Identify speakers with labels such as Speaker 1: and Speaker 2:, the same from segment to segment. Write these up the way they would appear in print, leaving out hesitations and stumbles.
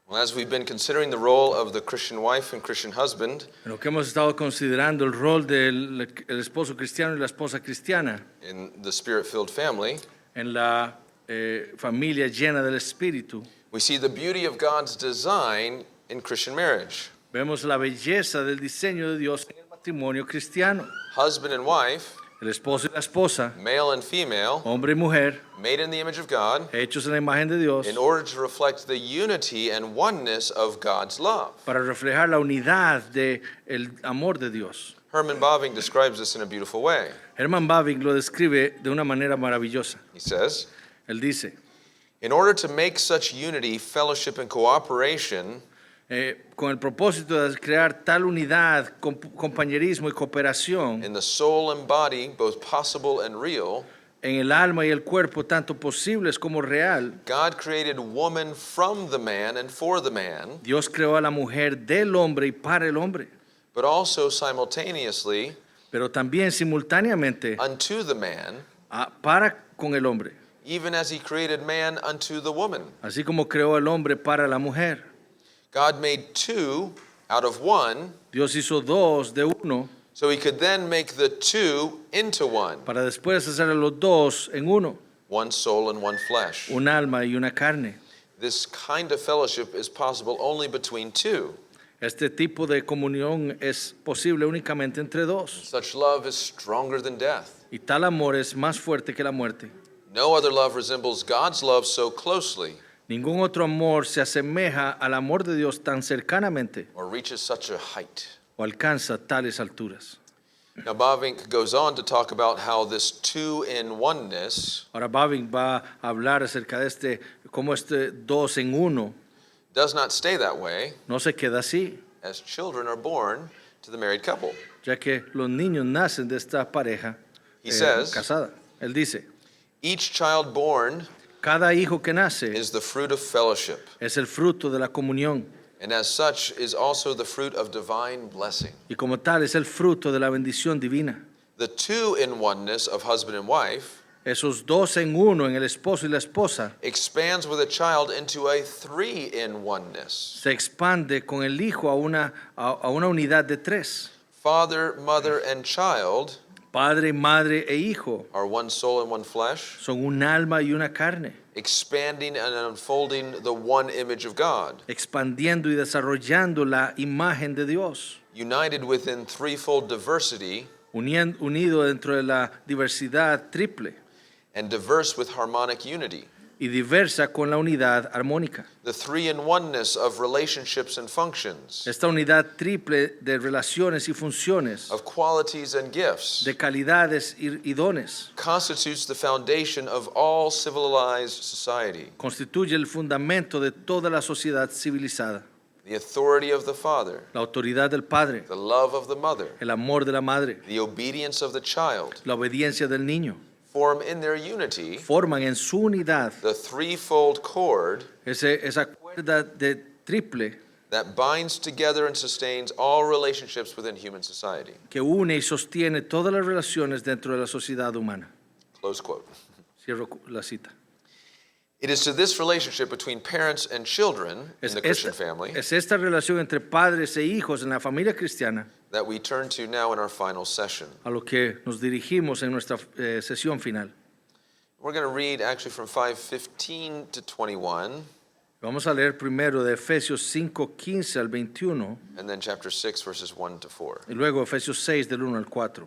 Speaker 1: Well, as we've been considering the role of the Christian wife and Christian husband
Speaker 2: En lo que hemos estado considerando el rol del el esposo cristiano y la esposa cristiana
Speaker 1: in the Spirit-filled family,
Speaker 2: en la familia llena del Espíritu,
Speaker 1: we see the beauty of God's design in Christian marriage.
Speaker 2: vemos la belleza del diseño de Dios en el matrimonio cristiano.
Speaker 1: Husband and wife,
Speaker 2: El esposo y la esposa,
Speaker 1: male and female,
Speaker 2: hombre y mujer,
Speaker 1: made in the image of God,
Speaker 2: hechos en la imagen de Dios,
Speaker 1: in order to reflect the unity and oneness of God's love.
Speaker 2: para reflejar la unidad del amor de Dios.
Speaker 1: Herman Bavinck describes this in a beautiful way.
Speaker 2: Herman Bavinck lo describe de una manera maravillosa.
Speaker 1: He says,
Speaker 2: Él dice,
Speaker 1: in order to make such unity, fellowship, and cooperation,
Speaker 2: con el propósito de crear tal unidad, compañerismo y cooperación
Speaker 1: in the soul and body, both possible and real,
Speaker 2: en el alma y el cuerpo, tanto posibles como real,
Speaker 1: God created woman from the man and for the man,
Speaker 2: Dios creó a la mujer del hombre y para el hombre,
Speaker 1: but also simultaneously
Speaker 2: pero también simultáneamente
Speaker 1: unto the man,
Speaker 2: para con el hombre,
Speaker 1: even as he created man unto the woman.
Speaker 2: así como creó al hombre para la mujer.
Speaker 1: God made two out of one,
Speaker 2: Dios hizo dos de uno
Speaker 1: so he could then make the two into one,
Speaker 2: para después hacer a los dos en uno,
Speaker 1: one soul and one flesh.
Speaker 2: un alma y una carne.
Speaker 1: This kind of fellowship is possible only between two.
Speaker 2: Este tipo de comunión es posible únicamente entre dos.
Speaker 1: Such love is stronger than death.
Speaker 2: Y tal amor es más fuerte que la muerte.
Speaker 1: No other love resembles God's love so closely
Speaker 2: Ningún otro amor se asemeja al amor de Dios tan cercanamente
Speaker 1: or reaches such a height.
Speaker 2: o alcanza tales alturas.
Speaker 1: Now, Bavinck goes on to talk about how this two-in-oneness
Speaker 2: Ahora Bavinck va a hablar acerca de cómo este dos en uno
Speaker 1: does not stay that way
Speaker 2: no se queda así,
Speaker 1: as children are born to the married couple.
Speaker 2: ya que los niños nacen de esta pareja
Speaker 1: He says,
Speaker 2: casada. Él dice,
Speaker 1: each child born
Speaker 2: cada hijo que nace
Speaker 1: is the fruit of fellowship,
Speaker 2: es el fruto de la comunión
Speaker 1: and as such is also the fruit of divine blessing.
Speaker 2: y como tal es el fruto de la bendición divina.
Speaker 1: The two-in-oneness of husband and wife
Speaker 2: Esos dos en uno, en el esposo y la esposa,
Speaker 1: expands with a child into a three-in-oneness.
Speaker 2: se expande con el hijo a una unidad de tres.
Speaker 1: Father, mother, and child
Speaker 2: Padre, madre e hijo
Speaker 1: are one soul and one flesh,
Speaker 2: son un alma y una carne,
Speaker 1: expanding and unfolding the one image of God,
Speaker 2: expandiendo y desarrollando la imagen de Dios,
Speaker 1: united within threefold diversity
Speaker 2: unido dentro de la diversidad triple
Speaker 1: and diverse with harmonic unity.
Speaker 2: y diversa con la unidad armónica.
Speaker 1: The three-in-oneness of relationships and functions,
Speaker 2: Esta unidad triple de relaciones y funciones,
Speaker 1: of qualities and gifts,
Speaker 2: de calidades y dones,
Speaker 1: constitutes the foundation of all civilized society.
Speaker 2: constituye el fundamento de toda la sociedad civilizada.
Speaker 1: The authority of the father,
Speaker 2: La autoridad del padre,
Speaker 1: the love of the mother,
Speaker 2: el amor de la madre,
Speaker 1: the obedience of the child,
Speaker 2: la obediencia del niño,
Speaker 1: form in their unity
Speaker 2: forman en su unidad
Speaker 1: the threefold cord
Speaker 2: esa cuerda de triple
Speaker 1: that binds together and sustains all relationships within human society.
Speaker 2: que une y sostiene todas las relaciones dentro de la sociedad humana.
Speaker 1: Close quote.
Speaker 2: Cierro la cita.
Speaker 1: It is to this relationship between parents and children in the Christian family
Speaker 2: Es esta relación entre padres e hijos en la familia cristiana
Speaker 1: that we turn to now in our final session.
Speaker 2: a lo que nos dirigimos en nuestra sesión final.
Speaker 1: We're going to read actually from 5:15 to 21
Speaker 2: Vamos a leer primero de Efesios 5:15 al 21
Speaker 1: and then chapter 6 verses 1 to 4.
Speaker 2: y luego Efesios 6 del 1 al 4.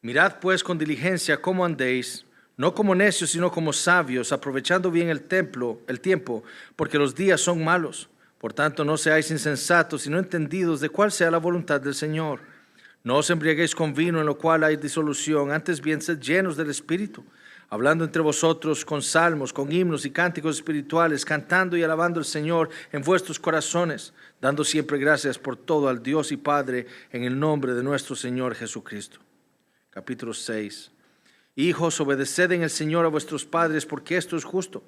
Speaker 2: Mirad pues con diligencia cómo andéis, no como necios, sino como sabios, aprovechando bien el tiempo, porque los días son malos. Por tanto, no seáis insensatos, sino entendidos de cuál sea la voluntad del Señor. No os embriaguéis con vino, en lo cual hay disolución, antes bien sed llenos del Espíritu, hablando entre vosotros con salmos, con himnos y cánticos espirituales, cantando y alabando al Señor en vuestros corazones, dando siempre gracias por todo al Dios y Padre, en el nombre de nuestro Señor Jesucristo. Capítulo 6. Hijos, obedeced en el Señor a vuestros padres, porque esto es justo.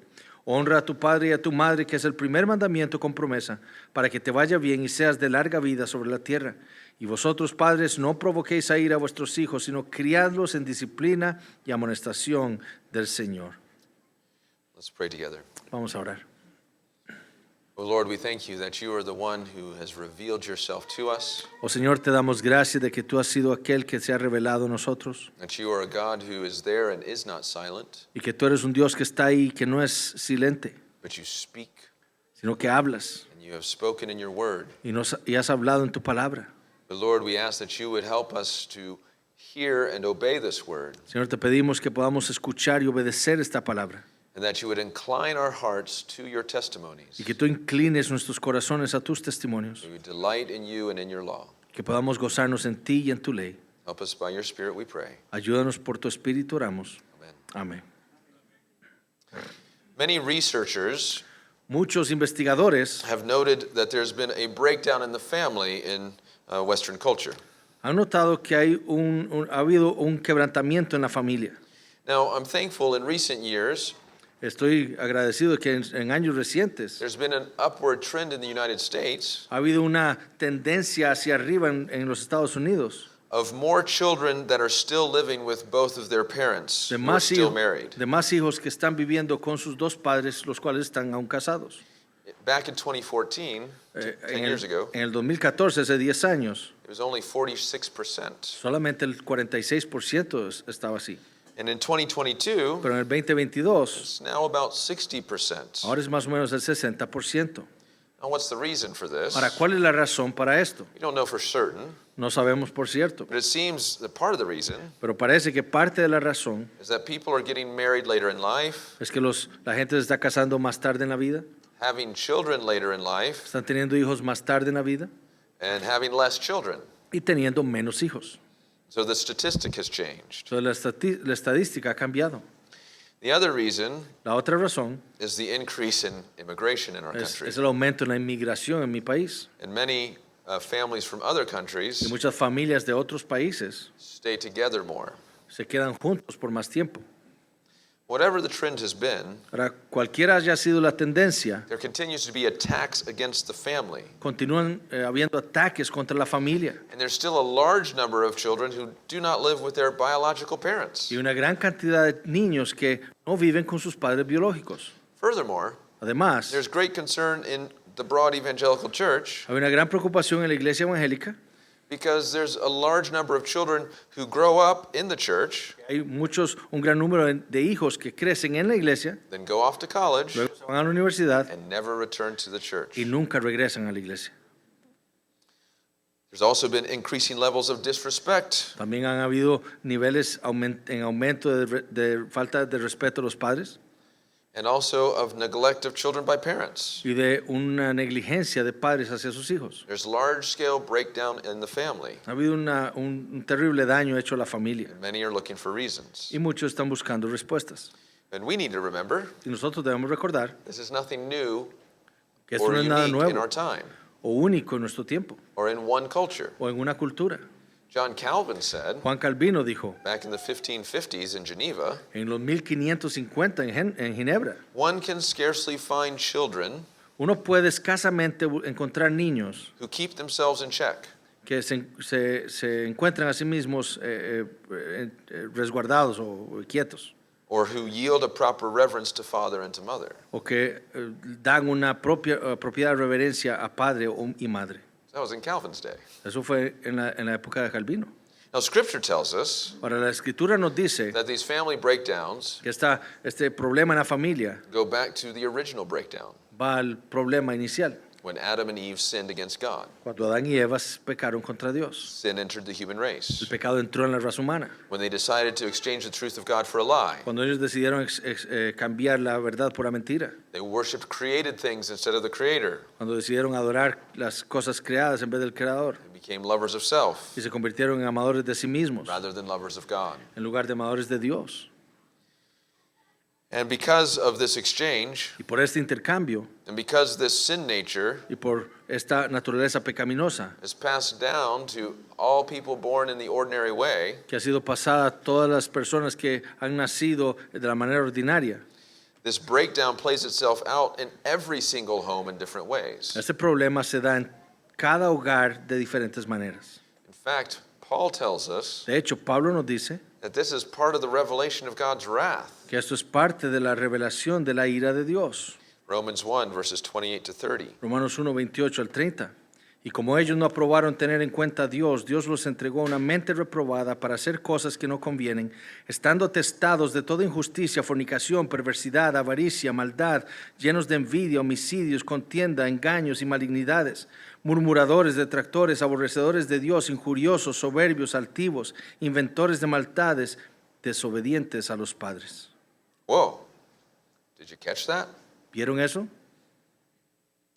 Speaker 2: Honra a tu padre y a tu madre, que es el primer mandamiento con promesa, para que te vaya bien y seas de larga vida sobre la tierra. Y vosotros, padres, no provoquéis a ira a vuestros hijos, sino criadlos en disciplina y amonestación del Señor.
Speaker 1: Let's pray together.
Speaker 2: Vamos a orar.
Speaker 1: Oh Lord, we thank you that you are the one who has revealed yourself to us,
Speaker 2: Oh Señor, te damos gracias de que tú has sido aquel que se ha revelado a nosotros
Speaker 1: that you are a God who is there and is not silent,
Speaker 2: y que tú eres un Dios que está ahí, que no es silente,
Speaker 1: but you speak
Speaker 2: sino que hablas
Speaker 1: and you have spoken in your word.
Speaker 2: y has hablado en tu palabra.
Speaker 1: But Lord, we ask that you would help us to hear and obey this word,
Speaker 2: Señor, te pedimos que podamos escuchar y obedecer esta palabra
Speaker 1: and that you would incline our hearts to your testimonies.
Speaker 2: y que tú inclines nuestros corazones a tus testimonios,
Speaker 1: We would delight in you and in your law.
Speaker 2: que podamos gozarnos en ti y en tu ley.
Speaker 1: Help us by your Spirit, we pray.
Speaker 2: Ayúdanos por tu espíritu, oramos.
Speaker 1: Amen.
Speaker 2: Amén.
Speaker 1: Many researchers
Speaker 2: Muchos investigadores
Speaker 1: have noted that there's been a breakdown in the family in Western culture.
Speaker 2: han notado que ha habido un quebrantamiento en la familia.
Speaker 1: Now, I'm thankful in recent years,
Speaker 2: Estoy agradecido que en años recientes
Speaker 1: there's been an upward trend in the United States
Speaker 2: ha habido una tendencia hacia arriba en los Estados Unidos
Speaker 1: of more children that are still living with both of their parents
Speaker 2: de
Speaker 1: who are still
Speaker 2: hijos,
Speaker 1: married.
Speaker 2: de más hijos que están viviendo con sus dos padres, los cuales están aún casados.
Speaker 1: Back in 2014, 10 years ago,
Speaker 2: En el 2014, hace 10 años,
Speaker 1: it was only 46%.
Speaker 2: solamente el 46% estaba así.
Speaker 1: And in 2022,
Speaker 2: Pero en el 2022,
Speaker 1: it's now about 60%.
Speaker 2: ahora es más o menos el 60%.
Speaker 1: Now, what's the reason for this?
Speaker 2: Ahora, ¿cuál es la razón para esto?
Speaker 1: We don't know for certain,
Speaker 2: No sabemos por cierto,
Speaker 1: but it seems that part of the reason
Speaker 2: pero parece que parte de la razón
Speaker 1: is that people are getting married later in life,
Speaker 2: es que la gente se está casando más tarde en la vida,
Speaker 1: having children later in life,
Speaker 2: están teniendo hijos más tarde en la vida
Speaker 1: and having less children.
Speaker 2: y teniendo menos hijos.
Speaker 1: So the statistic has changed.
Speaker 2: Entonces, la estadística ha cambiado.
Speaker 1: The other reason
Speaker 2: La otra razón
Speaker 1: is the increase in immigration in our country.
Speaker 2: es el aumento en la inmigración en mi país.
Speaker 1: And many families from other
Speaker 2: Y
Speaker 1: countries
Speaker 2: muchas familias de otros países
Speaker 1: stay together more.
Speaker 2: se quedan juntos por más tiempo.
Speaker 1: Whatever the trend has been,
Speaker 2: Ahora, cualquiera haya sido la tendencia,
Speaker 1: there continues to be attacks against the family.
Speaker 2: continúan habiendo ataques contra la familia
Speaker 1: And there's still a large number of children who do not live with their biological parents.
Speaker 2: y una gran cantidad de niños que no viven con sus padres biológicos.
Speaker 1: Furthermore,
Speaker 2: Además,
Speaker 1: there's great concern in the broad evangelical church
Speaker 2: hay una gran preocupación en la iglesia evangélica.
Speaker 1: because there's a large number of children who grow up in the church,
Speaker 2: Hay un gran número de hijos que crecen en la iglesia,
Speaker 1: then go off to college,
Speaker 2: luego se van a la universidad
Speaker 1: and never return to the church.
Speaker 2: y nunca regresan a la iglesia.
Speaker 1: There's also been increasing levels of disrespect
Speaker 2: También han habido niveles en aumento de falta de respeto a los padres
Speaker 1: and also of neglect of children by parents.
Speaker 2: y de una negligencia de padres hacia sus hijos.
Speaker 1: There's large-scale breakdown in the family,
Speaker 2: Ha habido un terrible daño hecho a la familia
Speaker 1: and many are looking for reasons.
Speaker 2: y muchos están buscando respuestas.
Speaker 1: And we need to remember,
Speaker 2: Y nosotros debemos recordar
Speaker 1: this is nothing new
Speaker 2: que esto
Speaker 1: or
Speaker 2: no es nada
Speaker 1: unique in
Speaker 2: nuevo
Speaker 1: our time
Speaker 2: o único en nuestro tiempo
Speaker 1: or in one culture.
Speaker 2: o en una cultura.
Speaker 1: John Calvin said,
Speaker 2: Juan Calvino dijo
Speaker 1: back in the 1550s in Geneva,
Speaker 2: en los 1550 en Ginebra,
Speaker 1: one can scarcely find children
Speaker 2: uno puede escasamente encontrar niños
Speaker 1: who keep themselves in check,
Speaker 2: que se encuentran a sí mismos resguardados o quietos,
Speaker 1: or who yield a proper reverence to father and to mother.
Speaker 2: o que dan una propiedad reverencia a padre y madre.
Speaker 1: That was in Calvin's day.
Speaker 2: Eso fue en la época de Calvino.
Speaker 1: Now, Scripture tells us
Speaker 2: Ahora, la Escritura nos dice
Speaker 1: that these family breakdowns
Speaker 2: que este problema en la familia
Speaker 1: go back to the original breakdown
Speaker 2: va al problema inicial,
Speaker 1: when Adam and Eve sinned against God.
Speaker 2: cuando Adán y Eva pecaron contra Dios.
Speaker 1: Sin entered the human
Speaker 2: El
Speaker 1: race.
Speaker 2: pecado entró en la raza humana.
Speaker 1: When they decided to exchange the truth of God for a lie,
Speaker 2: Cuando ellos decidieron cambiar la verdad por la mentira,
Speaker 1: they worshiped created things instead of the Creator
Speaker 2: cuando decidieron adorar las cosas creadas en vez del Creador
Speaker 1: and became lovers of self
Speaker 2: y se convirtieron en amadores de sí mismos
Speaker 1: rather than lovers of God.
Speaker 2: en lugar de amadores de Dios.
Speaker 1: And because of this exchange,
Speaker 2: Y por este intercambio
Speaker 1: and because this sin nature
Speaker 2: y por esta naturaleza pecaminosa
Speaker 1: is passed down to all people born in the ordinary way,
Speaker 2: que ha sido pasada a todas las personas que han nacido de la manera ordinaria,
Speaker 1: this breakdown plays itself out in every single home in different ways.
Speaker 2: este problema se da en cada hogar de diferentes maneras.
Speaker 1: In fact, Paul tells us
Speaker 2: De hecho, Pablo nos dice
Speaker 1: that this is part of the revelation of God's wrath.
Speaker 2: que esto es parte de la revelación de la ira de Dios.
Speaker 1: Romans 1, verses 28 to 30.
Speaker 2: Romanos 1, 28 al 30. Y como ellos no aprobaron tener en cuenta a Dios, Dios los entregó a una mente reprobada para hacer cosas que no convienen, estando atestados de toda injusticia, fornicación, perversidad, avaricia, maldad, llenos de envidia, homicidios, contienda, engaños y malignidades, murmuradores, detractores, aborrecedores de Dios, injuriosos, soberbios, altivos, inventores de maldades, desobedientes a los padres.
Speaker 1: Whoa. Did you catch that?
Speaker 2: ¿Vieron eso?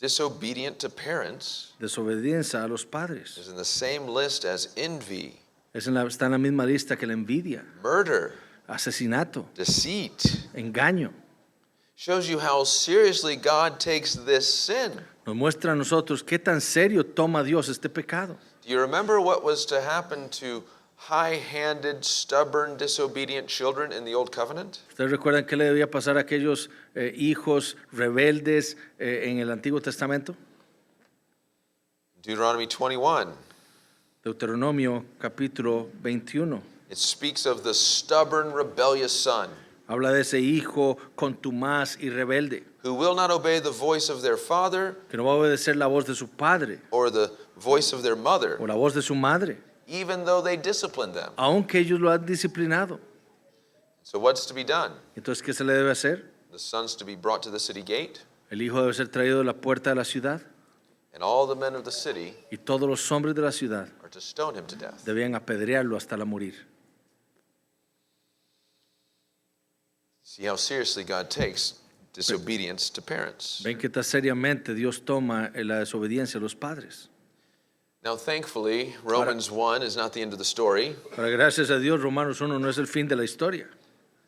Speaker 1: Disobedient to parents
Speaker 2: Desobediencia a los padres.
Speaker 1: is in the same list as envy,
Speaker 2: Está en la misma lista que la envidia,
Speaker 1: murder,
Speaker 2: asesinato,
Speaker 1: deceit.
Speaker 2: engaño.
Speaker 1: Shows you how seriously God takes this sin.
Speaker 2: Nos muestra a nosotros qué tan serio toma Dios este pecado.
Speaker 1: Do you remember what was to happen to high-handed, stubborn, disobedient children in the Old Covenant?
Speaker 2: ¿Ustedes recuerdan qué le debía pasar a aquellos hijos rebeldes en el Antiguo Testamento?
Speaker 1: Deuteronomy 21.
Speaker 2: Deuteronomio capítulo 21.
Speaker 1: It speaks of the stubborn, rebellious son
Speaker 2: Habla de ese hijo contumaz y rebelde,
Speaker 1: who will not obey the voice of their father
Speaker 2: que no va a obedecer la voz de su padre
Speaker 1: or the voice of their mother,
Speaker 2: o la voz de su madre,
Speaker 1: even though they discipline them.
Speaker 2: aunque ellos lo han disciplinado.
Speaker 1: So what's to be done?
Speaker 2: Entonces, ¿qué se le debe hacer?
Speaker 1: The son's to be brought to the city gate,
Speaker 2: El hijo debe ser traído de la puerta de la ciudad
Speaker 1: and all the men of the city
Speaker 2: y todos los hombres de la ciudad
Speaker 1: are to stone him to death.
Speaker 2: debían apedrearlo hasta la morir.
Speaker 1: See how seriously God takes disobedience to parents.
Speaker 2: Ven que tan seriamente Dios toma la desobediencia a los padres.
Speaker 1: Now, thankfully, Romans 1 is not the end of the story.
Speaker 2: Pero gracias a Dios, Romanos 1 no es el fin de la historia.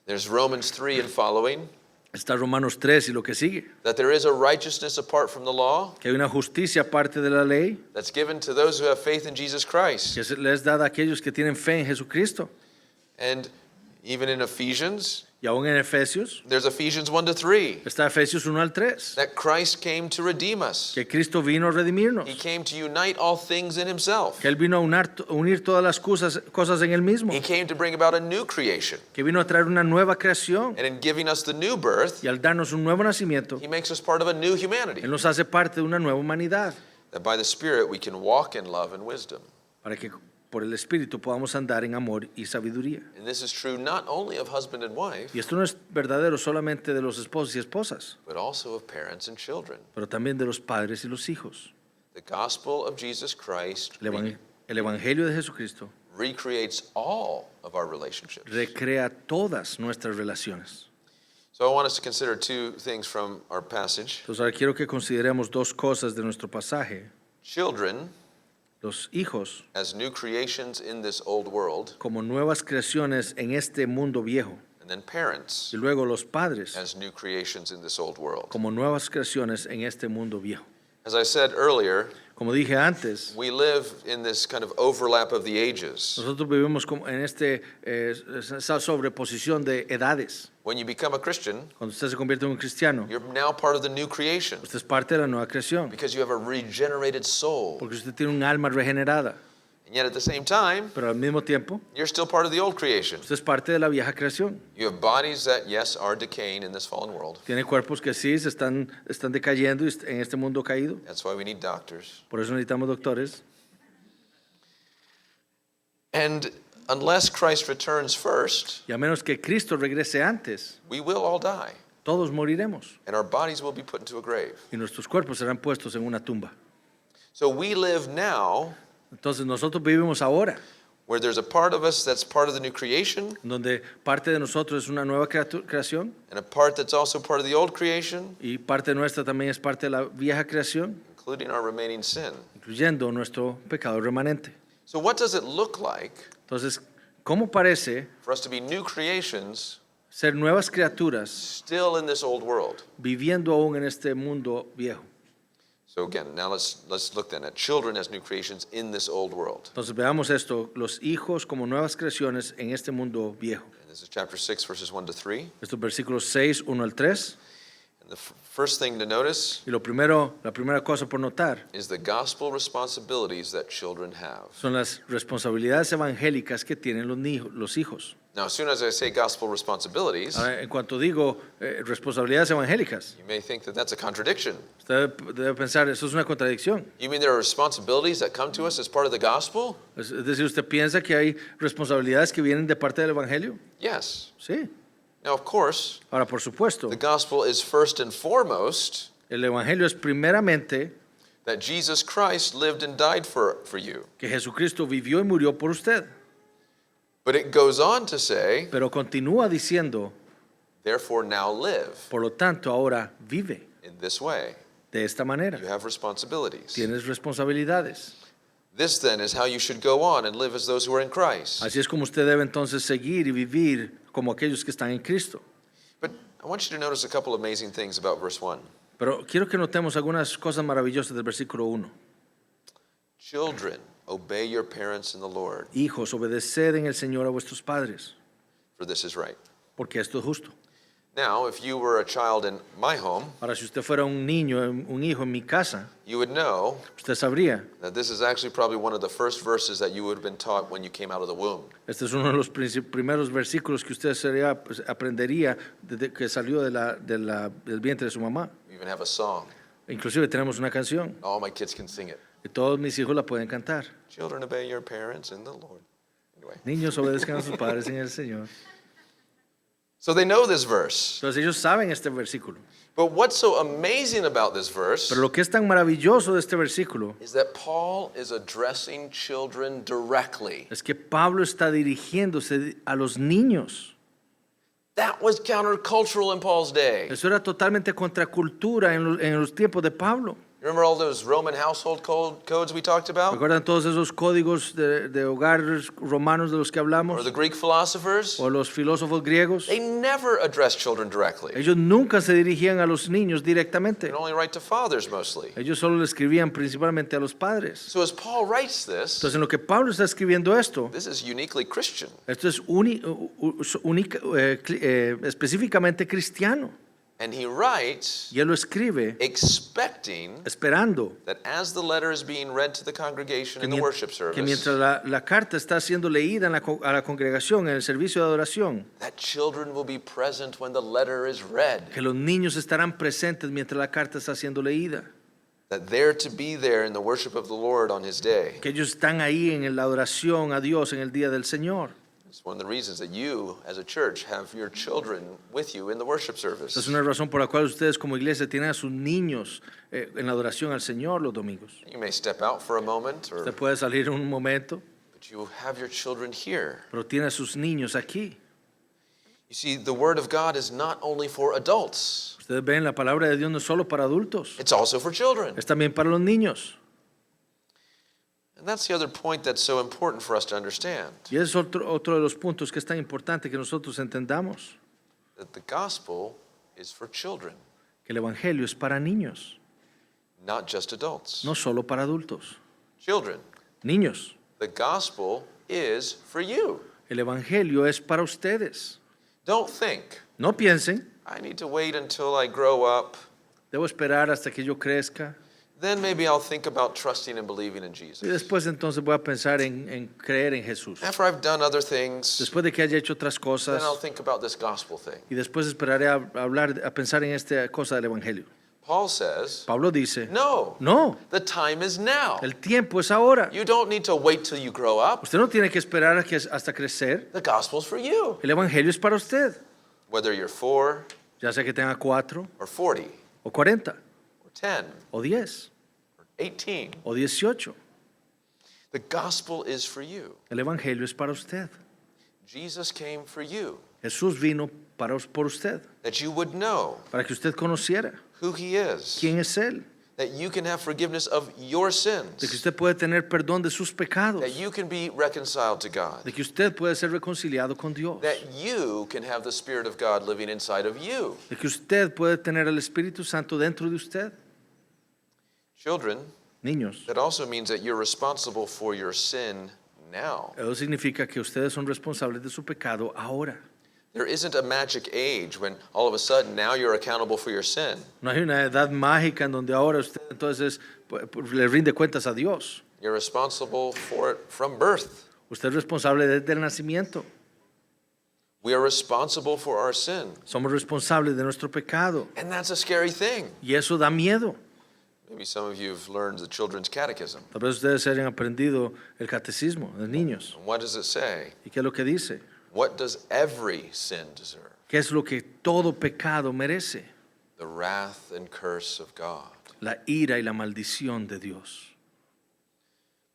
Speaker 1: There's Romans 3 and following,
Speaker 2: Está Romanos 3 y lo que sigue.
Speaker 1: that there is a righteousness apart from the law
Speaker 2: Que hay una justicia aparte de la ley
Speaker 1: that's given to those who have faith in Jesus Christ.
Speaker 2: que les da a aquellos que tienen fe en Jesucristo.
Speaker 1: And even in Ephesians,
Speaker 2: Y aún en Efesios,
Speaker 1: there's Ephesians 1 to 3,
Speaker 2: está Efesios 1 al 3.
Speaker 1: that Christ came to redeem us.
Speaker 2: Que Cristo vino a redimirnos.
Speaker 1: He came to unite all things in himself.
Speaker 2: Que Él vino a unir todas las cosas en Él mismo.
Speaker 1: He came to bring about a new creation.
Speaker 2: Que vino a traer una nueva creación.
Speaker 1: And in giving us the new birth,
Speaker 2: Y al darnos un nuevo nacimiento,
Speaker 1: he makes us part of a new humanity.
Speaker 2: Él nos hace parte de una nueva humanidad.
Speaker 1: That by the Spirit we can walk in love and wisdom.
Speaker 2: Para que por el Espíritu podamos andar en amor y sabiduría.
Speaker 1: And this is true not only of husband and wife,
Speaker 2: Y esto no es verdadero solamente de los esposos y esposas,
Speaker 1: but also of parents and children.
Speaker 2: pero también de los padres y los hijos.
Speaker 1: The gospel of Jesus Christ
Speaker 2: El Evangelio de Jesucristo
Speaker 1: recreates all of our relationships.
Speaker 2: recrea todas nuestras relaciones.
Speaker 1: So I want us to consider two things from our passage.
Speaker 2: Entonces ahora quiero que consideremos dos cosas de nuestro pasaje.
Speaker 1: Children
Speaker 2: Los hijos
Speaker 1: as new creations in this old world,
Speaker 2: como nuevas creaciones en este mundo viejo.
Speaker 1: and then parents
Speaker 2: Y luego los padres
Speaker 1: as new creations in this old world.
Speaker 2: como nuevas creaciones en este mundo viejo.
Speaker 1: As I said earlier,
Speaker 2: Como dije antes,
Speaker 1: we live in this kind of overlap of the ages.
Speaker 2: nosotros vivimos como en esa sobreposición de edades.
Speaker 1: When you become a Christian,
Speaker 2: Cuando usted se convierte en un cristiano,
Speaker 1: you're now part of the new creation
Speaker 2: usted es parte de la nueva creación,
Speaker 1: because you have a regenerated soul.
Speaker 2: porque usted tiene un alma regenerada,
Speaker 1: And yet at the same time,
Speaker 2: pero al mismo tiempo,
Speaker 1: you're still part of the old creation.
Speaker 2: usted es parte de la vieja creación.
Speaker 1: You have bodies that, yes, are decaying in this fallen world.
Speaker 2: Tiene cuerpos que sí se están decayendo en este mundo caído.
Speaker 1: That's why we need doctors.
Speaker 2: Por eso necesitamos doctores.
Speaker 1: And unless Christ returns first,
Speaker 2: Y a menos que Cristo regrese antes,
Speaker 1: we will all die,
Speaker 2: todos moriremos.
Speaker 1: and our bodies will be put into a grave.
Speaker 2: Y nuestros cuerpos serán puestos en una tumba.
Speaker 1: So we live now
Speaker 2: Entonces nosotros vivimos ahora,
Speaker 1: where there's a part of us that's part of the new creation,
Speaker 2: donde parte de nosotros es una nueva creación
Speaker 1: and a part that's also part of the old creation,
Speaker 2: y parte nuestra también es parte de la vieja creación,
Speaker 1: including our remaining sin.
Speaker 2: incluyendo nuestro pecado remanente.
Speaker 1: So what does it look like
Speaker 2: Entonces, ¿cómo parece
Speaker 1: for us to be new creations
Speaker 2: ser nuevas criaturas
Speaker 1: still in this old world?
Speaker 2: viviendo aún en este mundo viejo?
Speaker 1: So again, now let's look then at children as new creations in this old world.
Speaker 2: Entonces veamos esto, los hijos como nuevas creaciones en este mundo viejo.
Speaker 1: And this is chapter 6, verses 1 to 3.
Speaker 2: Estos versículos 6, 1 al 3.
Speaker 1: And the first thing to notice
Speaker 2: Y la primera cosa por notar
Speaker 1: is the gospel responsibilities that children have.
Speaker 2: son las responsabilidades evangélicas que tienen los hijos.
Speaker 1: Now, as soon as I say gospel responsibilities,
Speaker 2: Ahora, en cuanto digo responsabilidades evangélicas,
Speaker 1: you may think that that's a contradiction.
Speaker 2: usted debe pensar, eso es una contradicción.
Speaker 1: You mean there are responsibilities that come to us as part of the gospel?
Speaker 2: Es decir, ¿usted piensa que hay responsabilidades que vienen de parte del Evangelio?
Speaker 1: Yes.
Speaker 2: Sí.
Speaker 1: Now, of course,
Speaker 2: Ahora, por supuesto,
Speaker 1: the gospel is first and foremost
Speaker 2: el Evangelio es primeramente
Speaker 1: that Jesus Christ lived and died for you.
Speaker 2: que Jesucristo vivió y murió por usted.
Speaker 1: But it goes on to say,
Speaker 2: Pero continúa diciendo,
Speaker 1: therefore now live
Speaker 2: por lo tanto, ahora vive
Speaker 1: in this way.
Speaker 2: de esta manera.
Speaker 1: You have responsibilities.
Speaker 2: Tienes responsabilidades.
Speaker 1: This then is how you should go on and live as those who are in Christ.
Speaker 2: Así es como usted debe entonces seguir y vivir como aquellos que están en Cristo.
Speaker 1: But I want you to notice a couple amazing things about verse 1.
Speaker 2: Pero quiero que notemos algunas cosas maravillosas del versículo 1.
Speaker 1: Children, obey your parents in the Lord,
Speaker 2: Hijos, obedeced en el Señor a vuestros padres,
Speaker 1: for this is right.
Speaker 2: porque esto es justo.
Speaker 1: Now, if you were a child in my home,
Speaker 2: Ahora, si usted fuera un niño, un hijo en mi casa,
Speaker 1: you would know
Speaker 2: usted sabría,
Speaker 1: that this is actually probably one of the first verses that you would have been taught when you came out of the womb.
Speaker 2: este es uno de los primeros versículos que usted aprendería desde que salió del vientre de su mamá.
Speaker 1: We even have a song.
Speaker 2: Inclusive tenemos una canción
Speaker 1: All my kids can sing it.
Speaker 2: y todos mis hijos la pueden cantar.
Speaker 1: Children, obey your parents in the Lord. Anyway,
Speaker 2: Niños, obedezcan a sus padres en el Señor.
Speaker 1: so they know this verse.
Speaker 2: Entonces ellos saben este versículo.
Speaker 1: But what's so amazing about this verse
Speaker 2: Pero lo que es tan maravilloso de este versículo
Speaker 1: is that Paul is addressing children directly.
Speaker 2: es que Pablo está dirigiéndose a los niños.
Speaker 1: That was countercultural in Paul's day.
Speaker 2: Eso era totalmente contracultura en los tiempos de Pablo.
Speaker 1: Remember all those Roman household codes we talked about?
Speaker 2: ¿Recuerdan todos esos códigos de hogares romanos de los que
Speaker 1: Or
Speaker 2: hablamos?
Speaker 1: the Greek philosophers?
Speaker 2: ¿O los filósofos griegos?
Speaker 1: They never addressed children directly.
Speaker 2: Ellos nunca se dirigían a los niños directamente.
Speaker 1: They only write to fathers mostly.
Speaker 2: Ellos solo le escribían principalmente a los padres.
Speaker 1: So as Paul writes this,
Speaker 2: Entonces, en lo que Pablo está escribiendo esto,
Speaker 1: this is uniquely Christian.
Speaker 2: esto es específicamente cristiano.
Speaker 1: And he writes
Speaker 2: Y él lo escribe
Speaker 1: expecting
Speaker 2: esperando
Speaker 1: that as the letter is being read to the congregation in the worship
Speaker 2: que
Speaker 1: service,
Speaker 2: mientras la carta está siendo leída a la congregación en el servicio de adoración,
Speaker 1: that children will be present when the letter is read.
Speaker 2: que los niños estarán presentes mientras la carta está siendo leída,
Speaker 1: That they're to be there in the worship of the Lord on his day.
Speaker 2: que ellos están ahí en la adoración a Dios en el día del Señor.
Speaker 1: It's one of the reasons that you, as a church, have your children with you in the worship service.
Speaker 2: Esta es una razón por la cual ustedes como iglesia tienen a sus niños en la adoración al Señor los domingos.
Speaker 1: You may step out for a moment,
Speaker 2: Usted puede salir un momento,
Speaker 1: but you have your children here.
Speaker 2: pero tiene a sus niños aquí.
Speaker 1: You see, the Word of God is not only for adults,
Speaker 2: Ustedes ven, la palabra de Dios no es solo para adultos,
Speaker 1: it's also for children.
Speaker 2: es también para los niños.
Speaker 1: And that's the other point that's so important for us to understand,
Speaker 2: Y ese es otro de los puntos que es tan importante que nosotros entendamos,
Speaker 1: that the gospel is for children,
Speaker 2: que el Evangelio es para niños,
Speaker 1: not just adults.
Speaker 2: no solo para adultos.
Speaker 1: Children,
Speaker 2: Niños,
Speaker 1: the gospel is for you.
Speaker 2: el Evangelio es para ustedes.
Speaker 1: Don't think,
Speaker 2: No piensen,
Speaker 1: I need to wait until I grow up,
Speaker 2: debo esperar hasta que yo crezca
Speaker 1: then maybe I'll think about trusting and believing in
Speaker 2: y
Speaker 1: Jesus.
Speaker 2: después entonces voy a pensar en creer en Jesús.
Speaker 1: After I've done other things,
Speaker 2: Después de que haya hecho otras
Speaker 1: then
Speaker 2: cosas
Speaker 1: I'll think about this gospel thing.
Speaker 2: y después esperaré a pensar en esta cosa del Evangelio.
Speaker 1: Paul says,
Speaker 2: Pablo dice,
Speaker 1: no,
Speaker 2: no,
Speaker 1: the time is now.
Speaker 2: el tiempo es ahora.
Speaker 1: You don't need to wait till you grow up.
Speaker 2: Usted no tiene que esperar hasta crecer.
Speaker 1: The gospel's for you.
Speaker 2: El Evangelio es para usted.
Speaker 1: Whether you're 4
Speaker 2: Ya sea que tenga 4
Speaker 1: or 40
Speaker 2: o 40
Speaker 1: or 10
Speaker 2: o 10
Speaker 1: or 18,
Speaker 2: o 18.
Speaker 1: the gospel is for you.
Speaker 2: El Evangelio es para usted.
Speaker 1: Jesus came for you,
Speaker 2: Jesús vino por usted,
Speaker 1: that you would know
Speaker 2: para que usted conociera
Speaker 1: who he is,
Speaker 2: quién es Él,
Speaker 1: that you can have forgiveness of your
Speaker 2: de que
Speaker 1: sins,
Speaker 2: usted puede tener perdón de sus pecados,
Speaker 1: that you can be reconciled to God,
Speaker 2: de que usted puede ser reconciliado con Dios,
Speaker 1: that you can have the Spirit of God living inside of you.
Speaker 2: de que usted puede tener el Espíritu Santo dentro de usted.
Speaker 1: Children,
Speaker 2: Niños,
Speaker 1: that also means that you're responsible for your sin now.
Speaker 2: eso significa que ustedes son responsables de su pecado ahora.
Speaker 1: There isn't a magic age when all of a sudden now you're accountable for your sin.
Speaker 2: No hay una edad mágica en donde ahora usted entonces le rinde cuentas a Dios.
Speaker 1: You're responsible for it from birth.
Speaker 2: Usted es responsable desde el nacimiento.
Speaker 1: We are responsible for our sin.
Speaker 2: Somos responsables de nuestro pecado.
Speaker 1: And that's a scary thing.
Speaker 2: Y eso da miedo.
Speaker 1: Maybe some of you have learned the children's catechism.
Speaker 2: Tal vez ustedes hayan aprendido el catecismo de niños.
Speaker 1: And what does it say?
Speaker 2: ¿Y qué es lo que dice?
Speaker 1: What does every sin deserve?
Speaker 2: ¿Qué es lo que todo pecado merece?
Speaker 1: The wrath and curse of God.
Speaker 2: La ira y la maldición de Dios.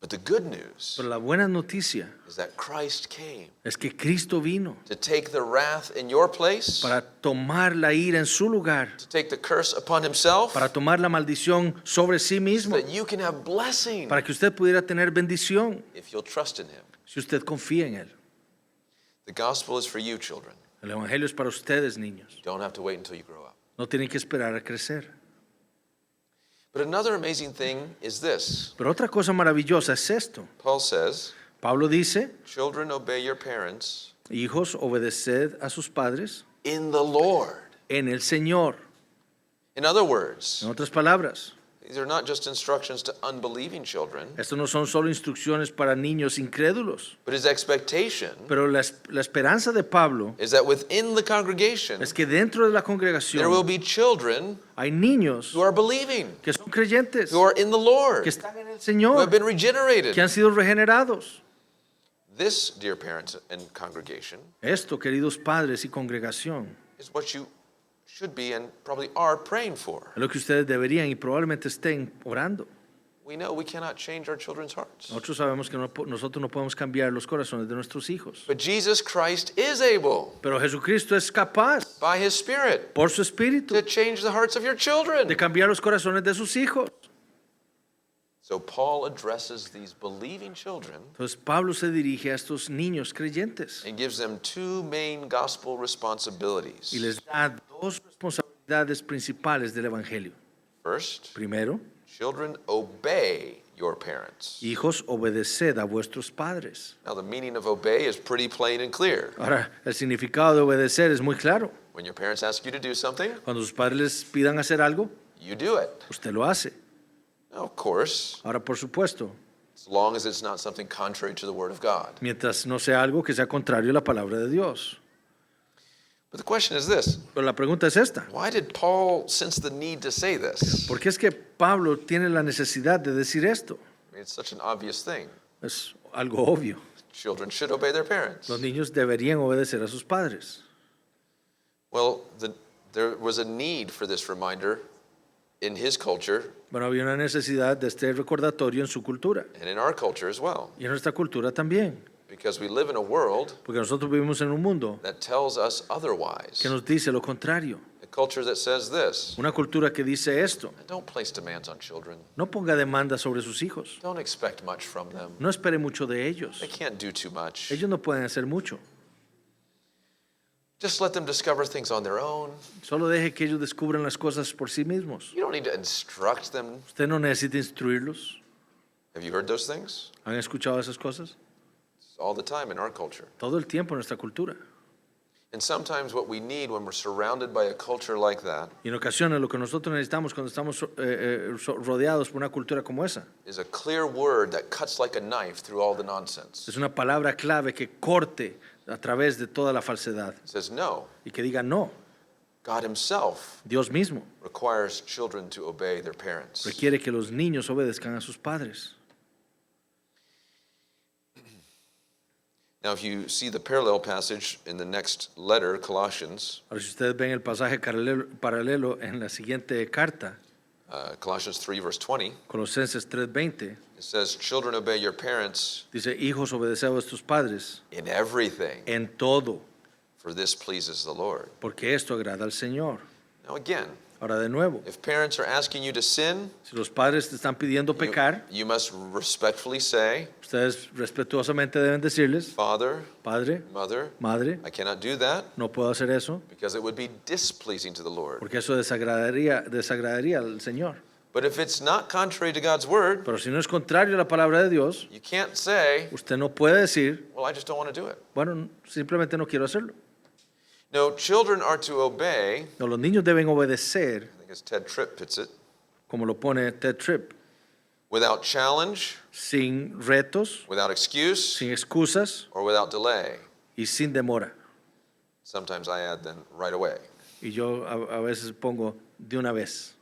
Speaker 1: But the good news
Speaker 2: Pero la buena noticia
Speaker 1: is that Christ came
Speaker 2: es que Cristo vino
Speaker 1: to take the wrath in your place,
Speaker 2: para tomar la ira en su lugar,
Speaker 1: to take the curse upon himself,
Speaker 2: para tomar la maldición sobre sí
Speaker 1: so
Speaker 2: mismo,
Speaker 1: that you can have blessing
Speaker 2: para que usted pudiera tener bendición
Speaker 1: if you'll trust in him.
Speaker 2: si usted confía en Él.
Speaker 1: The gospel is for you, children.
Speaker 2: El Evangelio es para ustedes, niños.
Speaker 1: You don't have to wait until you grow up.
Speaker 2: No tienen que esperar a crecer.
Speaker 1: But another amazing thing is this.
Speaker 2: Pero otra cosa maravillosa es esto.
Speaker 1: Paul says,
Speaker 2: Pablo dice,
Speaker 1: children, obey your parents
Speaker 2: hijos, obedeced a sus padres
Speaker 1: in the Lord.
Speaker 2: en el Señor.
Speaker 1: In other words,
Speaker 2: En otras palabras,
Speaker 1: these are not just instructions to unbelieving children,
Speaker 2: esto no son solo instrucciones para niños incrédulos,
Speaker 1: but his expectation
Speaker 2: pero la esperanza de Pablo
Speaker 1: is that within the congregation,
Speaker 2: es que dentro de la
Speaker 1: there will
Speaker 2: congregación
Speaker 1: be children
Speaker 2: hay niños
Speaker 1: who are believing,
Speaker 2: que son creyentes,
Speaker 1: who are in the Lord,
Speaker 2: que están en el
Speaker 1: who have
Speaker 2: Señor,
Speaker 1: been regenerated.
Speaker 2: que han sido regenerados.
Speaker 1: This, dear parents and congregation,
Speaker 2: Esto, queridos padres y congregación,
Speaker 1: is what you should be and probably are praying for.
Speaker 2: es lo que ustedes deberían y probablemente estén orando.
Speaker 1: We know we cannot change our children's hearts,
Speaker 2: Nosotros sabemos que nosotros no podemos cambiar los corazones de nuestros hijos,
Speaker 1: but Jesus Christ is able,
Speaker 2: pero Jesucristo es capaz,
Speaker 1: by his Spirit,
Speaker 2: por su Espíritu,
Speaker 1: to change the hearts of your children.
Speaker 2: de cambiar los corazones de sus hijos.
Speaker 1: So Paul addresses these believing children
Speaker 2: Entonces Pablo se dirige a estos niños creyentes
Speaker 1: and gives them two main gospel responsibilities.
Speaker 2: y les da dos responsabilidades principales del Evangelio.
Speaker 1: First,
Speaker 2: Primero,
Speaker 1: children, obey your parents.
Speaker 2: hijos, obedeced a vuestros padres.
Speaker 1: Now, the meaning of obey is pretty plain and clear.
Speaker 2: Ahora, el significado de obedecer es muy claro.
Speaker 1: When your parents ask you to do something,
Speaker 2: Cuando sus padres les pidan hacer algo,
Speaker 1: you do it.
Speaker 2: usted lo hace.
Speaker 1: Now, of course,
Speaker 2: Ahora, por supuesto,
Speaker 1: as long as it's not something contrary to the Word of God.
Speaker 2: mientras no sea algo que sea contrario a la palabra de Dios.
Speaker 1: But the question is this:
Speaker 2: Pero la pregunta es esta.
Speaker 1: why did Paul sense the need to say this?
Speaker 2: ¿Por qué es que Pablo tiene la necesidad de decir esto?
Speaker 1: I mean, it's such an obvious thing.
Speaker 2: Es algo obvio.
Speaker 1: Children should obey their parents.
Speaker 2: Los niños deberían obedecer a sus padres.
Speaker 1: Well, there was a need for this reminder in his culture
Speaker 2: Bueno, había una necesidad de este recordatorio en su cultura
Speaker 1: and in our culture as well,
Speaker 2: y en nuestra cultura también,
Speaker 1: because we live in a world
Speaker 2: porque nosotros vivimos en un mundo
Speaker 1: that tells us otherwise.
Speaker 2: que nos dice lo contrario.
Speaker 1: A culture that says this:
Speaker 2: Una cultura que dice esto:
Speaker 1: don't place demands on children.
Speaker 2: no ponga demandas sobre sus hijos,
Speaker 1: Don't expect much from them.
Speaker 2: no espere mucho de ellos,
Speaker 1: They can't do too much.
Speaker 2: ellos no pueden hacer mucho,
Speaker 1: Just let them discover things on their own.
Speaker 2: solo deje que ellos descubran las cosas por sí mismos.
Speaker 1: You don't need to instruct them.
Speaker 2: Usted no necesita instruirlos.
Speaker 1: Have you heard those things?
Speaker 2: ¿Han escuchado esas cosas?
Speaker 1: It's all the time in our culture.
Speaker 2: Todo el tiempo en nuestra cultura.
Speaker 1: And sometimes what we need when we're surrounded by a culture like that
Speaker 2: Y en ocasiones lo que nosotros necesitamos cuando estamos rodeados por una cultura como esa
Speaker 1: is a clear word that cuts like a knife through all the nonsense.
Speaker 2: es una palabra clave que corte a través de toda la falsedad
Speaker 1: It says, no,
Speaker 2: y que diga no.
Speaker 1: God himself
Speaker 2: Dios mismo
Speaker 1: requires children to obey their parents.
Speaker 2: requiere que los niños obedezcan a sus padres.
Speaker 1: Now, if you see the parallel passage in the next letter, Colossians,
Speaker 2: Ahora, si ustedes ven el pasaje paralelo en la siguiente carta,
Speaker 1: Colossians 3, verse 20,
Speaker 2: Colosenses 3:20,
Speaker 1: it says, children, obey your parents
Speaker 2: dice, hijos, obedeced a vuestros padres
Speaker 1: in everything,
Speaker 2: en todo,
Speaker 1: for this pleases the Lord.
Speaker 2: porque esto agrada al Señor.
Speaker 1: Now, again,
Speaker 2: Ahora de nuevo,
Speaker 1: if parents are asking you to sin,
Speaker 2: si los padres te están pidiendo pecar,
Speaker 1: you must respectfully say,
Speaker 2: ustedes respetuosamente deben decirles,
Speaker 1: Father,
Speaker 2: Padre,
Speaker 1: Mother,
Speaker 2: Madre,
Speaker 1: I cannot do that
Speaker 2: no puedo hacer eso,
Speaker 1: because it would be displeasing to the Lord.
Speaker 2: porque eso desagradaría al Señor.
Speaker 1: But if it's not contrary to God's word,
Speaker 2: Pero si no es contrario a la palabra de Dios,
Speaker 1: you can't say,
Speaker 2: usted no puede decir,
Speaker 1: well, I just don't want to do it.
Speaker 2: bueno, simplemente no quiero hacerlo.
Speaker 1: No, children are to obey,
Speaker 2: No, los niños deben obedecer,
Speaker 1: I think as Ted Tripp puts it,
Speaker 2: como lo pone Ted Tripp,
Speaker 1: without challenge,
Speaker 2: sin retos,
Speaker 1: without excuse,
Speaker 2: sin excusas
Speaker 1: or without delay.
Speaker 2: y sin demora.
Speaker 1: Sometimes I add then right away.
Speaker 2: Y yo a veces pongo de una vez.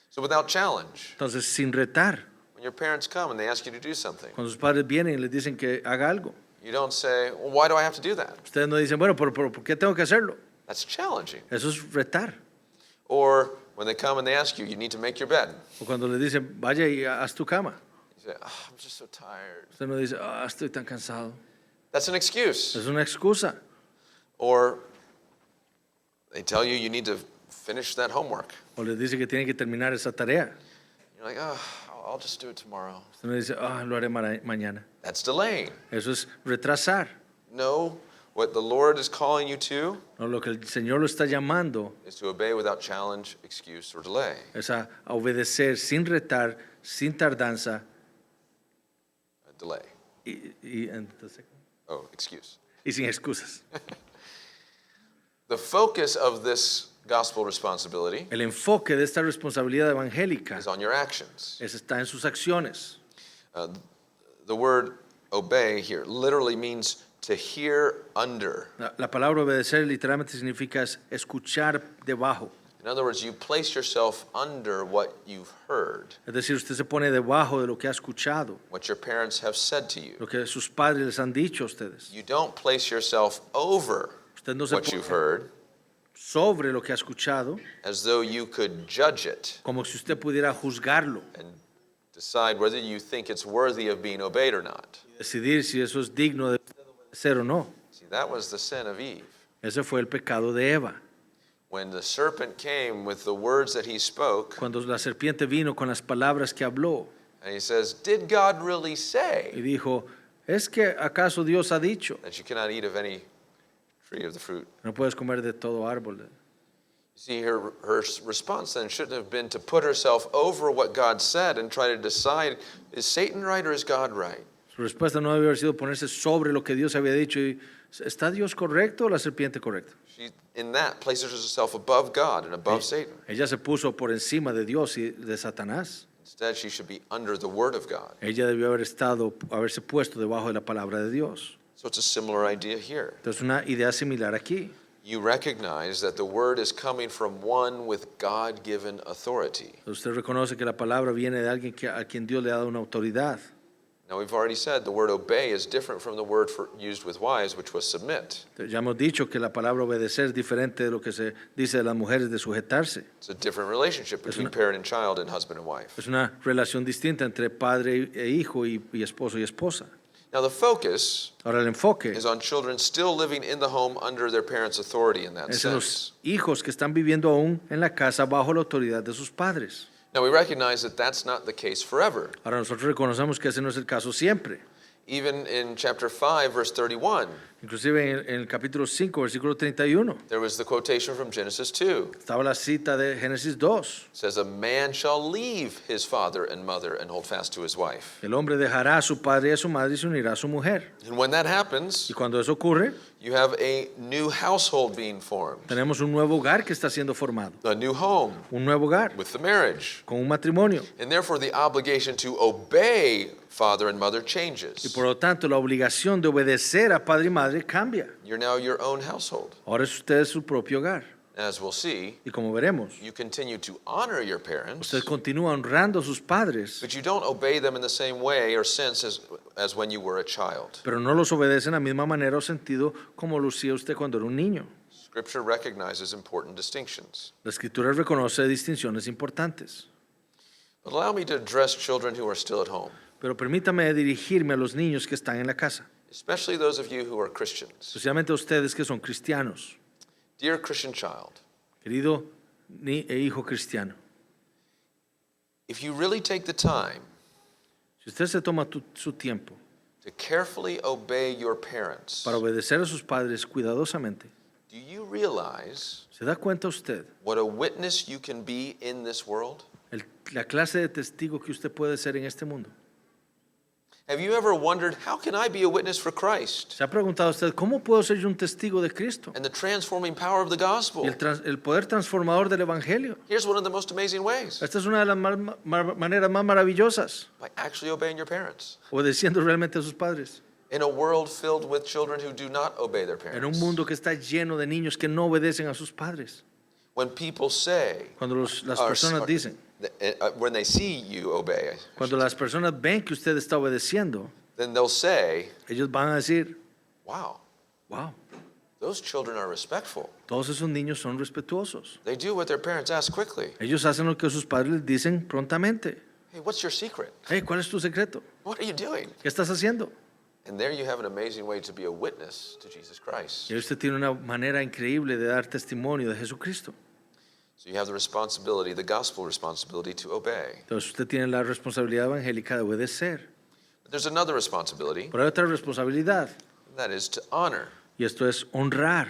Speaker 1: So without challenge,
Speaker 2: Entonces, sin retar,
Speaker 1: when your parents come and they ask you to do something,
Speaker 2: cuando sus padres vienen y les dicen que haga algo,
Speaker 1: you don't say, well, why do I have to do that?
Speaker 2: ustedes no dicen, bueno, ¿por qué tengo que hacerlo?
Speaker 1: That's challenging.
Speaker 2: Eso es retar.
Speaker 1: Or when they come and they ask you, you need to make your bed.
Speaker 2: O cuando les dicen, vaya y haz tu cama.
Speaker 1: You say, oh, I'm just so tired.
Speaker 2: Usted no dice, estoy tan cansado.
Speaker 1: That's an excuse.
Speaker 2: Es una excusa.
Speaker 1: Or they tell you need to finish that homework.
Speaker 2: O les dice que tienen que terminar esa tarea.
Speaker 1: You're like, oh, I'll just do it tomorrow.
Speaker 2: Usted no dice, lo haré mañana.
Speaker 1: That's delaying.
Speaker 2: Eso es retrasar.
Speaker 1: No, what the Lord is calling you to
Speaker 2: No, lo que el Señor lo está llamando
Speaker 1: is to obey without challenge, excuse, or delay.
Speaker 2: es a obedecer sin retar, sin tardanza
Speaker 1: A delay.
Speaker 2: entonces,
Speaker 1: Oh, excuse.
Speaker 2: y sin excusas.
Speaker 1: The focus of this gospel responsibility
Speaker 2: El enfoque de esta responsabilidad evangélica
Speaker 1: is on your actions.
Speaker 2: está en sus acciones.
Speaker 1: The word obey here literally means to hear under.
Speaker 2: La palabra obedecer literalmente significa escuchar debajo.
Speaker 1: In other words, you place yourself under what you've heard,
Speaker 2: Es decir, usted se pone debajo de lo que ha escuchado,
Speaker 1: what your parents have said to you.
Speaker 2: lo que sus padres les han dicho a ustedes.
Speaker 1: You don't place yourself over
Speaker 2: Usted no se
Speaker 1: what you've
Speaker 2: pone
Speaker 1: heard
Speaker 2: sobre lo que ha escuchado,
Speaker 1: as though you could judge it
Speaker 2: como si usted pudiera juzgarlo,
Speaker 1: and decide whether you think it's worthy of being obeyed or not.
Speaker 2: decidir si eso es digno de usted obedecer o no.
Speaker 1: See, that was the sin of Eve.
Speaker 2: Ese fue el pecado de Eva.
Speaker 1: When the serpent came with the words that he spoke,
Speaker 2: Cuando la serpiente vino con las palabras que habló
Speaker 1: and he says, did God really
Speaker 2: y
Speaker 1: say
Speaker 2: dijo, ¿es que acaso Dios ha dicho?
Speaker 1: that you cannot eat of any tree of the fruit?
Speaker 2: No puedes comer de todo árbol.
Speaker 1: You see, her response then shouldn't have been to put herself over what God said and try to decide, is Satan right or is God right?
Speaker 2: Su respuesta no debe haber sido ponerse sobre lo que Dios había dicho y ¿está Dios correcto o la serpiente correcta?
Speaker 1: She, in that, places herself above God and above Satan.
Speaker 2: Ella se puso por encima de Dios y de Satanás.
Speaker 1: Instead, she should be under the word of God.
Speaker 2: Ella debió haberse puesto debajo de la palabra de Dios.
Speaker 1: So it's a similar idea here.
Speaker 2: Entonces, una idea similar aquí.
Speaker 1: You recognize that the word is coming from one with God-given authority.
Speaker 2: Usted reconoce que la palabra viene de alguien a quien Dios le ha dado una autoridad.
Speaker 1: Now, we've already said the word obey is different from the word used with wives, which was submit.
Speaker 2: Ya hemos dicho que la palabra obedecer es diferente de lo que se dice de las mujeres de sujetarse.
Speaker 1: It's a different relationship between parent and child and husband and wife.
Speaker 2: Es una relación distinta entre padre e hijo y esposo y esposa.
Speaker 1: Now, the focus
Speaker 2: Ahora el enfoque
Speaker 1: is on children still living in the home under their parents' authority in that
Speaker 2: es en
Speaker 1: sense.
Speaker 2: los hijos que están viviendo aún en la casa bajo la autoridad de sus padres.
Speaker 1: Now, we recognize that that's not the case forever.
Speaker 2: Ahora nosotros reconocemos que ese no es el caso siempre.
Speaker 1: Even in chapter 5, verse 31,
Speaker 2: Inclusive en el capítulo 5, versículo 31,
Speaker 1: there was the quotation from Genesis 2.
Speaker 2: estaba la cita de Génesis 2.
Speaker 1: It says, a man shall leave his father and mother and hold fast to his wife.
Speaker 2: El hombre dejará a su padre y a su madre y se unirá a su mujer.
Speaker 1: And when that happens,
Speaker 2: Y cuando eso ocurre,
Speaker 1: you have a new household being formed,
Speaker 2: tenemos un nuevo hogar que está siendo formado.
Speaker 1: a new home
Speaker 2: Un nuevo hogar
Speaker 1: with the marriage.
Speaker 2: con un matrimonio.
Speaker 1: And therefore, the obligation to obey father and mother
Speaker 2: Y
Speaker 1: changes.
Speaker 2: por lo tanto, la obligación de obedecer a padre y madre cambia.
Speaker 1: You're now your own household.
Speaker 2: Ahora es usted su propio hogar.
Speaker 1: As we'll see,
Speaker 2: Y como veremos,
Speaker 1: you continue to honor your parents,
Speaker 2: usted continúa honrando a sus padres,
Speaker 1: but you don't obey them in the same way or sense as when you were a child.
Speaker 2: pero no los obedece en la misma manera o sentido como lo hacía usted cuando era un niño.
Speaker 1: Scripture recognizes important distinctions.
Speaker 2: La Escritura reconoce distinciones importantes.
Speaker 1: But allow me to address children who are still at home,
Speaker 2: Pero permítame dirigirme a los niños que están en la casa,
Speaker 1: especially those of you who are Christians.
Speaker 2: especialmente a ustedes que son cristianos.
Speaker 1: Dear Christian child,
Speaker 2: Querido hijo cristiano,
Speaker 1: if you really take the time
Speaker 2: si usted se toma su tiempo
Speaker 1: to carefully obey your parents,
Speaker 2: para obedecer a sus padres cuidadosamente,
Speaker 1: do you realize
Speaker 2: ¿se da cuenta usted
Speaker 1: what a witness you can be in this world?
Speaker 2: la clase de testigo que usted puede ser en este mundo?
Speaker 1: Have you ever wondered, how can I be a witness for Christ
Speaker 2: ¿Se ha preguntado usted cómo puedo ser yo un testigo de Cristo?
Speaker 1: and the transforming power of the gospel?
Speaker 2: Y el poder transformador del Evangelio.
Speaker 1: Here's one of the most amazing ways:
Speaker 2: Esta es una de las maneras más maravillosas,
Speaker 1: by actually obeying your parents.
Speaker 2: obedeciendo realmente a sus padres.
Speaker 1: in a world filled with children who do not obey their
Speaker 2: En un
Speaker 1: parents.
Speaker 2: mundo que está lleno de niños que no obedecen a sus padres.
Speaker 1: When people say,
Speaker 2: Cuando las
Speaker 1: or-
Speaker 2: personas
Speaker 1: or-
Speaker 2: dicen,
Speaker 1: when they see you obey,
Speaker 2: cuando las personas ven que usted está obedeciendo,
Speaker 1: then they'll say,
Speaker 2: ellos van a decir,
Speaker 1: wow,
Speaker 2: wow,
Speaker 1: those children are respectful.
Speaker 2: todos esos niños son respetuosos.
Speaker 1: They do what their parents ask quickly.
Speaker 2: Ellos hacen lo que sus padres les dicen prontamente.
Speaker 1: Hey, what's your secret?
Speaker 2: Hey, ¿cuál es tu secreto?
Speaker 1: What are you doing?
Speaker 2: ¿Qué estás haciendo?
Speaker 1: And there you have an amazing way to be a witness to Jesus Christ.
Speaker 2: Y usted tiene una manera increíble de dar testimonio de Jesucristo.
Speaker 1: So you have the responsibility, the gospel responsibility to obey.
Speaker 2: Entonces usted tiene la responsabilidad evangélica de obedecer.
Speaker 1: But there's another responsibility,
Speaker 2: Pero hay otra responsabilidad,
Speaker 1: and that is to honor.
Speaker 2: y esto es honrar.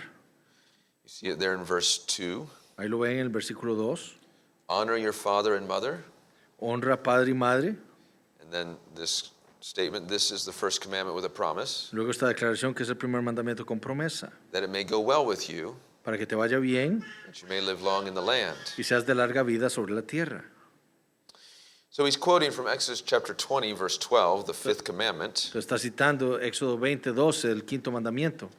Speaker 1: You see it there in verse 2.
Speaker 2: Ahí lo ven en el versículo 2.
Speaker 1: Honor your father and mother.
Speaker 2: Honra a padre y madre.
Speaker 1: And then this statement, this is the first commandment with a promise,
Speaker 2: Luego esta declaración que es el primer mandamiento con promesa.
Speaker 1: that it may go well with you,
Speaker 2: Para que te vaya bien
Speaker 1: that you may live long in the land.
Speaker 2: y seas de larga vida sobre la tierra.
Speaker 1: So he's quoting from Exodus chapter 20, verse 12, the fifth commandment.
Speaker 2: Entonces está citando Éxodo 20:12, el quinto mandamiento.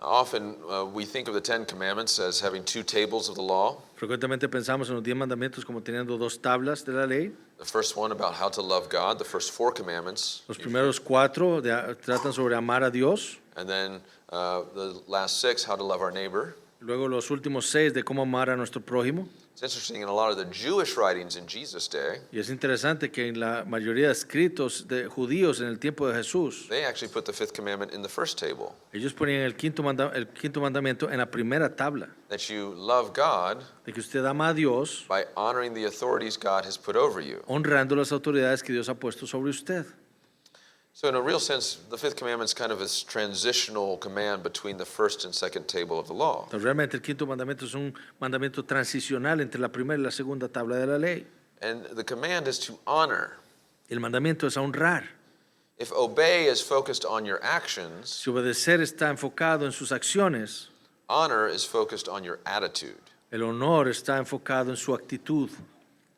Speaker 1: Often we think of the Ten Commandments as having two tables of the law.
Speaker 2: Frecuentemente pensamos en los 10 mandamientos como teniendo dos tablas de la ley.
Speaker 1: The first one about how to love God, the first four commandments,
Speaker 2: Los primeros 4 tratan sobre amar a Dios.
Speaker 1: and then the last six, how to love our neighbor.
Speaker 2: Luego los últimos 6 de cómo amar a nuestro prójimo.
Speaker 1: It's interesting, in a lot of the Jewish writings in Jesus' day,
Speaker 2: Y es interesante que en la mayoría de escritos de judíos en el tiempo de Jesús,
Speaker 1: they actually put the fifth commandment in the first table,
Speaker 2: ellos ponían el quinto mandamiento en la primera tabla.
Speaker 1: that you love God
Speaker 2: De que usted ama a Dios
Speaker 1: by honoring the authorities God has put over you.
Speaker 2: honrando las autoridades que Dios ha puesto sobre usted.
Speaker 1: So in a real sense, the fifth commandment is kind of this transitional command between the first and second table of the law.
Speaker 2: Entonces, realmente el quinto mandamiento es un mandamiento transicional entre la primera y la segunda tabla de la ley.
Speaker 1: And the command is to honor.
Speaker 2: El mandamiento es a honrar.
Speaker 1: If obey is focused on your actions,
Speaker 2: Si obedecer está enfocado en sus acciones,
Speaker 1: honor is focused on your attitude.
Speaker 2: el honor está enfocado en su actitud.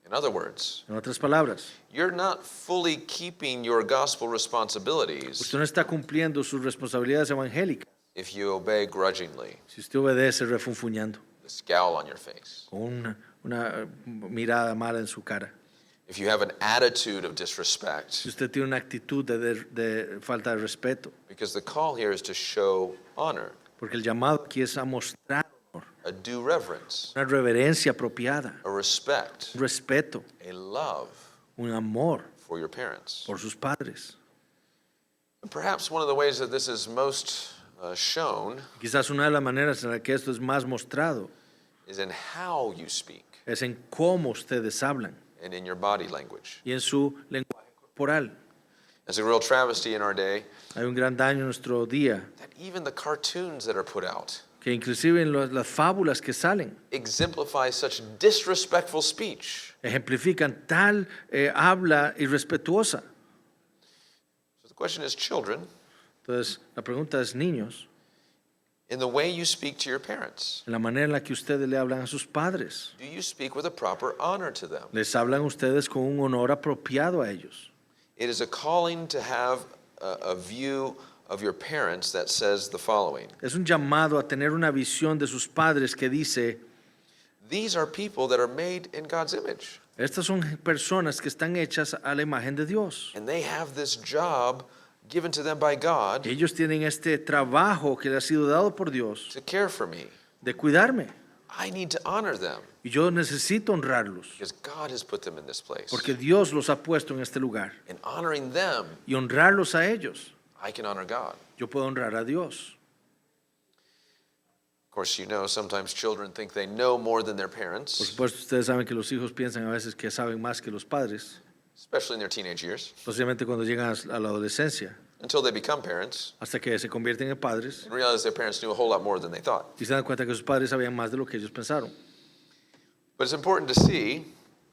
Speaker 1: In other words,
Speaker 2: En otras palabras,
Speaker 1: you're not fully keeping your gospel responsibilities
Speaker 2: usted no está cumpliendo sus responsabilidades evangélicas
Speaker 1: if you obey grudgingly,
Speaker 2: si usted obedece refunfuñando,
Speaker 1: the scowl on your face.
Speaker 2: con una mirada mala en su cara.
Speaker 1: If you have an attitude of disrespect,
Speaker 2: Si usted tiene una actitud de falta de respeto,
Speaker 1: because the call here is to show honor,
Speaker 2: porque el llamado aquí es a mostrar honor,
Speaker 1: a due reverence,
Speaker 2: una reverencia apropiada,
Speaker 1: a respect,
Speaker 2: un respeto,
Speaker 1: a love
Speaker 2: un amor
Speaker 1: for your parents.
Speaker 2: por sus padres.
Speaker 1: And perhaps one of the ways that this is most shown
Speaker 2: Quizás una de las maneras en la que esto es más mostrado
Speaker 1: is in how you speak
Speaker 2: es en cómo ustedes hablan
Speaker 1: and in your body language.
Speaker 2: y en su lenguaje corporal.
Speaker 1: It's a real travesty in our day
Speaker 2: Hay un gran daño en nuestro día,
Speaker 1: that even the cartoons that are put out
Speaker 2: que inclusive en las fábulas que salen
Speaker 1: exemplify such disrespectful speech.
Speaker 2: ejemplifican tal habla irrespetuosa.
Speaker 1: So the question is, children,
Speaker 2: Entonces, la pregunta es, niños,
Speaker 1: in the way you speak to your parents,
Speaker 2: en la manera en la que ustedes le hablan a sus padres,
Speaker 1: do you speak with a proper honor to them?
Speaker 2: les hablan ustedes con un honor apropiado a ellos.
Speaker 1: It is a calling to have a view of your parents that says the following:
Speaker 2: Es un llamado a tener una visión de sus padres que dice,
Speaker 1: these are people that are made in God's image,
Speaker 2: estas son personas que están hechas a la imagen de Dios.
Speaker 1: and they have this job given to them by God
Speaker 2: Ellos tienen este trabajo que les ha sido dado por Dios
Speaker 1: to care for me.
Speaker 2: de cuidarme.
Speaker 1: I need to honor them
Speaker 2: Y yo necesito honrarlos
Speaker 1: because God has put them in this place.
Speaker 2: porque Dios los ha puesto en este lugar.
Speaker 1: In honoring them,
Speaker 2: Y honrarlos a ellos,
Speaker 1: I can honor God.
Speaker 2: yo puedo honrar a Dios.
Speaker 1: Of course, you know, sometimes children think they know more than their
Speaker 2: Por
Speaker 1: parents,
Speaker 2: supuesto, ustedes saben que los hijos piensan a veces que saben más que los padres,
Speaker 1: especially in their teenage years,
Speaker 2: especialmente cuando llegan a la adolescencia,
Speaker 1: until they become parents
Speaker 2: hasta que se convierten en padres
Speaker 1: and realize their parents knew a whole lot more than they thought.
Speaker 2: y se dan cuenta que sus padres sabían más de lo que ellos pensaron.
Speaker 1: But it's important to see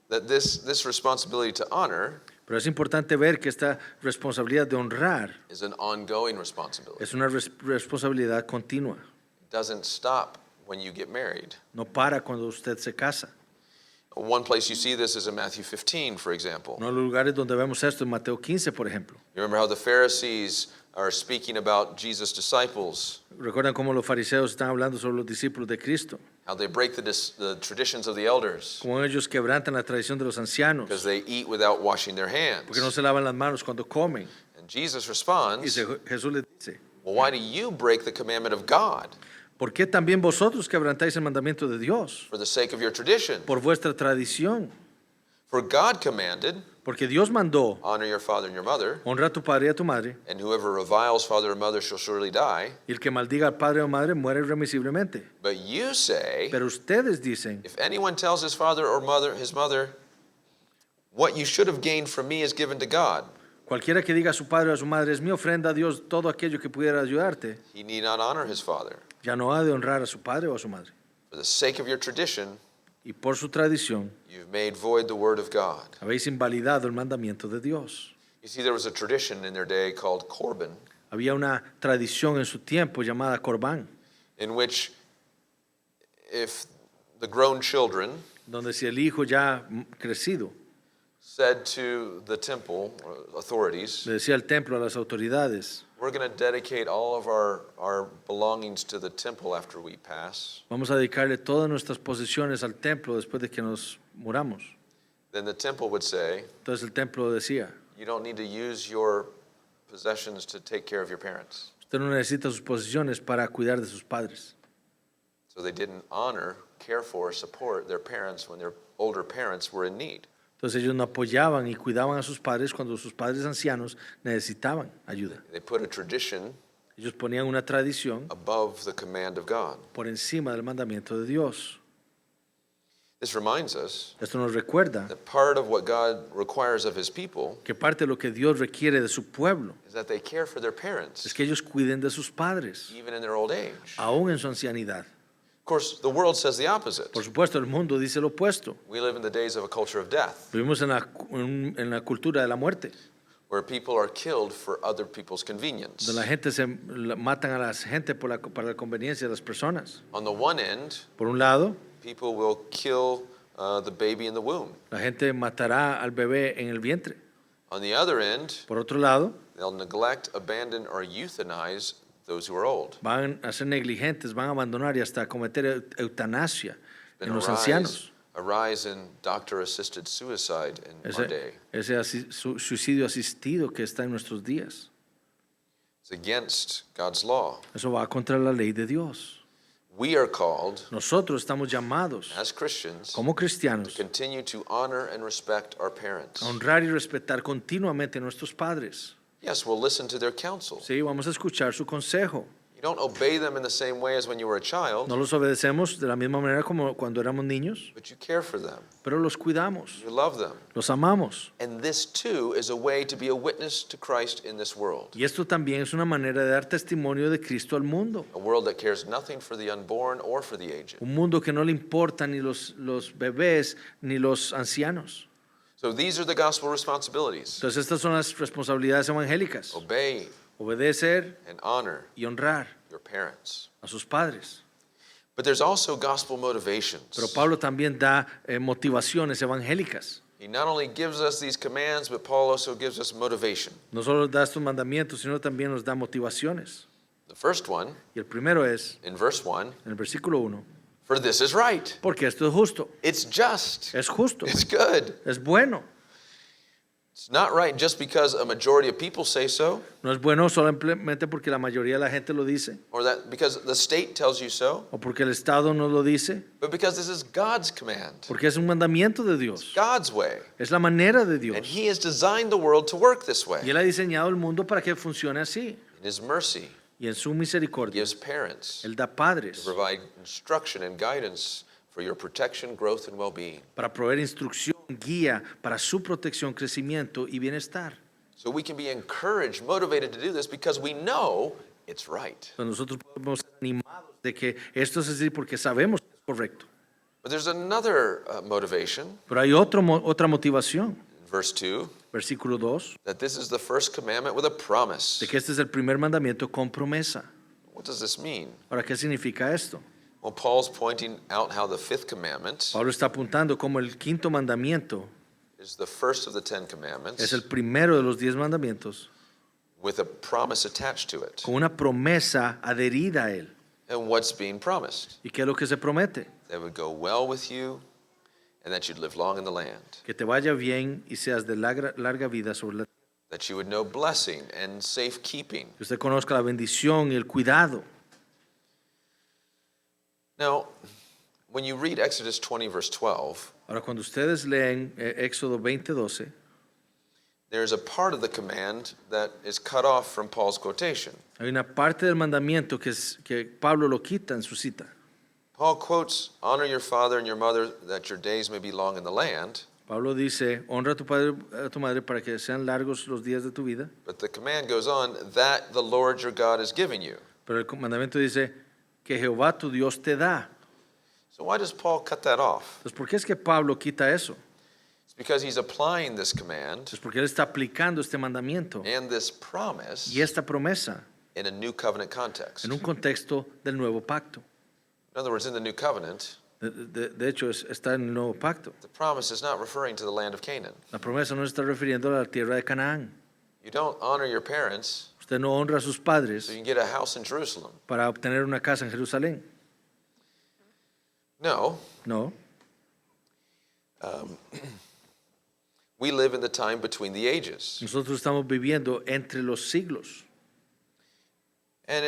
Speaker 1: that this responsibility to honor
Speaker 2: Pero es importante ver que esta responsabilidad de honrar
Speaker 1: is an ongoing responsibility.
Speaker 2: es una responsabilidad continua.
Speaker 1: It doesn't stop when you get married.
Speaker 2: No para cuando usted se casa.
Speaker 1: One place you see this is in Matthew 15, for example.
Speaker 2: Uno de los lugares donde vemos esto en Mateo 15, por ejemplo.
Speaker 1: You remember how the Pharisees are speaking about Jesus' disciples,
Speaker 2: Recuerdan cómo los fariseos están hablando sobre los discípulos de Cristo,
Speaker 1: how they break the traditions of the elders
Speaker 2: cómo ellos quebrantan la tradición de los ancianos,
Speaker 1: because they eat without washing their
Speaker 2: porque no
Speaker 1: hands.
Speaker 2: se lavan las manos cuando comen.
Speaker 1: And Jesus
Speaker 2: Y
Speaker 1: responds,
Speaker 2: Jesús les dice,
Speaker 1: well, why do you break the commandment of God
Speaker 2: ¿por qué también vosotros quebrantáis el mandamiento de Dios?
Speaker 1: for the sake of your tradition?
Speaker 2: Por vuestra tradición.
Speaker 1: For God commanded,
Speaker 2: Porque Dios mandó,
Speaker 1: honor your father and your mother,
Speaker 2: honra a tu padre y a tu madre,
Speaker 1: and whoever reviles father or mother shall surely die.
Speaker 2: y el que maldiga al padre o madre muere irremisiblemente.
Speaker 1: But you say,
Speaker 2: Pero ustedes dicen,
Speaker 1: if anyone tells his father or mother, his mother, what you should have gained from me is given to God,
Speaker 2: cualquiera que diga a su padre o a su madre, es mi ofrenda a Dios todo aquello que pudiera ayudarte,
Speaker 1: he need not honor his father.
Speaker 2: ya no ha de honrar a su padre o a su madre.
Speaker 1: For the sake of your tradition,
Speaker 2: Y por su tradición,
Speaker 1: you've made void the word of God.
Speaker 2: habéis invalidado el mandamiento de Dios.
Speaker 1: You see, there was a tradition in their day called Corban,
Speaker 2: Había una tradición en su tiempo llamada Corbán,
Speaker 1: in which if the grown children
Speaker 2: donde si el hijo ya crecido
Speaker 1: said to the temple authorities,
Speaker 2: le decía al templo, a las autoridades,
Speaker 1: we're going to dedicate all of our belongings to the temple after we pass,
Speaker 2: vamos a dedicarle todas nuestras posesiones al templo después de que nos muramos.
Speaker 1: then the temple would say,
Speaker 2: Entonces el templo decía,
Speaker 1: you don't need to use your possessions to take care of your parents.
Speaker 2: usted no necesita sus posesiones para cuidar de sus padres.
Speaker 1: So they didn't honor, care for, support their parents when their older parents were in need.
Speaker 2: Entonces ellos no apoyaban y cuidaban a sus padres cuando sus padres ancianos necesitaban ayuda.
Speaker 1: They put a tradition
Speaker 2: Ellos ponían una tradición
Speaker 1: above the command of God.
Speaker 2: por encima del mandamiento de Dios.
Speaker 1: This reminds us
Speaker 2: Esto nos recuerda
Speaker 1: that part of what God requires of his people
Speaker 2: que parte de lo que Dios requiere de su pueblo
Speaker 1: is that they care for their
Speaker 2: es
Speaker 1: parents,
Speaker 2: que ellos cuiden de sus padres,
Speaker 1: even in their old age.
Speaker 2: aún en su ancianidad.
Speaker 1: Of course, the world says the opposite.
Speaker 2: Por supuesto, el mundo dice lo opuesto.
Speaker 1: We live in the days of a culture of death,
Speaker 2: Vivimos en la cultura de la muerte,
Speaker 1: where people are killed for other people's convenience.
Speaker 2: donde la gente matan a la gente para la conveniencia de las personas.
Speaker 1: On the one end,
Speaker 2: Por un lado,
Speaker 1: people will kill the baby in the womb.
Speaker 2: la gente matará al bebé en el vientre.
Speaker 1: On the other end,
Speaker 2: Por otro lado,
Speaker 1: they'll neglect, abandon, or euthanize those who are old.
Speaker 2: van a ser negligentes, van a abandonar y hasta cometer eutanasia
Speaker 1: Been
Speaker 2: en los
Speaker 1: a
Speaker 2: ancianos.
Speaker 1: rise in doctor-assisted suicide in our day.
Speaker 2: Ese suicidio asistido que está en nuestros días.
Speaker 1: It's against God's law.
Speaker 2: Eso va contra la ley de Dios.
Speaker 1: We are called,
Speaker 2: Nosotros estamos llamados,
Speaker 1: as Christians,
Speaker 2: como cristianos,
Speaker 1: to continue to honor and respect our parents.
Speaker 2: a honrar y respetar continuamente a nuestros padres.
Speaker 1: Yes, we'll listen to their counsel.
Speaker 2: Sí, vamos a escuchar su consejo.
Speaker 1: You don't obey them in the same way as when you were a child,
Speaker 2: No los obedecemos de la misma manera como cuando éramos niños,
Speaker 1: but you care for them.
Speaker 2: pero los cuidamos,
Speaker 1: You love them.
Speaker 2: los amamos.
Speaker 1: And this too is a way to be a witness to Christ in this world.
Speaker 2: Y esto también es una manera de dar testimonio de Cristo al mundo.
Speaker 1: A world that cares nothing for the unborn or for the aged.
Speaker 2: Un mundo que no le importa ni los bebés ni los ancianos.
Speaker 1: So these are the gospel responsibilities.
Speaker 2: Entonces estas son las responsabilidades evangélicas.
Speaker 1: Obey
Speaker 2: Obedecer
Speaker 1: and honor
Speaker 2: y honrar
Speaker 1: your parents.
Speaker 2: a sus padres.
Speaker 1: But there's also gospel motivations.
Speaker 2: Pero Pablo también da motivaciones evangélicas.
Speaker 1: He not only gives us these commands, but Paul also gives us motivation.
Speaker 2: No solo da estos mandamientos, sino también nos da motivaciones.
Speaker 1: The first one,
Speaker 2: Y el primero es,
Speaker 1: in verse 1,
Speaker 2: en el versículo 1,
Speaker 1: for this is right.
Speaker 2: porque esto es justo,
Speaker 1: It's just.
Speaker 2: es justo,
Speaker 1: It's good.
Speaker 2: es bueno.
Speaker 1: It's not right just because a majority of people say so,
Speaker 2: No es bueno solamente porque la mayoría de la gente lo dice,
Speaker 1: or that because the state tells you so,
Speaker 2: o porque el Estado no lo dice,
Speaker 1: but because this is God's command,
Speaker 2: porque es un mandamiento de Dios.
Speaker 1: God's way.
Speaker 2: Es la manera de
Speaker 1: And
Speaker 2: Dios.
Speaker 1: He has designed the world to work this
Speaker 2: Y
Speaker 1: way.
Speaker 2: Él ha diseñado el mundo para que funcione así.
Speaker 1: In His mercy,
Speaker 2: Y en su
Speaker 1: He
Speaker 2: misericordia,
Speaker 1: gives parents
Speaker 2: Él da
Speaker 1: to
Speaker 2: padres
Speaker 1: provide instruction and guidance for your protection, growth, and well-being.
Speaker 2: para proveer instrucción, guía para su protección, crecimiento y bienestar.
Speaker 1: So we can be encouraged, motivated to do this because we know it's right.
Speaker 2: Entonces nosotros podemos ser animados de que esto es así porque sabemos que es correcto.
Speaker 1: But there's another motivation,
Speaker 2: Pero hay otra motivación,
Speaker 1: in verse 2,
Speaker 2: versículo 2,
Speaker 1: that this is the first commandment with a promise.
Speaker 2: de que este es el primer mandamiento con promesa.
Speaker 1: What does this mean?
Speaker 2: Ahora, ¿qué significa esto?
Speaker 1: Well, Paul's pointing out how the fifth commandment
Speaker 2: Pablo está apuntando como el quinto mandamiento
Speaker 1: is the first of the Ten
Speaker 2: es
Speaker 1: Commandments
Speaker 2: el primero de los 10 mandamientos
Speaker 1: with a promise attached to it.
Speaker 2: con una promesa adherida a él.
Speaker 1: And what's being promised?
Speaker 2: ¿Y qué es lo que se promete?
Speaker 1: That it would go well with you and that you'd live long in the land.
Speaker 2: Que te vaya bien y seas de larga vida sobre la tierra.
Speaker 1: That you would know blessing and safekeeping.
Speaker 2: Que usted conozca la bendición y el cuidado.
Speaker 1: Now, when you read Exodus 20, verse 12,
Speaker 2: Ahora, cuando ustedes leen Éxodo 20:12,
Speaker 1: there's a part of the command that is cut off from Paul's quotation.
Speaker 2: hay una parte del mandamiento que Pablo lo quita en su cita.
Speaker 1: Paul quotes, honor your father and your mother that your days may be long in the land.
Speaker 2: Pablo dice, honra a tu padre a tu madre para que sean largos los días de tu vida.
Speaker 1: But the command goes on, that the Lord your God is giving you.
Speaker 2: Pero el mandamiento dice que Jehová tu Dios te da.
Speaker 1: So why does Paul cut that off?
Speaker 2: Entonces, ¿por qué es que Pablo quita eso?
Speaker 1: It's because he's applying this command
Speaker 2: Es porque él está aplicando este mandamiento
Speaker 1: and this promise
Speaker 2: y esta promesa
Speaker 1: in a new covenant context.
Speaker 2: en un contexto del nuevo pacto.
Speaker 1: In other words, in the new covenant,
Speaker 2: De hecho, está en el nuevo pacto.
Speaker 1: the promise is not referring to the land of Canaan.
Speaker 2: La promesa no se está refiriendo a la tierra de Canaán.
Speaker 1: You don't honor your parents
Speaker 2: Usted no honra a sus padres
Speaker 1: so you can get a house in Jerusalem.
Speaker 2: para obtener una casa en Jerusalén.
Speaker 1: No,
Speaker 2: No.
Speaker 1: we live in the time between the ages.
Speaker 2: Nosotros estamos viviendo entre los siglos.
Speaker 1: And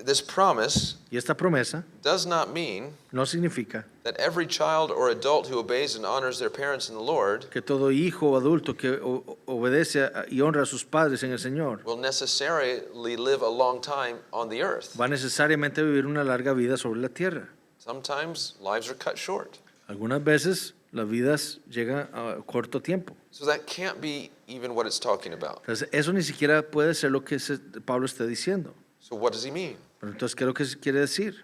Speaker 1: this promise
Speaker 2: Y esta promesa
Speaker 1: does not mean
Speaker 2: no significa
Speaker 1: that every child or adult who obeys and honors their parents in the Lord
Speaker 2: que todo hijo o adulto que obedece y honra a sus padres en el Señor
Speaker 1: will necessarily live a long time on the earth.
Speaker 2: va necesariamente a vivir una larga vida sobre la tierra.
Speaker 1: Sometimes lives are cut short.
Speaker 2: Algunas veces las vidas llegan a corto tiempo.
Speaker 1: So that can't be even what it's talking about.
Speaker 2: Entonces, eso ni siquiera puede ser lo que Pablo está diciendo.
Speaker 1: So what does he mean?
Speaker 2: Pero entonces, ¿qué es lo que quiere decir?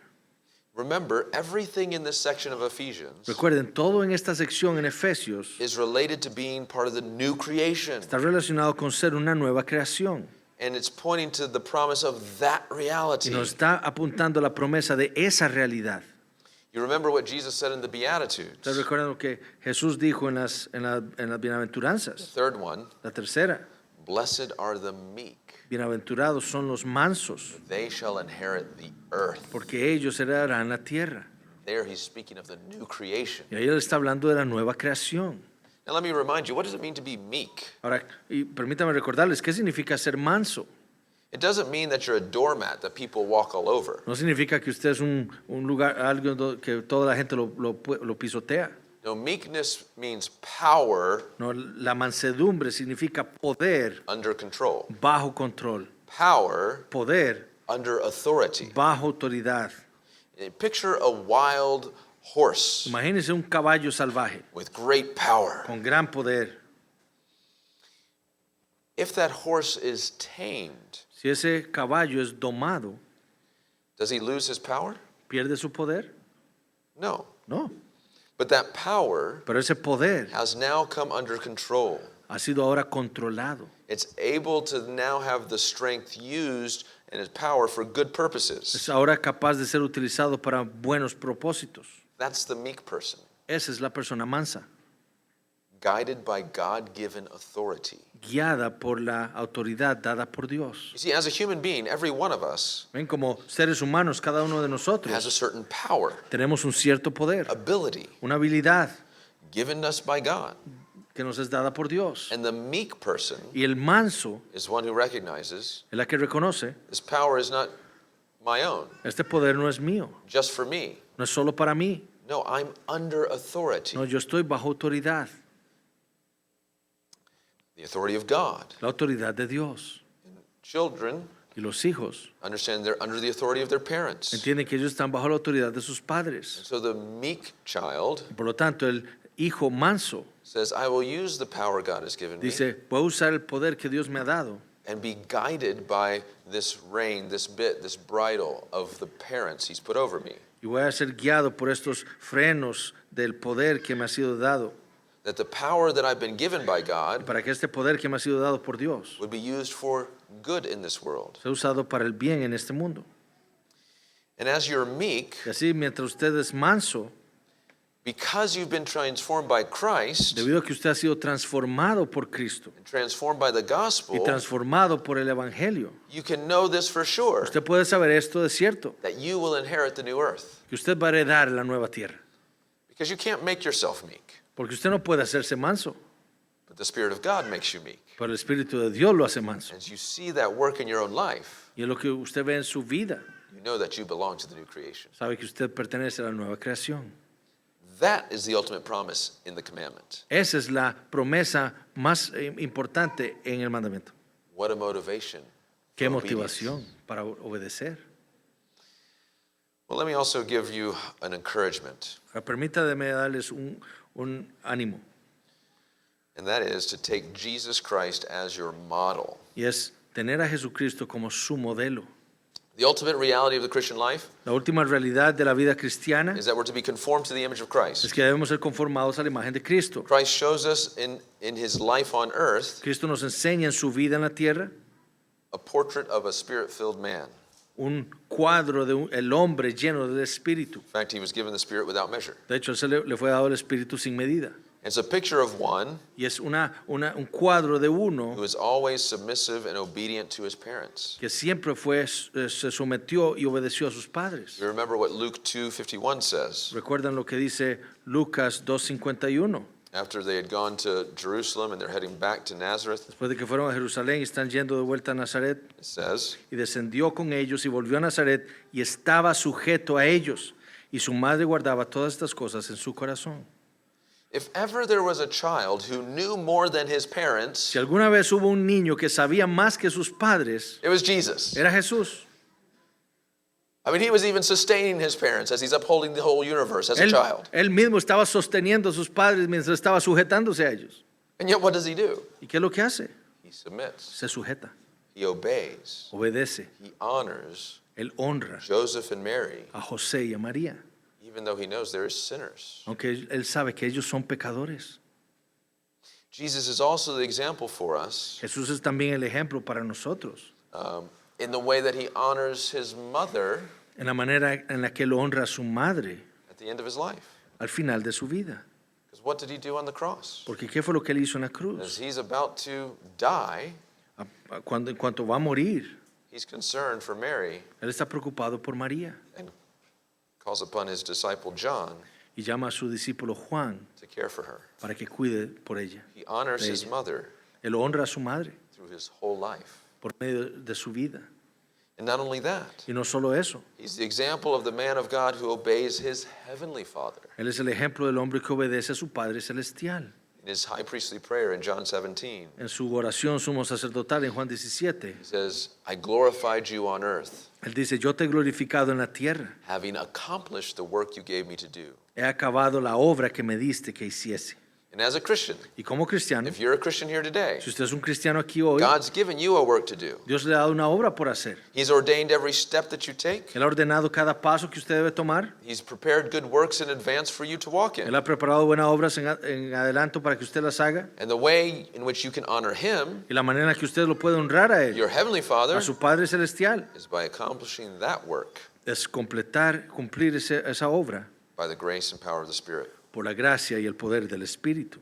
Speaker 1: Remember, everything in this section of Ephesians
Speaker 2: Recuerden, todo en esta sección en Efesios
Speaker 1: is related to being part of the new creation.
Speaker 2: está relacionado con ser una nueva creación.
Speaker 1: And it's pointing to the promise of that
Speaker 2: Y
Speaker 1: reality.
Speaker 2: nos está apuntando a la promesa de esa realidad.
Speaker 1: You remember what Jesus said in the Beatitudes.
Speaker 2: ¿Ustedes recuerdan lo que Jesús dijo en las
Speaker 1: The
Speaker 2: bienaventuranzas?
Speaker 1: third one,
Speaker 2: La tercera,
Speaker 1: blessed are the meek,
Speaker 2: bienaventurados son los mansos,
Speaker 1: they shall inherit the earth.
Speaker 2: porque ellos heredarán la tierra.
Speaker 1: There he's speaking of the new creation.
Speaker 2: Y ahí él está hablando de la nueva creación.
Speaker 1: Now let me remind you, what does it mean to be meek?
Speaker 2: Ahora, y permítame recordarles, ¿qué significa ser manso?
Speaker 1: It doesn't mean that you're a doormat that people walk all over.
Speaker 2: No significa que usted es un lugar, algo que toda la gente lo pisotea.
Speaker 1: No, meekness means power
Speaker 2: No, la mansedumbre significa poder
Speaker 1: under control,
Speaker 2: bajo control,
Speaker 1: power
Speaker 2: poder
Speaker 1: under authority.
Speaker 2: bajo autoridad.
Speaker 1: Picture a wild horse
Speaker 2: Imagínense un caballo salvaje
Speaker 1: with great power.
Speaker 2: con gran poder.
Speaker 1: If that horse is tamed,
Speaker 2: Si ese caballo es domado,
Speaker 1: does he lose his power?
Speaker 2: ¿pierde su poder?
Speaker 1: No.
Speaker 2: No,
Speaker 1: But that power
Speaker 2: pero ese poder
Speaker 1: has now come under control.
Speaker 2: ha sido ahora controlado.
Speaker 1: It's able to now have the strength used and its power for good purposes.
Speaker 2: Es ahora capaz de ser utilizado para buenos propósitos.
Speaker 1: That's the meek person,
Speaker 2: Esa es la persona mansa,
Speaker 1: guided by God-given authority.
Speaker 2: guiada por la autoridad dada por Dios.
Speaker 1: You see, as a human being, every one of us
Speaker 2: Ven, como seres humanos, cada uno de
Speaker 1: has a
Speaker 2: nosotros
Speaker 1: certain power,
Speaker 2: tenemos un cierto poder,
Speaker 1: ability
Speaker 2: una habilidad
Speaker 1: given us by God.
Speaker 2: que nos es dada por Dios.
Speaker 1: And the meek person
Speaker 2: Y el manso
Speaker 1: is one who recognizes
Speaker 2: es la que reconoce,
Speaker 1: this power is not my own,
Speaker 2: este poder no es mío,
Speaker 1: just for me.
Speaker 2: no es solo para mí.
Speaker 1: No, I'm under authority,
Speaker 2: No, yo estoy bajo autoridad,
Speaker 1: the authority of God.
Speaker 2: la autoridad de Dios.
Speaker 1: Children
Speaker 2: Y los hijos
Speaker 1: understand they're under the authority of their parents.
Speaker 2: entienden que ellos están bajo la autoridad de sus padres.
Speaker 1: So the meek child
Speaker 2: Por lo tanto, el hijo manso
Speaker 1: says, I will use the power God has given me
Speaker 2: dice, voy a usar el poder que Dios me ha dado
Speaker 1: and be guided by this rein, this bit, this bridle of the parents he's put over me.
Speaker 2: y voy a ser guiado por estos frenos del poder que me ha sido dado,
Speaker 1: That the power that I've been given by God
Speaker 2: para que este poder que me ha sido dado por Dios
Speaker 1: would be used for good in this world.
Speaker 2: sea usado para el bien en este mundo.
Speaker 1: And as you're meek,
Speaker 2: Y así, mientras usted es manso,
Speaker 1: Because you've been transformed by Christ
Speaker 2: debido a que usted ha sido transformado por Cristo
Speaker 1: and transformed by the
Speaker 2: y
Speaker 1: gospel,
Speaker 2: transformado por el Evangelio,
Speaker 1: you can know this for sure,
Speaker 2: usted puede saber esto de cierto,
Speaker 1: that you will inherit the new earth.
Speaker 2: que usted va a heredar la nueva tierra,
Speaker 1: Because you can't make yourself meek,
Speaker 2: porque usted no puede hacerse manso,
Speaker 1: but the Spirit of God makes you meek.
Speaker 2: pero el Espíritu de Dios lo hace manso.
Speaker 1: As you see that work in your own life,
Speaker 2: Y es lo que usted ve en su vida,
Speaker 1: you know that you belong to the new creation.
Speaker 2: sabe que usted pertenece a la nueva creación.
Speaker 1: That is the ultimate promise in the commandment.
Speaker 2: Esa es la promesa más importante en el mandamiento.
Speaker 1: What a motivation.
Speaker 2: Qué
Speaker 1: for obedience.
Speaker 2: motivación para obedecer.
Speaker 1: Well, let me also give you an encouragement,
Speaker 2: Ahora, permítame darles un ánimo,
Speaker 1: and that is to take Jesus Christ as your model.
Speaker 2: y es tener a Jesucristo como su modelo.
Speaker 1: The ultimate reality of the Christian life
Speaker 2: La última realidad de la vida cristiana
Speaker 1: is that we're to be conformed to the image of Christ.
Speaker 2: es que debemos ser conformados a la imagen de Cristo.
Speaker 1: Christ shows us in his life on earth
Speaker 2: Cristo nos enseña en su vida en la tierra
Speaker 1: a portrait of a spirit-filled man.
Speaker 2: un cuadro de el hombre lleno del Espíritu.
Speaker 1: In fact, he was given the Spirit without measure.
Speaker 2: De hecho, le fue dado el Espíritu sin medida.
Speaker 1: It's a picture of one
Speaker 2: Y es un cuadro de uno
Speaker 1: who is always submissive and obedient to his parents.
Speaker 2: que siempre se sometió y obedeció a sus padres.
Speaker 1: You remember what Luke 2:51 says.
Speaker 2: ¿Recuerdan lo que dice Lucas 2:51?
Speaker 1: After they had gone to Jerusalem and they're heading back to Nazareth,
Speaker 2: Después de que fueron a Jerusalén y están yendo de vuelta a Nazaret,
Speaker 1: it says,
Speaker 2: y descendió con ellos y volvió a Nazaret y estaba sujeto a ellos. Y su madre guardaba todas estas cosas en su corazón.
Speaker 1: if ever there was a child who knew more than his parents,
Speaker 2: Si alguna vez hubo un niño que sabía más que sus padres,
Speaker 1: it was Jesus.
Speaker 2: era Jesús.
Speaker 1: I mean, he was even sustaining his parents as he's upholding the whole universe as a child.
Speaker 2: Él mismo estaba sosteniendo a sus padres mientras estaba sujetándose a ellos.
Speaker 1: And yet, what does he do?
Speaker 2: ¿Y qué es lo que hace?
Speaker 1: He submits,
Speaker 2: Se sujeta,
Speaker 1: he obeys,
Speaker 2: obedece.
Speaker 1: he honors
Speaker 2: Él honra
Speaker 1: Joseph and Mary,
Speaker 2: a José y a María,
Speaker 1: even though he knows they're sinners.
Speaker 2: aunque él sabe que ellos son pecadores.
Speaker 1: Jesus is also the example for us
Speaker 2: Jesús es también el ejemplo para nosotros,
Speaker 1: in the way that he honors his mother
Speaker 2: en la manera en la que él honra a su madre
Speaker 1: at the end of his life.
Speaker 2: al final de su vida.
Speaker 1: Because what did he do on the cross?
Speaker 2: Porque ¿qué fue lo que él hizo en la
Speaker 1: As
Speaker 2: cruz?
Speaker 1: he's about to die,
Speaker 2: En cuanto va a morir,
Speaker 1: he's concerned for Mary
Speaker 2: él está preocupado por María
Speaker 1: and calls upon his disciple John
Speaker 2: y llama a su discípulo Juan
Speaker 1: to care for her.
Speaker 2: para que cuide por ella.
Speaker 1: He honors
Speaker 2: De
Speaker 1: his
Speaker 2: ella.
Speaker 1: mother
Speaker 2: Él honra a su madre
Speaker 1: through his whole life.
Speaker 2: por medio de su vida.
Speaker 1: And not only that,
Speaker 2: Y no solo eso,
Speaker 1: he's the example of the man of God who obeys his heavenly Father.
Speaker 2: él es el ejemplo del hombre que obedece a su Padre Celestial.
Speaker 1: In his high priestly prayer in John 17,
Speaker 2: En su oración sumo sacerdotal en Juan 17,
Speaker 1: he says, I glorified you on earth,
Speaker 2: él dice, yo te he glorificado en la tierra,
Speaker 1: having accomplished the work you gave me to do.
Speaker 2: he acabado la obra que me diste que hiciese.
Speaker 1: And as a Christian,
Speaker 2: Y como cristiano,
Speaker 1: if you're a Christian here today,
Speaker 2: si usted es un cristiano aquí hoy,
Speaker 1: God's given you a work to do.
Speaker 2: Dios le ha dado una obra por hacer.
Speaker 1: He's ordained every step that you take.
Speaker 2: Él ha ordenado cada paso que usted debe tomar.
Speaker 1: He's prepared good works in advance for you to walk
Speaker 2: Él
Speaker 1: in.
Speaker 2: ha preparado buenas obras en adelanto para que usted las haga.
Speaker 1: And the way in which you can honor him,
Speaker 2: Y la manera en la que usted lo puede honrar a él,
Speaker 1: your heavenly Father,
Speaker 2: a su Padre Celestial,
Speaker 1: is by accomplishing that work
Speaker 2: es cumplir esa obra
Speaker 1: by the grace and power of the Spirit.
Speaker 2: por la gracia y el poder del Espíritu.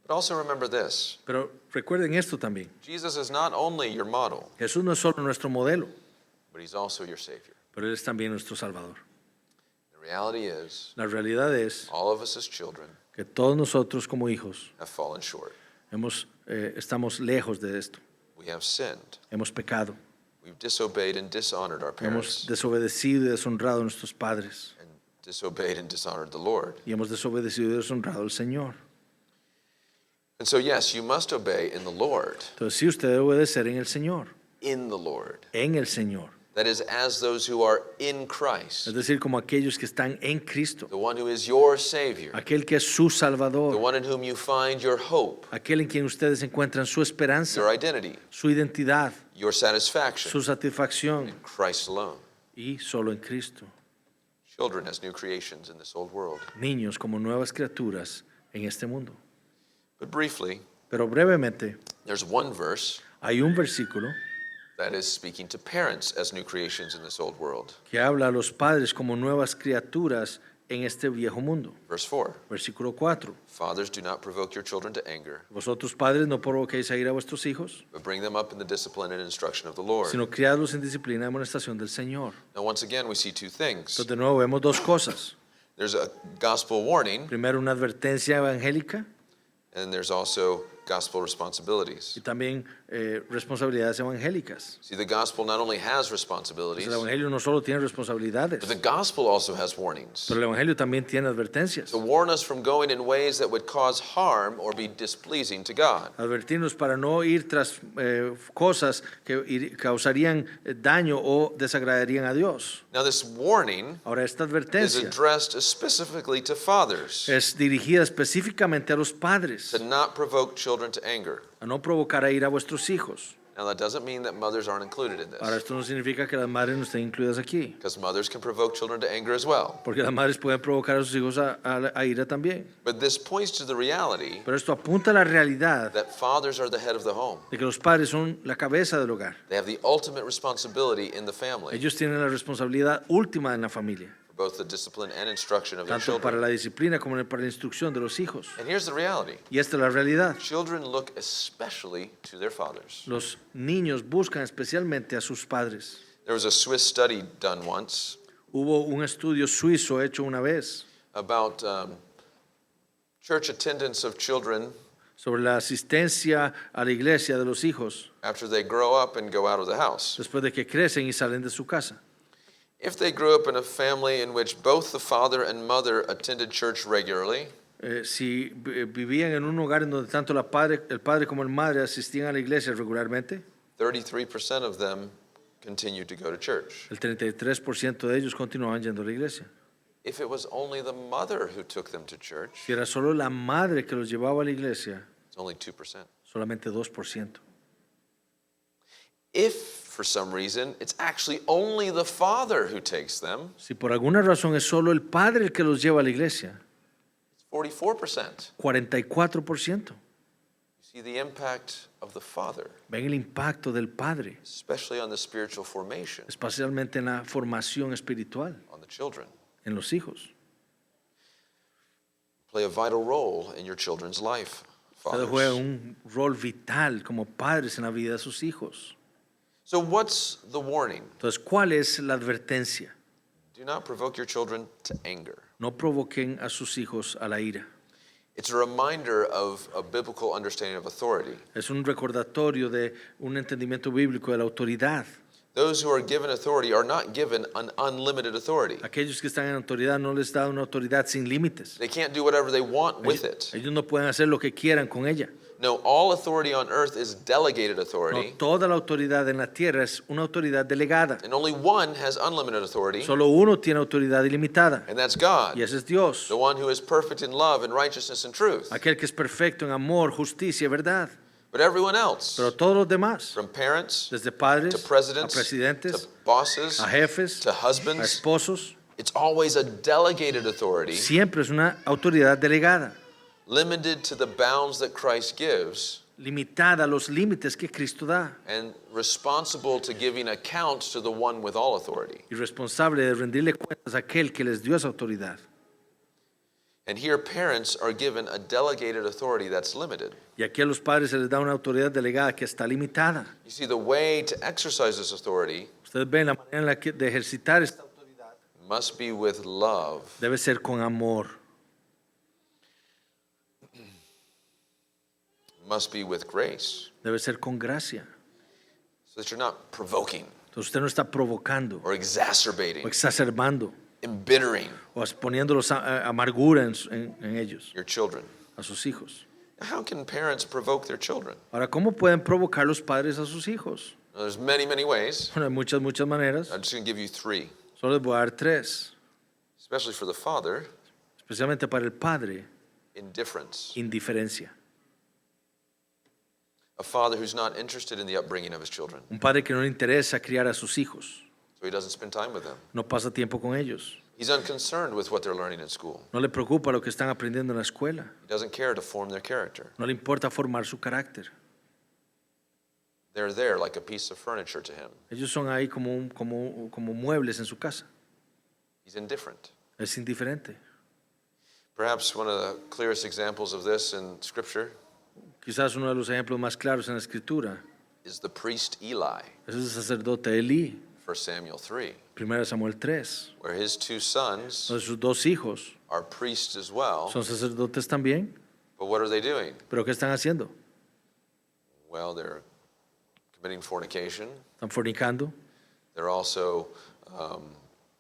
Speaker 1: But also remember this,
Speaker 2: Pero recuerden esto también.
Speaker 1: Jesus is not only your model,
Speaker 2: Jesús no es solo nuestro modelo,
Speaker 1: but he's also your Savior.
Speaker 2: pero Él es también nuestro Salvador.
Speaker 1: The reality is,
Speaker 2: La realidad es
Speaker 1: all of us as children
Speaker 2: que todos nosotros como hijos
Speaker 1: have fallen short.
Speaker 2: estamos lejos de esto.
Speaker 1: We have sinned.
Speaker 2: Hemos pecado,
Speaker 1: We've disobeyed and dishonored our
Speaker 2: hemos
Speaker 1: parents
Speaker 2: desobedecido y deshonrado a nuestros padres.
Speaker 1: and disobeyed and dishonored the Lord.
Speaker 2: Y hemos desobedecido y deshonrado al Señor.
Speaker 1: And so, yes, you must obey in the Lord,
Speaker 2: Entonces sí, usted debe obedecer en el Señor,
Speaker 1: in the Lord.
Speaker 2: en el Señor.
Speaker 1: That is, as those who are in
Speaker 2: Es
Speaker 1: Christ,
Speaker 2: decir, como aquellos que están en Cristo,
Speaker 1: the one who is your Savior,
Speaker 2: aquel que es su
Speaker 1: the
Speaker 2: Salvador,
Speaker 1: one in whom you find your hope,
Speaker 2: aquel en quien ustedes encuentran su
Speaker 1: your
Speaker 2: esperanza,
Speaker 1: identity,
Speaker 2: su identidad,
Speaker 1: your satisfaction,
Speaker 2: su satisfacción,
Speaker 1: in Christ alone.
Speaker 2: y solo en Cristo.
Speaker 1: Children as new creations in this old world.
Speaker 2: Niños como nuevas criaturas en este mundo.
Speaker 1: But briefly,
Speaker 2: Pero brevemente,
Speaker 1: there's one verse
Speaker 2: hay un versículo
Speaker 1: that is speaking to parents as new creations in this old world.
Speaker 2: que habla a los padres como nuevas criaturas en este viejo mundo.
Speaker 1: Verse 4.
Speaker 2: Versículo 4.
Speaker 1: Fathers, do not provoke your children to anger,
Speaker 2: Vosotros padres no provoquéis a ira a vuestros hijos,
Speaker 1: but bring them up in the discipline and instruction of the Lord.
Speaker 2: sino criadlos en disciplina y amonestación del Señor.
Speaker 1: Now, once again, we see two things.
Speaker 2: Entonces de nuevo vemos dos cosas.
Speaker 1: There's a gospel warning,
Speaker 2: Primero una advertencia evangélica
Speaker 1: and there's also gospel
Speaker 2: y
Speaker 1: responsibilities.
Speaker 2: también responsabilidades evangélicas.
Speaker 1: See, the gospel not only has
Speaker 2: Pues
Speaker 1: responsibilities,
Speaker 2: el evangelio no solo tiene responsabilidades,
Speaker 1: but the gospel also has warnings
Speaker 2: pero el evangelio también tiene advertencias.
Speaker 1: to warn us from going in ways that would cause harm or be displeasing to God.
Speaker 2: Advertirnos para no ir tras cosas que causarían daño o desagradarían a Dios.
Speaker 1: Now, this warning
Speaker 2: Ahora, esta
Speaker 1: is
Speaker 2: advertencia
Speaker 1: addressed specifically to fathers
Speaker 2: es dirigida específicamente a los padres,
Speaker 1: to not provoke children to anger.
Speaker 2: a no provocar a ira a vuestros hijos.
Speaker 1: Now, that doesn't mean that mothers aren't included in
Speaker 2: Ahora,
Speaker 1: this,
Speaker 2: esto no significa que las madres no estén incluidas aquí,
Speaker 1: because mothers can provoke children to anger as well.
Speaker 2: porque las madres pueden provocar a sus hijos a ira también.
Speaker 1: But this points to the reality
Speaker 2: Pero esto apunta a la realidad
Speaker 1: that fathers are the head of the home.
Speaker 2: de que los padres son la cabeza del hogar.
Speaker 1: They have the ultimate responsibility in the family
Speaker 2: Ellos tienen la responsabilidad última en la familia,
Speaker 1: for both the discipline and instruction of their
Speaker 2: tanto para
Speaker 1: children.
Speaker 2: la disciplina como para la instrucción de los hijos.
Speaker 1: And here's the reality.
Speaker 2: Y esta es la realidad.
Speaker 1: Children look especially to their fathers.
Speaker 2: Los niños buscan especialmente a sus padres.
Speaker 1: There was a Swiss study done once
Speaker 2: Hubo un estudio suizo hecho una vez
Speaker 1: about church attendance of children
Speaker 2: sobre la asistencia a la iglesia de los hijos
Speaker 1: after they grow up and go out of the house.
Speaker 2: después de que crecen y salen de su casa.
Speaker 1: If they grew up in a family in which both the father and mother attended church regularly,
Speaker 2: Si vivían en un hogar en donde tanto el padre como la madre asistían a la iglesia regularmente,
Speaker 1: 33% of them continued to go to church.
Speaker 2: el 33% de ellos continuaban yendo a la iglesia.
Speaker 1: If it was only the mother who took them to church,
Speaker 2: Si era solo la madre que los llevaba a la iglesia,
Speaker 1: it's only 2%.
Speaker 2: solamente 2%.
Speaker 1: If, for some reason, it's actually only the father who takes them,
Speaker 2: Si por alguna razón es solo el padre el que los lleva a la iglesia,
Speaker 1: it's 44%.
Speaker 2: 44%.
Speaker 1: You see the impact of the father,
Speaker 2: Ven el impacto del padre,
Speaker 1: especially on the spiritual formation
Speaker 2: especialmente en la formación espiritual
Speaker 1: on the children.
Speaker 2: en los hijos.
Speaker 1: Play a vital role in your children's life,
Speaker 2: Ustedes juegan
Speaker 1: fathers.
Speaker 2: un rol vital como padres en la vida de sus hijos.
Speaker 1: So what's the warning?
Speaker 2: Entonces, ¿cuál es la advertencia?
Speaker 1: Do not provoke your children to anger.
Speaker 2: No provoquen a sus hijos a la ira.
Speaker 1: It's a reminder of a biblical understanding of authority.
Speaker 2: Es un recordatorio de un entendimiento bíblico de la autoridad.
Speaker 1: Those who are given authority are not given an unlimited authority.
Speaker 2: Aquellos que están en autoridad no les da una autoridad sin límites.
Speaker 1: They can't do whatever they want with it.
Speaker 2: Ellos no pueden hacer lo que quieran con ella.
Speaker 1: No, all authority on earth is delegated
Speaker 2: No,
Speaker 1: authority,
Speaker 2: toda la autoridad en la tierra es una autoridad delegada.
Speaker 1: and only one has unlimited authority,
Speaker 2: Solo uno tiene autoridad ilimitada,
Speaker 1: and that's God,
Speaker 2: y ese es Dios,
Speaker 1: the one who is perfect in love and righteousness and truth.
Speaker 2: aquel que es perfecto en amor, justicia y verdad.
Speaker 1: But everyone else,
Speaker 2: Pero todos los demás,
Speaker 1: from parents
Speaker 2: desde
Speaker 1: to
Speaker 2: padres a
Speaker 1: presidents to
Speaker 2: presidentes,
Speaker 1: bosses
Speaker 2: a jefes,
Speaker 1: to
Speaker 2: a
Speaker 1: husbands,
Speaker 2: esposos,
Speaker 1: it's always a delegated authority,
Speaker 2: siempre es una autoridad delegada,
Speaker 1: limited to the bounds that Christ gives,
Speaker 2: limitada a los límites que Cristo da,
Speaker 1: and responsible to giving accounts to the one with all authority.
Speaker 2: y responsable de rendirle cuentas a aquel que les dio esa autoridad.
Speaker 1: And here, parents are given a delegated authority that's limited.
Speaker 2: Y aquí a los padres se les da una autoridad delegada que está limitada.
Speaker 1: You see, the way to exercise this authority
Speaker 2: Ustedes ven la manera en la que de ejercitar esta autoridad
Speaker 1: must be with love.
Speaker 2: debe ser con amor,
Speaker 1: Must be with grace,
Speaker 2: debe ser con gracia.
Speaker 1: so that you're not provoking
Speaker 2: Entonces usted no está provocando
Speaker 1: or
Speaker 2: o
Speaker 1: exacerbating,
Speaker 2: exacerbando
Speaker 1: embittering
Speaker 2: o poniéndolos amargura en ellos,
Speaker 1: your children.
Speaker 2: a sus hijos.
Speaker 1: How can parents provoke their children?
Speaker 2: Ahora, ¿cómo pueden provocar los padres a sus hijos?
Speaker 1: Now, there's many, many ways.
Speaker 2: Bueno, hay muchas maneras.
Speaker 1: I'm just going to give you three,
Speaker 2: Solo les voy a dar tres,
Speaker 1: especially for the father:
Speaker 2: especialmente para el padre,
Speaker 1: indifference.
Speaker 2: indiferencia.
Speaker 1: A father who's not interested in the upbringing of his children,
Speaker 2: Un padre que no le interesa criar a sus hijos,
Speaker 1: so he doesn't spend time with them.
Speaker 2: no pasa tiempo con ellos,
Speaker 1: He's unconcerned with what they're learning in school.
Speaker 2: no le preocupa lo que están aprendiendo en la escuela,
Speaker 1: He doesn't care to form their character.
Speaker 2: no le importa formar su carácter.
Speaker 1: They're there like a piece of furniture to him.
Speaker 2: Ellos son ahí como muebles en su casa.
Speaker 1: He's indifferent.
Speaker 2: Es indiferente.
Speaker 1: Perhaps one of the clearest examples of this in Scripture
Speaker 2: Quizás uno de los ejemplos más claros en la Escritura
Speaker 1: is the priest Eli,
Speaker 2: es el sacerdote Elí,
Speaker 1: 1 Samuel 3,
Speaker 2: 1 Samuel 3,
Speaker 1: where his two sons
Speaker 2: donde sus dos hijos
Speaker 1: are priests as well.
Speaker 2: son sacerdotes también,
Speaker 1: But what are they doing?
Speaker 2: pero ¿qué están haciendo?
Speaker 1: Well, they're committing fornication.
Speaker 2: Están fornicando,
Speaker 1: They're also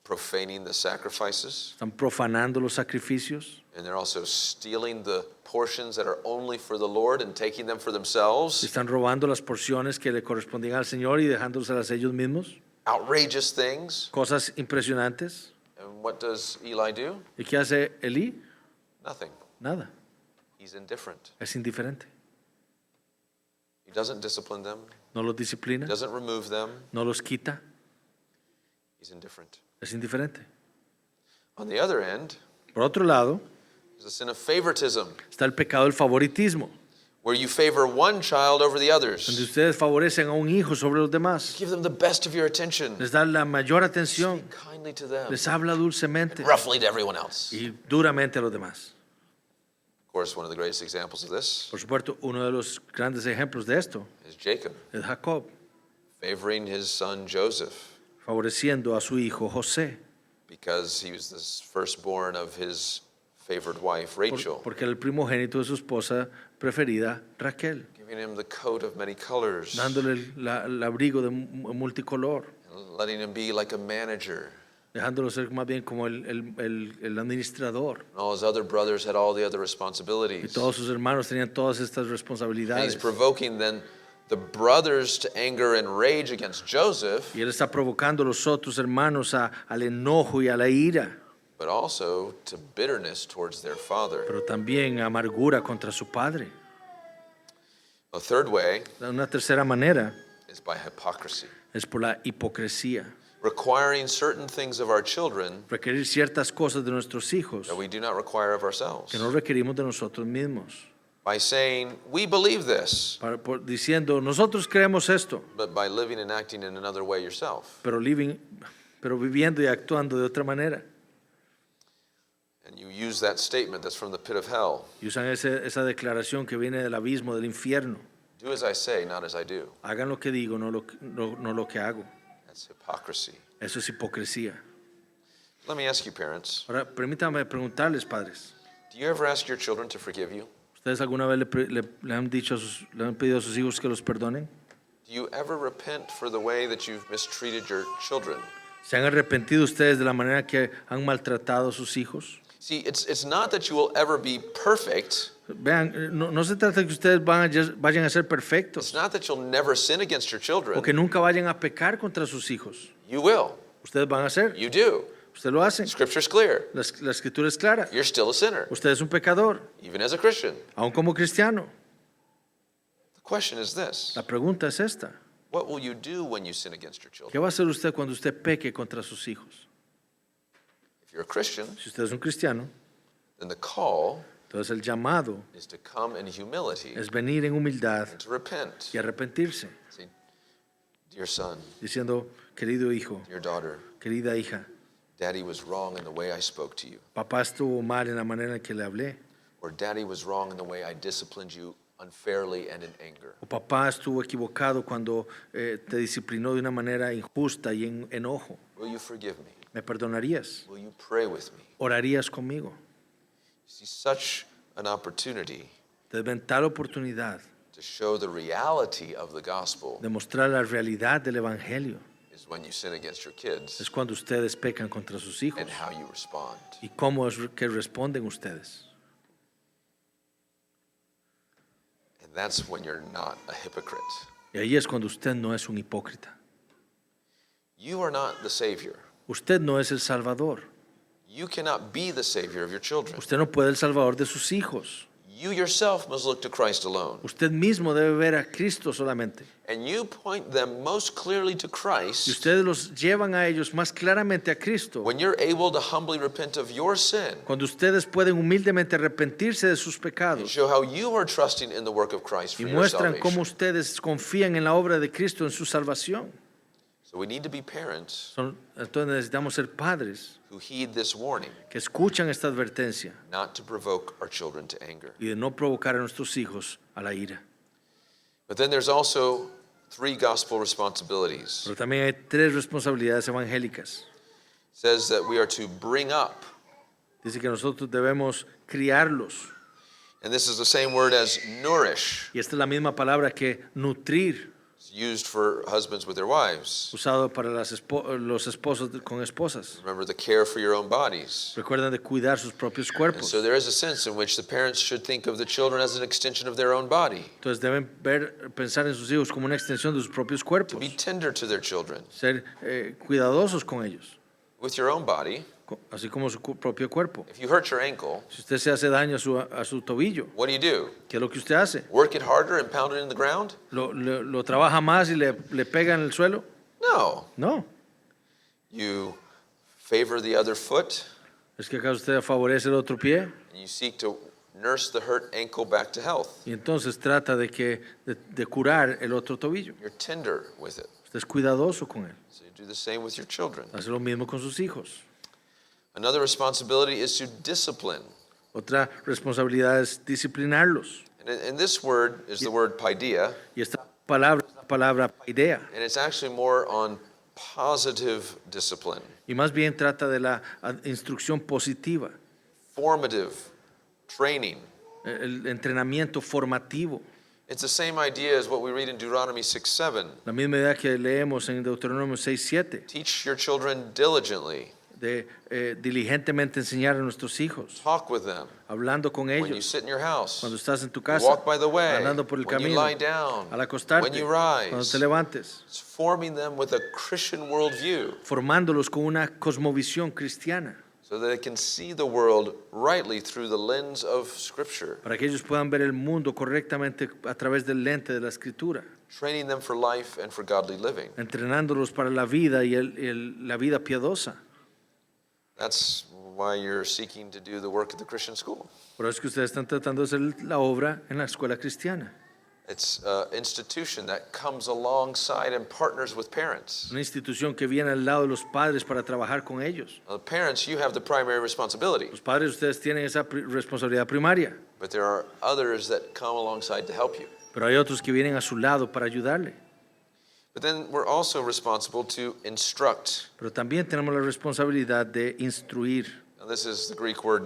Speaker 1: profaning the sacrifices.
Speaker 2: están profanando los sacrificios,
Speaker 1: And they're also stealing the portions that are only for the Lord and taking them for themselves.
Speaker 2: están robando las porciones que le correspondían al Señor y dejándoselas ellos mismos.
Speaker 1: Outrageous things.
Speaker 2: Cosas impresionantes.
Speaker 1: And what does Eli do?
Speaker 2: ¿Y qué hace Elí?
Speaker 1: Nothing.
Speaker 2: Nada,
Speaker 1: He's indifferent.
Speaker 2: es indiferente.
Speaker 1: He doesn't discipline them.
Speaker 2: No los
Speaker 1: He
Speaker 2: disciplina,
Speaker 1: doesn't remove them.
Speaker 2: no los quita,
Speaker 1: He's indifferent.
Speaker 2: es indiferente.
Speaker 1: On the other end,
Speaker 2: Por otro lado,
Speaker 1: there's the sin of favoritism,
Speaker 2: está el pecado del favoritismo,
Speaker 1: where you favor one child over the
Speaker 2: donde
Speaker 1: others.
Speaker 2: ustedes favorecen a un hijo sobre los demás.
Speaker 1: Give them the best of your attention.
Speaker 2: Les dan la mayor atención,
Speaker 1: Speak kindly to them,
Speaker 2: les habla dulcemente
Speaker 1: roughly to everyone else.
Speaker 2: y duramente a los demás.
Speaker 1: Of course, one of the greatest examples of this
Speaker 2: Por supuesto, uno de los grandes ejemplos de esto
Speaker 1: is Jacob,
Speaker 2: es Jacob,
Speaker 1: favoring his son Joseph
Speaker 2: favoreciendo a su hijo José,
Speaker 1: because he was the firstborn of his favored wife, Rachel,
Speaker 2: porque era el primogénito de su esposa preferida, Raquel,
Speaker 1: giving him the coat of many colors,
Speaker 2: dándole el abrigo de multicolor,
Speaker 1: and letting him be like a manager.
Speaker 2: dejándolo ser más bien como el administrador.
Speaker 1: And all his other brothers had all the other
Speaker 2: Y
Speaker 1: responsibilities.
Speaker 2: todos sus hermanos tenían todas estas
Speaker 1: And he's
Speaker 2: responsabilidades.
Speaker 1: provoking then the brothers to anger and rage against Joseph,
Speaker 2: Y él está provocando a los otros hermanos al enojo y a la ira,
Speaker 1: but also to bitterness towards their father.
Speaker 2: pero también a amargura contra su padre.
Speaker 1: A third way
Speaker 2: Una tercera manera
Speaker 1: is by hypocrisy,
Speaker 2: es por la hipocresía.
Speaker 1: requiring certain things of our children
Speaker 2: Requerir ciertas cosas de nuestros hijos
Speaker 1: that we do not require of ourselves.
Speaker 2: que no requerimos de nosotros mismos.
Speaker 1: By saying, we believe this,
Speaker 2: Diciendo, nosotros creemos esto,
Speaker 1: but by living and acting in another way yourself.
Speaker 2: pero viviendo y actuando de otra manera.
Speaker 1: And you use that statement that's from the pit of hell.
Speaker 2: Y usan esa declaración que viene del abismo, del infierno.
Speaker 1: Do as I say, not as I do.
Speaker 2: Hagan lo que digo, no lo que hago.
Speaker 1: That's hypocrisy.
Speaker 2: Eso es hipocresía.
Speaker 1: Let me ask you, parents,
Speaker 2: Ahora, permítanme preguntarles, padres.
Speaker 1: do you ever ask your children to forgive you?
Speaker 2: ¿Ustedes alguna vez le han pedido a sus hijos que los perdonen?
Speaker 1: Do you ever repent for the way that you've mistreated your children?
Speaker 2: ¿Se han arrepentido ustedes de la manera que han maltratado a sus hijos?
Speaker 1: See, it's not that you will ever be perfect.
Speaker 2: Vean, no se trata de que ustedes vayan a ser
Speaker 1: It's
Speaker 2: perfectos
Speaker 1: not that you'll never sin against your children.
Speaker 2: o que nunca vayan a pecar contra sus hijos.
Speaker 1: You will.
Speaker 2: Ustedes van a hacer,
Speaker 1: You do.
Speaker 2: ustedes lo hacen.
Speaker 1: Scripture's clear.
Speaker 2: La escritura es clara.
Speaker 1: You're still a sinner,
Speaker 2: Usted es un pecador,
Speaker 1: even as a Christian.
Speaker 2: aun como cristiano.
Speaker 1: The question is this:
Speaker 2: La pregunta es esta.
Speaker 1: what will you do when you sin against your
Speaker 2: ¿Qué
Speaker 1: children?
Speaker 2: va a hacer usted cuando usted peque contra sus hijos?
Speaker 1: If you're a Christian,
Speaker 2: Si usted es un cristiano,
Speaker 1: then the call
Speaker 2: entonces el llamado
Speaker 1: is to come in humility
Speaker 2: es venir en humildad
Speaker 1: and to repent.
Speaker 2: y arrepentirse,
Speaker 1: See, dear son,
Speaker 2: diciendo, querido hijo,
Speaker 1: dear daughter,
Speaker 2: querida hija,
Speaker 1: Daddy was wrong in the way I spoke to you,
Speaker 2: papá estuvo mal en la manera en que le hablé,
Speaker 1: or Daddy was wrong in the way I disciplined you unfairly and in anger.
Speaker 2: o papá estuvo equivocado cuando te disciplinó de una manera injusta y en enojo.
Speaker 1: Will you forgive me?
Speaker 2: ¿Me perdonarías?
Speaker 1: Will you pray with me?
Speaker 2: ¿Orarías conmigo?
Speaker 1: See, such an opportunity
Speaker 2: Te ven tal oportunidad
Speaker 1: to show the reality of the gospel
Speaker 2: de mostrar la realidad del Evangelio.
Speaker 1: is when you sin against your kids
Speaker 2: Es cuando ustedes pecan contra sus hijos
Speaker 1: and how you respond.
Speaker 2: y cómo es que responden ustedes.
Speaker 1: And that's when you're not a hypocrite.
Speaker 2: Y ahí es cuando usted no es un hipócrita.
Speaker 1: You are not the Savior.
Speaker 2: Usted no es el Salvador.
Speaker 1: You cannot be the Savior of your children.
Speaker 2: Usted no puede el Salvador de sus hijos.
Speaker 1: You yourself must look to Christ alone.
Speaker 2: Usted mismo debe ver a Cristo solamente.
Speaker 1: And you point them most clearly to
Speaker 2: Y
Speaker 1: Christ
Speaker 2: ustedes los llevan a ellos más claramente a Cristo.
Speaker 1: when you're able to humbly repent of your sin
Speaker 2: Cuando ustedes pueden humildemente arrepentirse de sus
Speaker 1: and
Speaker 2: pecados
Speaker 1: show how you are trusting in the work of Christ
Speaker 2: y
Speaker 1: for your
Speaker 2: muestran cómo
Speaker 1: salvation.
Speaker 2: ustedes confían en la obra de Cristo en su salvación.
Speaker 1: So So we need to be parents
Speaker 2: Entonces necesitamos ser padres
Speaker 1: who heed this warning,
Speaker 2: que escuchan esta advertencia
Speaker 1: not to provoke our children to anger.
Speaker 2: y de no provocar a nuestros hijos a la ira.
Speaker 1: But then there's also 3 gospel responsibilities.
Speaker 2: Pero también hay 3 responsabilidades evangélicas.
Speaker 1: It says that we are to bring up,
Speaker 2: Dice que nosotros debemos criarlos.
Speaker 1: and this is the same word as nourish.
Speaker 2: Y esta es la misma palabra que nutrir,
Speaker 1: It's used for husbands with their wives.
Speaker 2: usado para los esposos con esposas.
Speaker 1: Remember the care for your own bodies.
Speaker 2: Recuerden de cuidar sus propios
Speaker 1: And
Speaker 2: cuerpos.
Speaker 1: so there is a sense in which the parents should think of the children as an extension of their own body,
Speaker 2: Entonces deben pensar en sus hijos como una extensión de sus propios
Speaker 1: to
Speaker 2: cuerpos.
Speaker 1: be tender to their children.
Speaker 2: Ser cuidadosos con ellos,
Speaker 1: With your own body,
Speaker 2: así como su propio cuerpo.
Speaker 1: if you hurt your ankle,
Speaker 2: Si usted se hace daño a su tobillo,
Speaker 1: what do?
Speaker 2: ¿qué es lo que usted hace?
Speaker 1: Work it harder and pound it in the ground?
Speaker 2: ¿Lo trabaja más y le pega en el suelo?
Speaker 1: No.
Speaker 2: No.
Speaker 1: You favor the other foot,
Speaker 2: Es que acá usted favorece el otro pie
Speaker 1: and you seek to nurse the hurt ankle back to health.
Speaker 2: y entonces trata de curar el otro tobillo.
Speaker 1: You're tender with it.
Speaker 2: Usted es cuidadoso con él.
Speaker 1: So you do the same with your children.
Speaker 2: Hace lo mismo con sus hijos.
Speaker 1: Another responsibility is to discipline.
Speaker 2: Otra responsabilidad es disciplinarlos.
Speaker 1: And this word is the word paideia,
Speaker 2: Y esta palabra es la palabra idea.
Speaker 1: and it's actually more on positive discipline,
Speaker 2: Y más bien trata de la instrucción positiva,
Speaker 1: formative training.
Speaker 2: el entrenamiento formativo.
Speaker 1: It's the same idea as what we read in Deuteronomy 6:7.
Speaker 2: La misma idea que leemos en Deuteronomio 6:7,
Speaker 1: Teach your children diligently.
Speaker 2: de diligentemente enseñar a nuestros hijos,
Speaker 1: Talk with them
Speaker 2: hablando con
Speaker 1: when you
Speaker 2: ellos,
Speaker 1: sit in your house.
Speaker 2: cuando estás en tu
Speaker 1: You
Speaker 2: casa,
Speaker 1: walk by the way,
Speaker 2: andando por el
Speaker 1: when you
Speaker 2: camino,
Speaker 1: lie down,
Speaker 2: al acostarte,
Speaker 1: when you
Speaker 2: cuando
Speaker 1: rise.
Speaker 2: te levantes,
Speaker 1: It's forming them with a Christian worldview
Speaker 2: formándolos con una cosmovisión cristiana,
Speaker 1: so that they can see the world rightly through the lens of Scripture,
Speaker 2: para que ellos puedan ver el mundo correctamente a través del lente de la Escritura,
Speaker 1: training them for life and for godly living.
Speaker 2: entrenándolos para la vida y la vida piadosa.
Speaker 1: That's why you're seeking to do the work at the Christian school.
Speaker 2: Por eso es que ustedes están tratando de hacer la obra en la escuela cristiana.
Speaker 1: It's an institution that comes alongside and partners with parents.
Speaker 2: Una institución que viene al lado de los padres para trabajar con ellos.
Speaker 1: Parents, you have the primary responsibility,
Speaker 2: Los padres, ustedes tienen esa responsabilidad primaria,
Speaker 1: but there are others that come alongside to help you.
Speaker 2: pero hay otros que vienen a su lado para ayudarle.
Speaker 1: But then we're also responsible to instruct.
Speaker 2: Pero también tenemos la responsabilidad de instruir.
Speaker 1: Now, this is the Greek word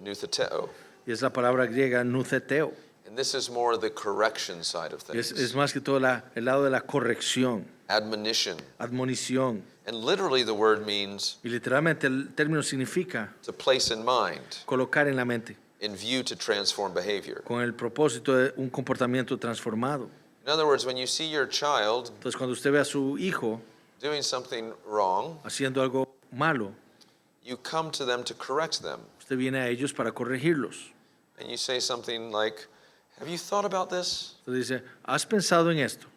Speaker 1: nutheteo,
Speaker 2: Y es la palabra griega nuceteo.
Speaker 1: and this is more the correction side of
Speaker 2: Es
Speaker 1: things.
Speaker 2: más que todo el lado de la corrección,
Speaker 1: Admonition.
Speaker 2: admonición.
Speaker 1: And literally the word means
Speaker 2: Y literalmente el término significa
Speaker 1: to place in mind,
Speaker 2: colocar en la mente,
Speaker 1: in view to transform behavior.
Speaker 2: con el propósito de un comportamiento transformado.
Speaker 1: In other words, when you see your child
Speaker 2: Entonces, cuando usted ve a su hijo
Speaker 1: doing something wrong,
Speaker 2: haciendo algo malo,
Speaker 1: you come to them to correct them.
Speaker 2: usted viene a ellos para corregirlos.
Speaker 1: And you say something like, have you thought about this?
Speaker 2: Usted dice, ¿has pensado en esto?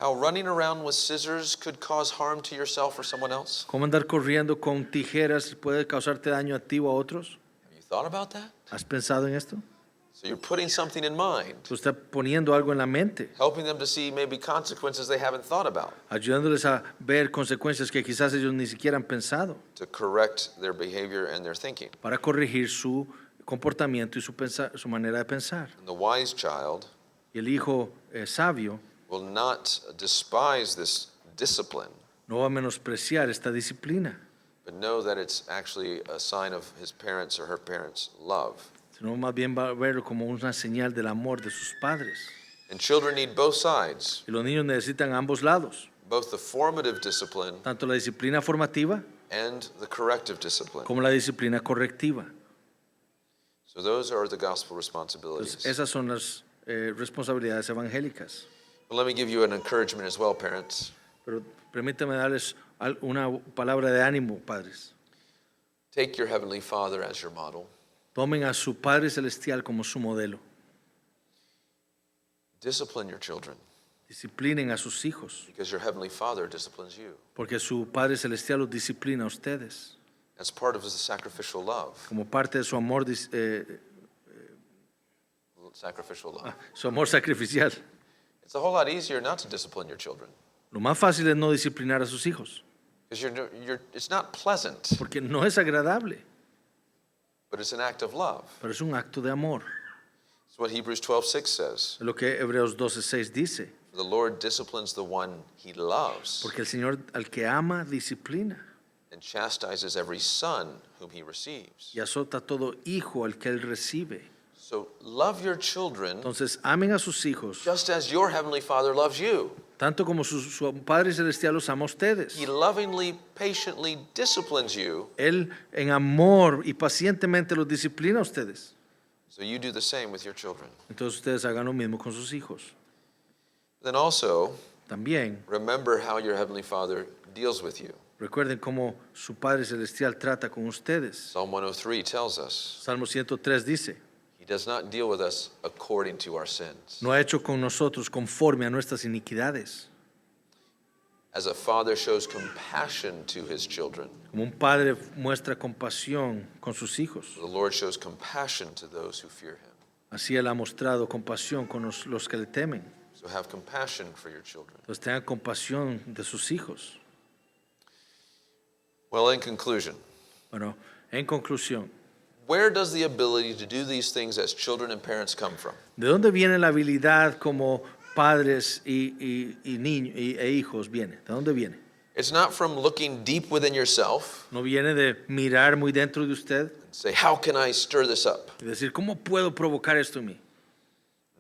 Speaker 1: How running around with scissors could cause harm to yourself or someone else?
Speaker 2: ¿Cómo andar corriendo con tijeras puede causarte daño a ti o a otros?
Speaker 1: Have you thought about that?
Speaker 2: ¿Has pensado en esto?
Speaker 1: So you're putting something in mind,
Speaker 2: Usted está poniendo algo en la mente,
Speaker 1: helping them to see maybe consequences they haven't thought about,
Speaker 2: ayudándoles a ver consecuencias que quizás ellos ni siquiera han pensado,
Speaker 1: to correct their behavior and their thinking.
Speaker 2: para corregir su comportamiento y su manera de pensar.
Speaker 1: And the wise child
Speaker 2: Y el hijo sabio
Speaker 1: will not despise this discipline,
Speaker 2: no va a menospreciar esta disciplina,
Speaker 1: but know that it's actually a sign of his parents' or her parents' love.
Speaker 2: sino más bien va a verlo como una señal del amor de sus padres.
Speaker 1: And children need both sides,
Speaker 2: Y los niños necesitan ambos lados,
Speaker 1: both the formative discipline
Speaker 2: tanto la disciplina formativa
Speaker 1: and the corrective discipline.
Speaker 2: como la disciplina correctiva.
Speaker 1: So those are the gospel
Speaker 2: Entonces,
Speaker 1: responsibilities.
Speaker 2: esas son las responsabilidades evangélicas.
Speaker 1: But let me give you an encouragement as well, parents.
Speaker 2: Pero permítame darles una palabra de ánimo, padres.
Speaker 1: Take your Heavenly Father as your model.
Speaker 2: Tomen a su Padre Celestial como su modelo.
Speaker 1: Discipline your children
Speaker 2: Disciplinen a sus hijos,
Speaker 1: because your Heavenly Father disciplines you.
Speaker 2: porque su Padre Celestial los disciplina a ustedes
Speaker 1: That's part of the sacrificial love.
Speaker 2: como parte de su amor,
Speaker 1: Sacrificial love.
Speaker 2: su amor sacrificial.
Speaker 1: It's a whole lot easier not to discipline your children.
Speaker 2: Lo más fácil es no disciplinar a sus hijos,
Speaker 1: because it's not pleasant,
Speaker 2: porque no es agradable,
Speaker 1: but it's an act of love.
Speaker 2: pero es un acto de amor.
Speaker 1: It's what Hebrews 12:6 says.
Speaker 2: Es lo que Hebreos 12:6 dice,
Speaker 1: The Lord disciplines the one he loves
Speaker 2: porque el Señor al que ama disciplina
Speaker 1: and chastises every son whom he receives.
Speaker 2: y azota a todo hijo al que él recibe.
Speaker 1: So love your children
Speaker 2: Entonces, amen a sus hijos,
Speaker 1: just as your heavenly Father loves you.
Speaker 2: tanto como su Padre Celestial los ama a ustedes.
Speaker 1: He lovingly, patiently disciplines you,
Speaker 2: Él en amor y pacientemente los disciplina a ustedes.
Speaker 1: so you do the same with your children.
Speaker 2: Entonces ustedes hagan lo mismo con sus hijos.
Speaker 1: Then also,
Speaker 2: También
Speaker 1: remember how your heavenly Father deals with you.
Speaker 2: recuerden cómo su Padre Celestial trata con ustedes.
Speaker 1: Psalm 103 tells us,
Speaker 2: Salmo 103 dice,
Speaker 1: he does not deal with us according to our sins.
Speaker 2: no ha hecho con nosotros conforme a nuestras iniquidades.
Speaker 1: As a father shows compassion to his children,
Speaker 2: Como un padre muestra compasión con sus hijos,
Speaker 1: the Lord shows compassion to those who fear him.
Speaker 2: así Él ha mostrado compasión con los que le temen.
Speaker 1: So have compassion for your children.
Speaker 2: Entonces tengan compasión de sus hijos.
Speaker 1: Well, in conclusion,
Speaker 2: Bueno, en conclusión,
Speaker 1: where does the ability to do these things as children and parents come from?
Speaker 2: ¿de dónde viene la habilidad como padres niños e hijos? ¿Viene? ¿De dónde viene?
Speaker 1: It's not from looking deep within yourself
Speaker 2: ¿No viene de mirar muy dentro de usted
Speaker 1: and say, how can I stir this up?
Speaker 2: y decir, ¿cómo puedo provocar esto en mí?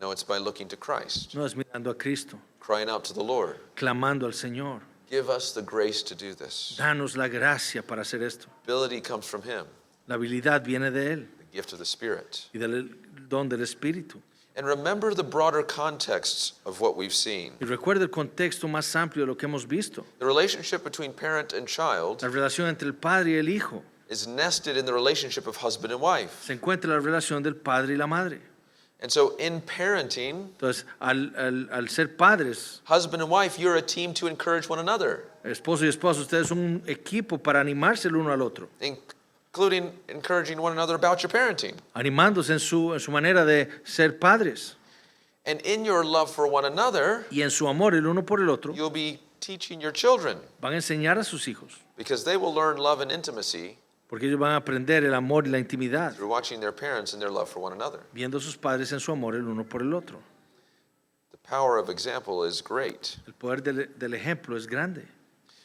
Speaker 1: No, it's by looking to Christ,
Speaker 2: No, es mirando a Cristo,
Speaker 1: crying out to the Lord.
Speaker 2: clamando al Señor.
Speaker 1: Give us the grace to do this.
Speaker 2: Danos la gracia para hacer esto.
Speaker 1: Ability comes from him,
Speaker 2: La habilidad viene de Él
Speaker 1: the gift of the Spirit.
Speaker 2: y del don del Espíritu.
Speaker 1: And remember the broader contexts of what we've seen.
Speaker 2: Y recuerda el contexto más amplio de lo que hemos visto.
Speaker 1: The relationship between parent and child
Speaker 2: La relación entre el padre y el hijo.
Speaker 1: is nested in the relationship of husband and wife.
Speaker 2: Se encuentra la relación del padre y la madre.
Speaker 1: And so in parenting,
Speaker 2: Entonces, al ser padres,
Speaker 1: husband and wife, you're a team to encourage one another,
Speaker 2: esposo y esposa, ustedes son un equipo para animarse el uno al otro,
Speaker 1: including encouraging one another about your parenting.
Speaker 2: animándose en su manera de ser padres.
Speaker 1: And in your love for one another,
Speaker 2: Y en su amor el uno por el otro,
Speaker 1: you'll be teaching your children
Speaker 2: van a enseñar a sus hijos,
Speaker 1: because they will learn love and intimacy
Speaker 2: porque ellos van a aprender el amor y la intimidad,
Speaker 1: through watching their parents and their love for one another.
Speaker 2: viendo a sus padres en su amor el uno por el otro.
Speaker 1: The power of example is great.
Speaker 2: El poder del ejemplo es grande,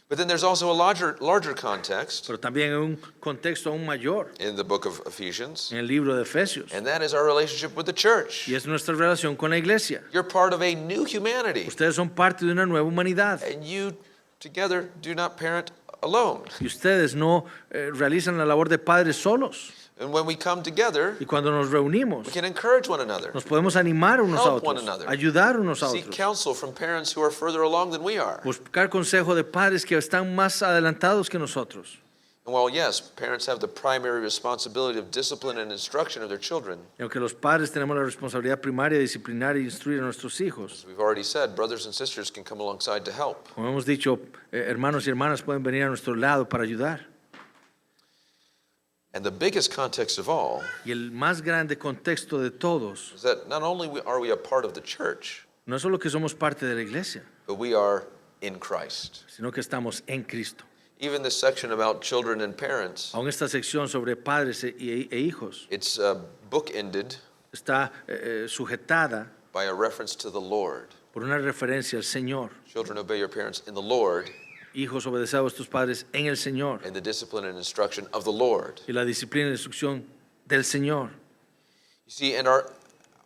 Speaker 1: But then there's also a larger context
Speaker 2: pero también en un contexto aún mayor,
Speaker 1: in the book of Ephesians,
Speaker 2: en el libro de Efesios,
Speaker 1: and that is our relationship with the church.
Speaker 2: y es nuestra relación con la iglesia.
Speaker 1: You're part of a new humanity,
Speaker 2: Ustedes son parte de una nueva humanidad
Speaker 1: and you together do not parent alone.
Speaker 2: y ustedes no realizan la labor de padres solos.
Speaker 1: And when we come together,
Speaker 2: Y cuando nos reunimos,
Speaker 1: we can encourage one another,
Speaker 2: nos podemos animar unos a
Speaker 1: Help one
Speaker 2: otros,
Speaker 1: another.
Speaker 2: ayudar unos a
Speaker 1: seek
Speaker 2: otros,
Speaker 1: counsel from parents who are further along than we are.
Speaker 2: buscar consejo de padres que están más adelantados que nosotros.
Speaker 1: And while, yes, parents have the primary responsibility of discipline and instruction of their children,
Speaker 2: Y aunque los padres tenemos la responsabilidad primaria de disciplinar e instruir a nuestros hijos,
Speaker 1: as we've already said, brothers and sisters can come alongside to help.
Speaker 2: como hemos dicho, hermanos y hermanas pueden venir a nuestro lado para ayudar.
Speaker 1: And the biggest context of all
Speaker 2: Y el más grande contexto de todos,
Speaker 1: is that not only are we a part of the church,
Speaker 2: no es solo que somos parte de la iglesia,
Speaker 1: but we are in Christ.
Speaker 2: sino que estamos en Cristo.
Speaker 1: Even this section about children and parents,
Speaker 2: Aún esta sección sobre padres e hijos
Speaker 1: it's bookended
Speaker 2: está sujetada
Speaker 1: by a reference to the Lord.
Speaker 2: por una referencia al Señor.
Speaker 1: Children, obey your parents in the Lord,
Speaker 2: Hijos, obedeced a vuestros padres en el Señor,
Speaker 1: and the discipline and instruction of the Lord.
Speaker 2: y la disciplina y la instrucción del Señor.
Speaker 1: You see, and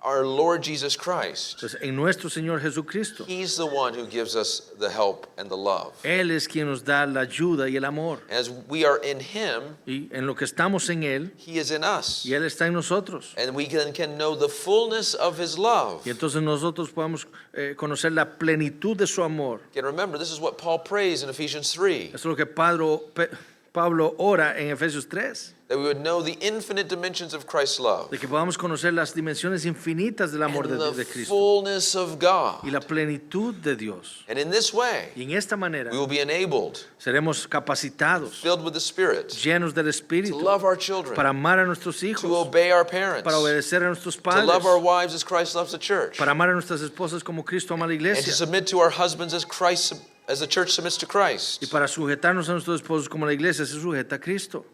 Speaker 1: our Lord Jesus Christ,
Speaker 2: Entonces, en nuestro Señor Jesucristo,
Speaker 1: He's the one who gives us the help and the love.
Speaker 2: Él es quien nos da la ayuda y el amor.
Speaker 1: As we are in Him,
Speaker 2: Y en lo que estamos en Él,
Speaker 1: He is in us.
Speaker 2: y Él está en nosotros.
Speaker 1: And we can know the fullness of His love.
Speaker 2: Y entonces nosotros podemos conocer la plenitud de su amor.
Speaker 1: Again, remember, this is what Paul prays in Ephesians 3,
Speaker 2: Eso es lo que Pablo ora en Efesios 3,
Speaker 1: that we would know the infinite dimensions of Christ's love
Speaker 2: de que podamos conocer las dimensiones infinitas del amor
Speaker 1: and
Speaker 2: de
Speaker 1: the
Speaker 2: Cristo
Speaker 1: fullness of God.
Speaker 2: y la plenitud de Dios.
Speaker 1: And in this way,
Speaker 2: Y en esta manera
Speaker 1: we will be enabled,
Speaker 2: seremos capacitados,
Speaker 1: filled with the Spirit,
Speaker 2: llenos del
Speaker 1: to
Speaker 2: Espíritu,
Speaker 1: love our children,
Speaker 2: para amar a nuestros
Speaker 1: to
Speaker 2: hijos,
Speaker 1: obey our parents,
Speaker 2: para
Speaker 1: to
Speaker 2: obedecer a nuestros
Speaker 1: love our
Speaker 2: padres,
Speaker 1: wives as Christ loves the church,
Speaker 2: para amar a nuestras esposas como Cristo ama a la
Speaker 1: and to
Speaker 2: iglesia,
Speaker 1: submit to our husbands as Christ as the church submits to Christ.
Speaker 2: Y para sujetarnos a nuestros esposos como la iglesia se sujeta a Cristo.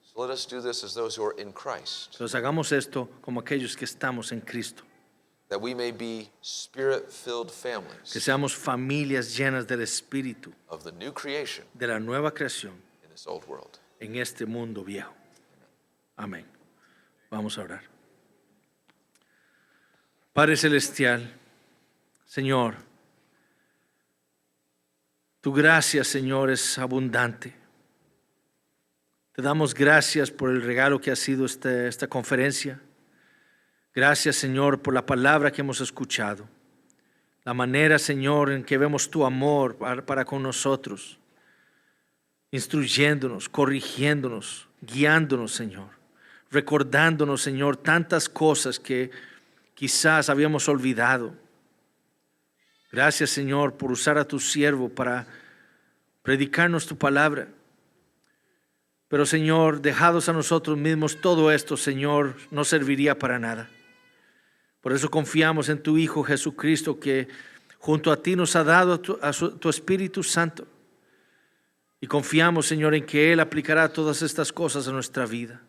Speaker 1: So let us do this as those who are in Christ,
Speaker 2: Entonces hagamos esto como aquellos que estamos en Cristo.
Speaker 1: that we may be spirit-filled
Speaker 2: Que
Speaker 1: families
Speaker 2: seamos familias llenas del Espíritu,
Speaker 1: of the new creation
Speaker 2: de la nueva creación
Speaker 1: in this old world.
Speaker 2: en este mundo viejo. Amén. Vamos a orar. Padre Celestial, Señor, tu gracia, Señor, es abundante. Te damos gracias por el regalo que ha sido esta conferencia. Gracias, Señor, por la palabra que hemos escuchado. La manera, Señor, en que vemos tu amor para con nosotros. Instruyéndonos, corrigiéndonos, guiándonos, Señor. Recordándonos, Señor, tantas cosas que quizás habíamos olvidado. Gracias, Señor, por usar a tu siervo para predicarnos tu palabra. Pero, Señor, dejados a nosotros mismos, todo esto, Señor, no serviría para nada. Por eso confiamos en tu Hijo Jesucristo, que junto a ti nos ha dado tu Espíritu Santo. Y confiamos, Señor, en que Él aplicará todas estas cosas a nuestra vida.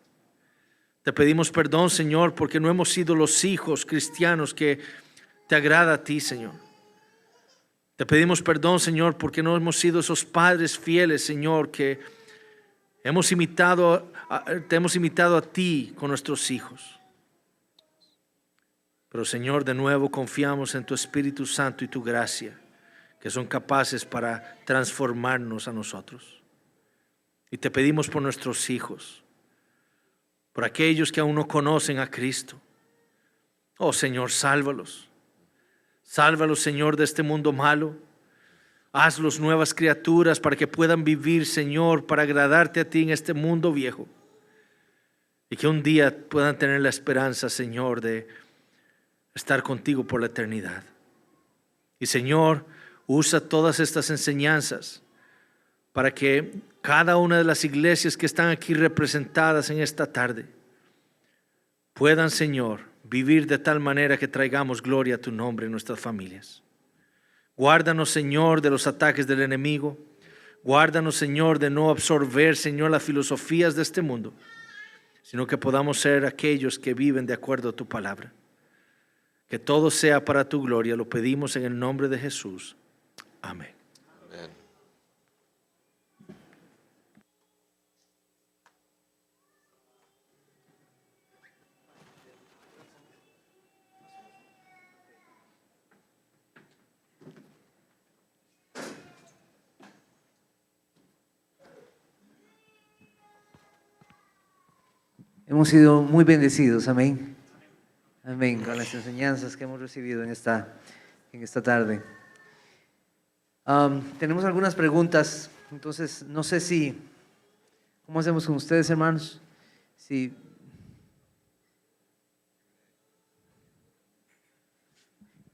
Speaker 2: Te pedimos perdón, Señor, porque no hemos sido los hijos cristianos que te agrada a ti, Señor. Te pedimos perdón, Señor, porque no hemos sido esos padres fieles, Señor, que te hemos imitado a ti con nuestros hijos. Pero, Señor, de nuevo confiamos en tu Espíritu Santo y tu gracia, que son capaces para transformarnos a nosotros. Y te pedimos por nuestros hijos, por aquellos que aún no conocen a Cristo. Oh, Señor, sálvalos. Sálvalos, Señor, de este mundo malo. Hazlos nuevas criaturas para que puedan vivir, Señor, para agradarte a ti en este mundo viejo. Y que un día puedan tener la esperanza, Señor, de estar contigo por la eternidad. Y, Señor, usa todas estas enseñanzas para que cada una de las iglesias que están aquí representadas en esta tarde puedan, Señor, vivir de tal manera que traigamos gloria a tu nombre en nuestras familias. Guárdanos, Señor, de los ataques del enemigo. Guárdanos, Señor, de no absorber, Señor, las filosofías de este mundo, sino que podamos ser aquellos que viven de acuerdo a tu palabra. Que todo sea para tu gloria. Lo pedimos en el nombre de Jesús. Amén.
Speaker 1: Amen.
Speaker 3: Hemos sido muy bendecidos, amén. Amén, con las enseñanzas que hemos recibido en esta tarde. Tenemos algunas preguntas, entonces no sé ¿cómo hacemos con ustedes, hermanos? Si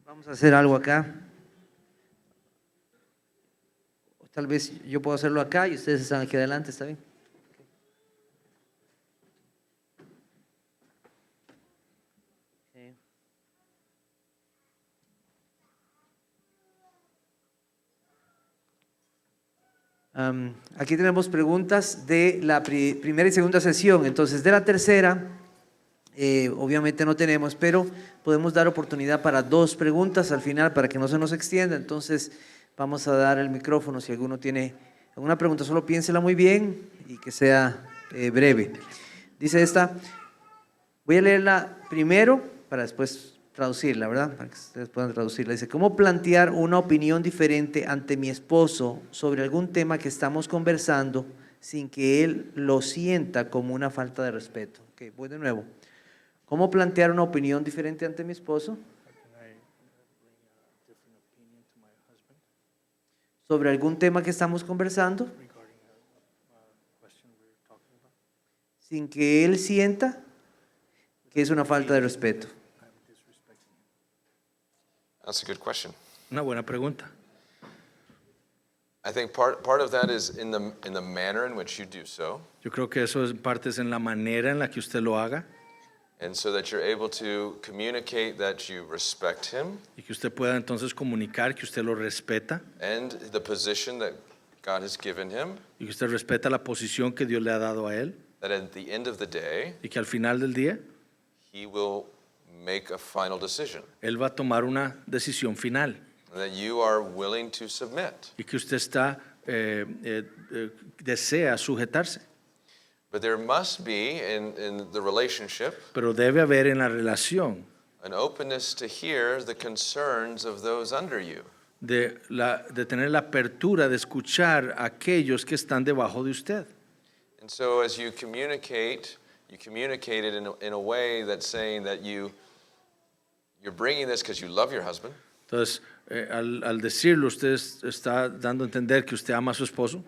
Speaker 3: vamos a hacer algo acá, o tal vez yo puedo hacerlo acá y ustedes están aquí adelante, ¿está bien? Aquí tenemos preguntas de la primera y segunda sesión. Entonces, de la tercera, obviamente no tenemos, pero podemos dar oportunidad para 2 preguntas al final para que no se nos extienda. Entonces, vamos a dar el micrófono. Si alguno tiene alguna pregunta, solo piénsela muy bien y que sea breve. Dice esta, voy a leerla primero para después traducirla, ¿verdad? Para que ustedes puedan traducirla. Dice, ¿cómo plantear una opinión diferente ante mi esposo sobre algún tema que estamos conversando sin que él lo sienta como una falta de respeto? Ok, voy de nuevo. ¿Cómo plantear una opinión diferente ante mi esposo sobre algún tema que estamos conversando sin que él sienta que es una falta de respeto?
Speaker 1: That's a good question.
Speaker 2: Una buena pregunta.
Speaker 1: I think part of that is in the manner in which you do so,
Speaker 2: Yo creo que eso es parte en la manera en la que usted lo haga.
Speaker 1: And so that you're able to communicate that you respect him
Speaker 2: y que usted pueda entonces comunicar que usted lo respeta
Speaker 1: and the position that God has given him,
Speaker 2: y que usted respeta la posición que Dios le ha dado a él
Speaker 1: that at the end of the day,
Speaker 2: y que al final del día
Speaker 1: he will make a final decision,
Speaker 2: él va a tomar una decisión final
Speaker 1: and that you are willing to submit.
Speaker 2: y que usted desea sujetarse.
Speaker 1: But there must be in the relationship
Speaker 2: Pero debe haber en la relación
Speaker 1: an openness to hear the concerns of those under you.
Speaker 2: de tener la apertura de escuchar a aquellos que están debajo de usted.
Speaker 1: And so as you communicate it in a way that's saying that you're bringing this because you love your husband,
Speaker 2: Entonces, al decirlo, usted está dando a entender que usted ama a su esposo,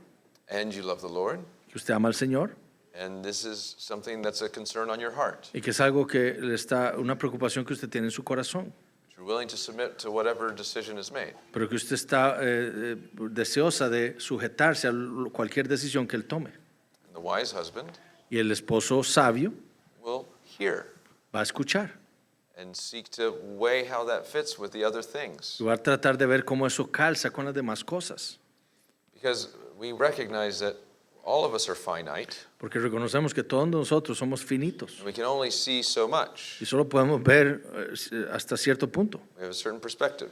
Speaker 1: and you love the Lord,
Speaker 2: que usted ama al Señor
Speaker 1: and this is something that's a concern on your heart.
Speaker 2: y que es algo que una preocupación que usted tiene en su corazón,
Speaker 1: You're willing to submit to whatever decision is made.
Speaker 2: pero que usted está deseosa de sujetarse a cualquier decisión que él tome.
Speaker 1: And the wise husband
Speaker 2: Y el esposo sabio
Speaker 1: will hear
Speaker 2: va a escuchar
Speaker 1: and seek to weigh how that fits with the other things.
Speaker 2: y va a tratar de ver cómo eso calza con las demás cosas.
Speaker 1: Because we recognize that all of us are finite,
Speaker 2: Porque reconocemos que todos nosotros somos finitos
Speaker 1: and we can only see so much.
Speaker 2: y solo podemos ver hasta cierto punto,
Speaker 1: We have a certain perspective.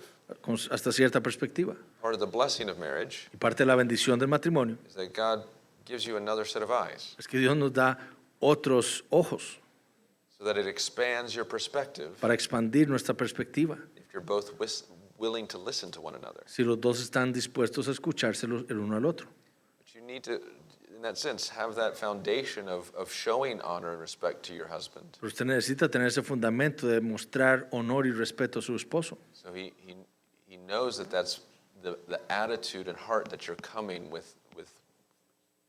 Speaker 2: hasta cierta perspectiva.
Speaker 1: Part of the blessing of marriage
Speaker 2: Y parte de la bendición del matrimonio
Speaker 1: is that God gives you another set of eyes
Speaker 2: es que Dios nos da otros ojos
Speaker 1: so that it expands your perspective
Speaker 2: para expandir nuestra perspectiva.
Speaker 1: if you're both willing to listen to one another.
Speaker 2: Si los dos están dispuestos a escucharse el uno al otro.
Speaker 1: But you need to, in that sense, have that foundation of showing honor and respect to your husband.
Speaker 2: Pero usted necesita tener ese fundamento de mostrar honor y respeto a su esposo.
Speaker 1: So he knows that that's the attitude and heart that you're coming with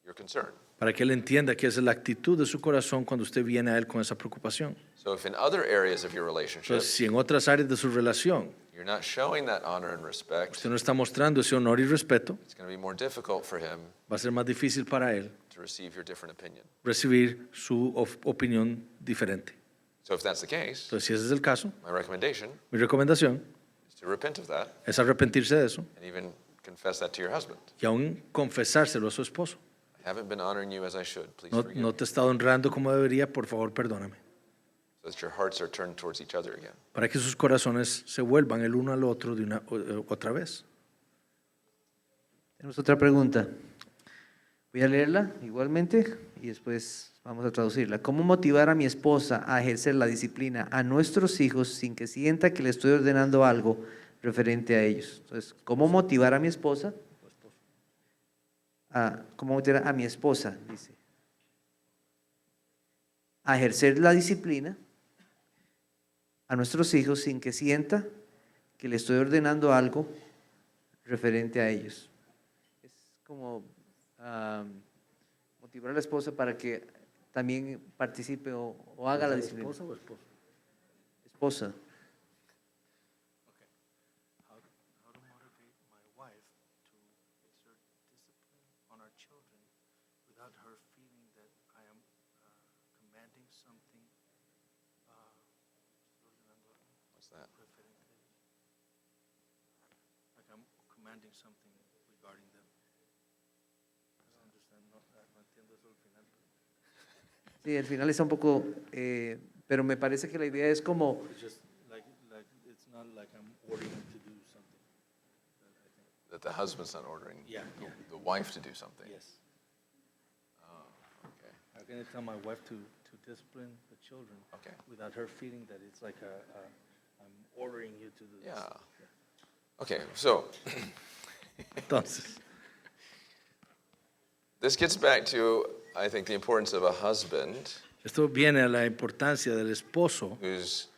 Speaker 1: your concern.
Speaker 2: Para que él entienda que esa es la actitud de su corazón cuando usted viene a él con esa preocupación.
Speaker 1: So if in other areas of your relationship,
Speaker 2: Entonces, si en otras áreas de su relación
Speaker 1: you're not showing that honor and respect,
Speaker 2: usted no está mostrando ese honor y respeto,
Speaker 1: it's going to be more difficult for him
Speaker 2: va a ser más difícil para él
Speaker 1: to receive your different opinion.
Speaker 2: recibir su opinión diferente.
Speaker 1: So if that's the case,
Speaker 2: Entonces, si ese es el caso,
Speaker 1: my recommendation
Speaker 2: mi recomendación
Speaker 1: is to repent of that
Speaker 2: es arrepentirse de eso
Speaker 1: and even confess that to your husband.
Speaker 2: y aún confesárselo a su esposo.
Speaker 1: I haven't been honoring you as I should. Please
Speaker 2: No,
Speaker 1: forgive
Speaker 2: no
Speaker 1: me.
Speaker 2: te he estado honrando como debería, por favor, perdóname.
Speaker 1: So that your hearts are turned towards each other again.
Speaker 2: Para que sus corazones se vuelvan el uno al otro otra vez.
Speaker 3: Tenemos otra pregunta. Voy a leerla igualmente y después vamos a traducirla. ¿Cómo motivar a mi esposa a ejercer la disciplina a nuestros hijos sin que sienta que le estoy ordenando algo referente a ellos? Entonces, ¿cómo motivar a mi esposa? ¿Cómo motivar a mi esposa? Dice. A ejercer la disciplina a nuestros hijos sin que sienta que le estoy ordenando algo referente a ellos. Es como motivar a la esposa para que también participe o haga la disciplina.
Speaker 2: ¿Esposa o esposo?
Speaker 3: Esposa.
Speaker 2: How to motivate my wife to exert discipline on our children without her feeling that I am commanding something.
Speaker 1: What's that?
Speaker 2: Like I'm commanding something regarding them. No entiendo eso al final.
Speaker 3: Sí, al final está un poco, pero me parece que la idea es como
Speaker 2: It's just like it's not like I'm ordering him to do something.
Speaker 1: That the husband's not ordering
Speaker 2: Yeah,
Speaker 1: the,
Speaker 2: yeah.
Speaker 1: the wife to do something.
Speaker 2: Yes.
Speaker 1: Okay.
Speaker 2: How can I tell my wife to discipline the children
Speaker 1: Okay.
Speaker 2: without her feeling that it's like I'm ordering you to do this?
Speaker 1: Yeah. Okay, so
Speaker 2: Entonces,
Speaker 1: this gets back to, I think, the importance of a husband
Speaker 2: esto viene a la importancia del esposo
Speaker 1: who's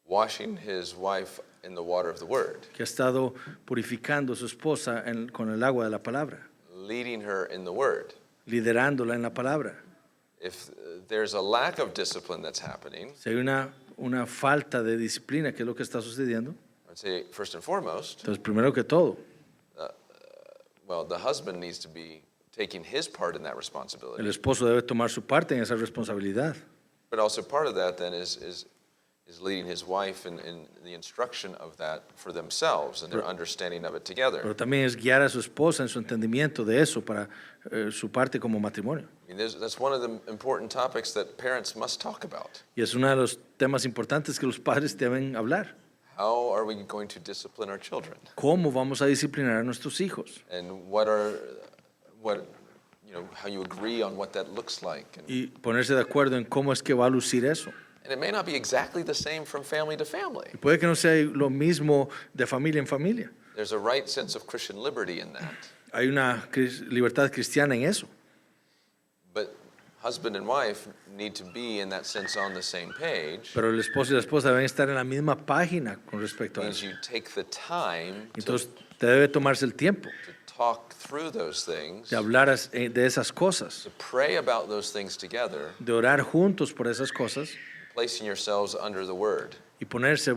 Speaker 1: washing his wife in the water of the word,
Speaker 2: que ha estado purificando a su esposa con el agua de la palabra,
Speaker 1: leading her in the word.
Speaker 2: liderándola en la palabra.
Speaker 1: If there's a lack of discipline that's happening,
Speaker 2: Si hay una falta de disciplina, que es lo que está sucediendo,
Speaker 1: I'd say first and foremost,
Speaker 2: entonces primero que todo,
Speaker 1: well, the husband needs to be taking his part in that
Speaker 2: el
Speaker 1: responsibility.
Speaker 2: esposo debe tomar su parte en esa responsabilidad.
Speaker 1: But also part of that then is leading his wife in the instruction of that for themselves and their understanding of it together.
Speaker 2: Pero también es guiar a su esposa en su entendimiento de eso para su parte como matrimonio.
Speaker 1: I mean, that's one of the important topics that parents must talk about.
Speaker 2: Y es uno de los temas importantes que los padres deben hablar.
Speaker 1: How are we going to discipline our children?
Speaker 2: ¿Cómo vamos a disciplinar a nuestros hijos?
Speaker 1: And how you agree on what that looks like.
Speaker 2: Y ponerse de acuerdo en cómo es que va a lucir eso.
Speaker 1: And it may not be exactly the same from family to family.
Speaker 2: Y puede que no sea lo mismo de familia en familia.
Speaker 1: There's a right sense of Christian liberty in that.
Speaker 2: Hay una libertad cristiana en eso.
Speaker 1: But husband and wife need to be, in that sense, on the same page.
Speaker 2: Pero el esposo y la esposa deben estar en la misma página con respecto a
Speaker 1: Means
Speaker 2: eso.
Speaker 1: you take the time
Speaker 2: Entonces, te debe tomarse el tiempo
Speaker 1: to talk through those things,
Speaker 2: de hablar de esas cosas,
Speaker 1: to pray about those things together,
Speaker 2: de orar juntos por esas cosas
Speaker 1: placing yourselves under the word.
Speaker 2: y ponerse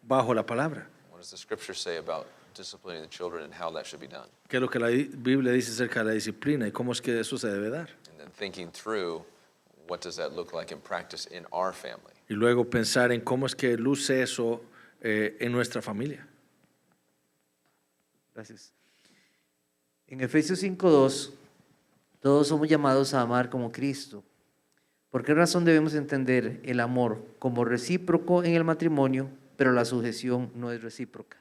Speaker 2: bajo la palabra.
Speaker 1: What does the scripture say about disciplining the children and how that should be done?
Speaker 2: ¿Qué es lo que la Biblia dice acerca de la disciplina y cómo es que eso se debe dar?
Speaker 1: And then thinking through what does that look like in practice in our family.
Speaker 2: Y luego pensar en cómo es que luce eso en nuestra familia.
Speaker 3: Gracias. En Efesios 5:2, todos somos llamados a amar como Cristo. ¿Por qué razón debemos entender el amor como recíproco en el matrimonio, pero la sujeción no es recíproca?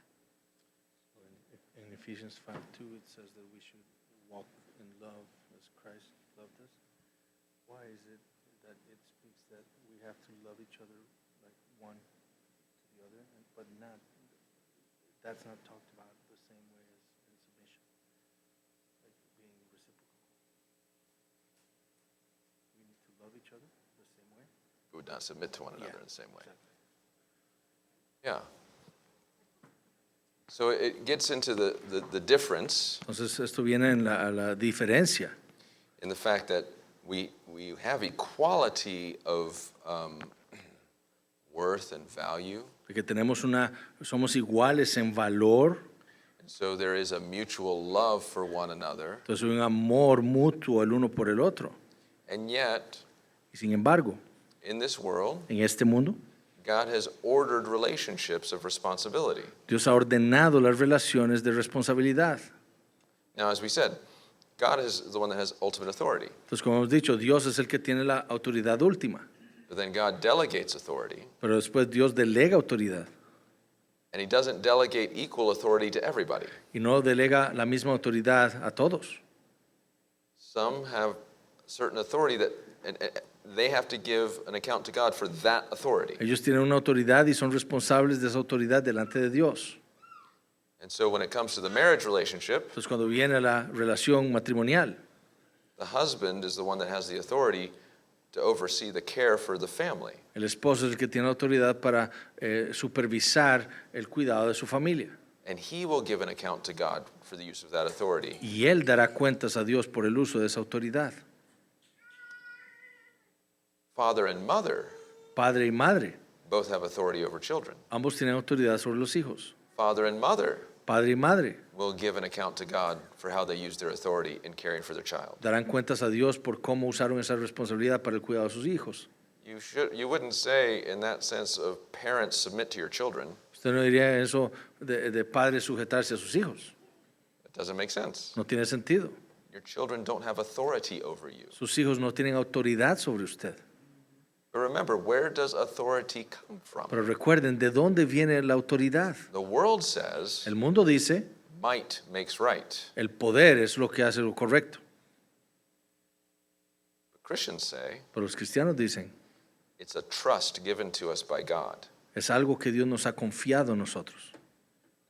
Speaker 2: In Ephesians 5:2 it says that we should walk in love as Christ loved us. Why is it that it speaks that we have to love each other like one to the other, but not that's not talked about the same way as in submission, like being reciprocal. We need to love each other the same way.
Speaker 1: We would not submit to one another in the same way.
Speaker 2: Exactly.
Speaker 1: Yeah. So it gets into the difference
Speaker 2: Entonces esto viene en la diferencia.
Speaker 1: in the fact that we have equality of worth and value.
Speaker 2: Porque somos iguales en valor,
Speaker 1: And so there is a mutual love for one another.
Speaker 2: entonces hay un amor mutuo el uno por el otro.
Speaker 1: And yet,
Speaker 2: Y sin embargo,
Speaker 1: in this world,
Speaker 2: en este mundo,
Speaker 1: God has ordered relationships of responsibility.
Speaker 2: Dios ha ordenado las relaciones de responsabilidad.
Speaker 1: Now, as we said, God is the one that has ultimate authority.
Speaker 2: Entonces, como hemos dicho, Dios es el que tiene la autoridad última,
Speaker 1: But then God delegates authority,
Speaker 2: pero después Dios delega autoridad
Speaker 1: and He doesn't delegate equal authority to everybody.
Speaker 2: y no delega la misma autoridad a todos.
Speaker 1: Some have certain authority that and they have to give an account to God for that authority.
Speaker 2: Ellos tienen una autoridad y son responsables de esa autoridad delante de Dios.
Speaker 1: And so when it comes to the marriage relationship,
Speaker 2: Entonces, cuando viene la relación matrimonial,
Speaker 1: the husband is the one that has the authority to oversee the care for the family.
Speaker 2: el esposo es el que tiene la autoridad para supervisar el cuidado de su familia.
Speaker 1: And he will give an account to God for the use of that authority.
Speaker 2: Y él dará cuentas a Dios por el uso de esa autoridad.
Speaker 1: Father and mother
Speaker 2: Padre y madre,
Speaker 1: both have authority over children.
Speaker 2: ambos tienen autoridad sobre los hijos.
Speaker 1: Father and mother
Speaker 2: Padre y madre
Speaker 1: will give an account to God for how they use their authority in caring for their child.
Speaker 2: darán cuentas a Dios por cómo usaron esa responsabilidad para el cuidado de sus hijos.
Speaker 1: You wouldn't say in that sense of parents submit to your children.
Speaker 2: Usted no diría eso de padres sujetarse a sus hijos.
Speaker 1: It doesn't make sense.
Speaker 2: No tiene sentido.
Speaker 1: Your children don't have authority over you.
Speaker 2: Sus hijos no tienen autoridad sobre usted.
Speaker 1: But remember, where does authority come from?
Speaker 2: Pero recuerden, ¿de dónde viene la autoridad?
Speaker 1: The world says
Speaker 2: El mundo dice,
Speaker 1: might makes right.
Speaker 2: el poder es lo que hace lo correcto.
Speaker 1: But Christians say
Speaker 2: Pero los cristianos dicen,
Speaker 1: it's a trust given to us by God.
Speaker 2: es algo que Dios nos ha confiado a nosotros.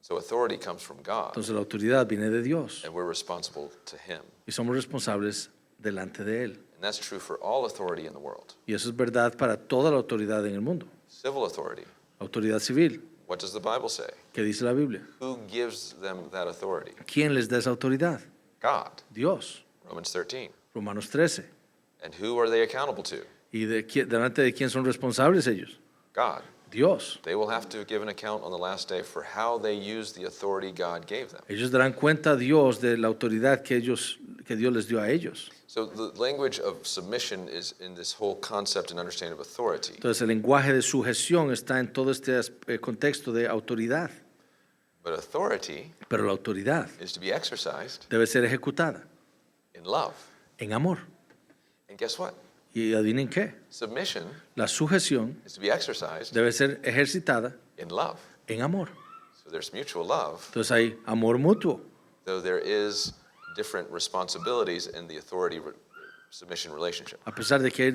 Speaker 1: So authority comes from God,
Speaker 2: Entonces la autoridad viene de Dios
Speaker 1: and we're responsible to Him.
Speaker 2: y somos responsables delante de Él.
Speaker 1: And that's true for all authority in the world.
Speaker 2: Y eso es verdad para toda la autoridad en el mundo.
Speaker 1: Civil authority.
Speaker 2: Autoridad civil,
Speaker 1: What does the Bible say?
Speaker 2: ¿qué dice la Biblia?
Speaker 1: Who gives them that authority?
Speaker 2: ¿Quién les da esa autoridad?
Speaker 1: God.
Speaker 2: Dios.
Speaker 1: Romans 13.
Speaker 2: Romanos 13.
Speaker 1: And who are they accountable to?
Speaker 2: ¿Y delante de quién son responsables ellos?
Speaker 1: God.
Speaker 2: Dios.
Speaker 1: They will have to give an account on the last day for how they used the authority God gave them.
Speaker 2: Ellos darán cuenta a Dios de la autoridad que Dios les dio a ellos.
Speaker 1: So the language of submission is in this whole concept and understanding of authority.
Speaker 2: Entonces el lenguaje de sujeción está en todo este contexto de autoridad.
Speaker 1: But authority
Speaker 2: Pero la autoridad
Speaker 1: is to be exercised
Speaker 2: debe ser ejecutada
Speaker 1: in love.
Speaker 2: en amor.
Speaker 1: And guess what?
Speaker 2: Y adivinen qué,
Speaker 1: Submission
Speaker 2: la sujeción
Speaker 1: is to be exercised
Speaker 2: debe ser ejercitada
Speaker 1: in love.
Speaker 2: en amor.
Speaker 1: So there's mutual love,
Speaker 2: Entonces hay amor mutuo,
Speaker 1: though there is different responsibilities in the authority submission relationship.
Speaker 2: a pesar de que hay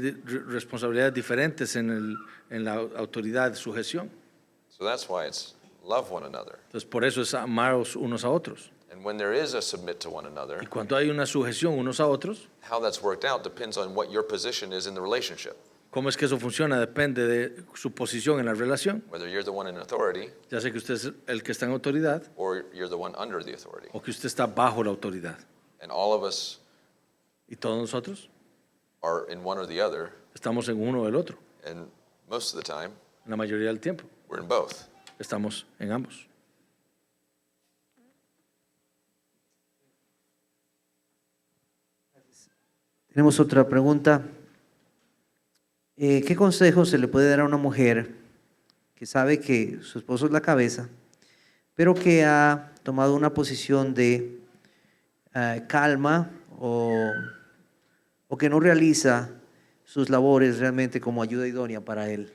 Speaker 2: responsabilidades diferentes en la autoridad de sujeción.
Speaker 1: So that's why it's love one another.
Speaker 2: Entonces por eso es amaros unos a otros.
Speaker 1: And when there is a submit to one
Speaker 2: Y
Speaker 1: another,
Speaker 2: cuando hay una sujeción unos a otros,
Speaker 1: how that's worked out depends on what your position is in the relationship.
Speaker 2: cómo es que eso funciona depende de su posición en la relación.
Speaker 1: Whether you're the one in authority
Speaker 2: Ya sea que usted es el que está en autoridad
Speaker 1: or you're the one under the authority.
Speaker 2: o que usted está bajo la autoridad.
Speaker 1: And all of us
Speaker 2: Y todos nosotros
Speaker 1: are in one or the other,
Speaker 2: estamos en uno o el otro.
Speaker 1: and most of the time,
Speaker 2: La mayoría del tiempo
Speaker 1: we're in both.
Speaker 2: estamos en ambos.
Speaker 3: Tenemos otra pregunta. ¿Qué consejo se le puede dar a una mujer que sabe que su esposo es la cabeza, pero que ha tomado una posición de calma o que no realiza sus labores realmente como ayuda idónea para él?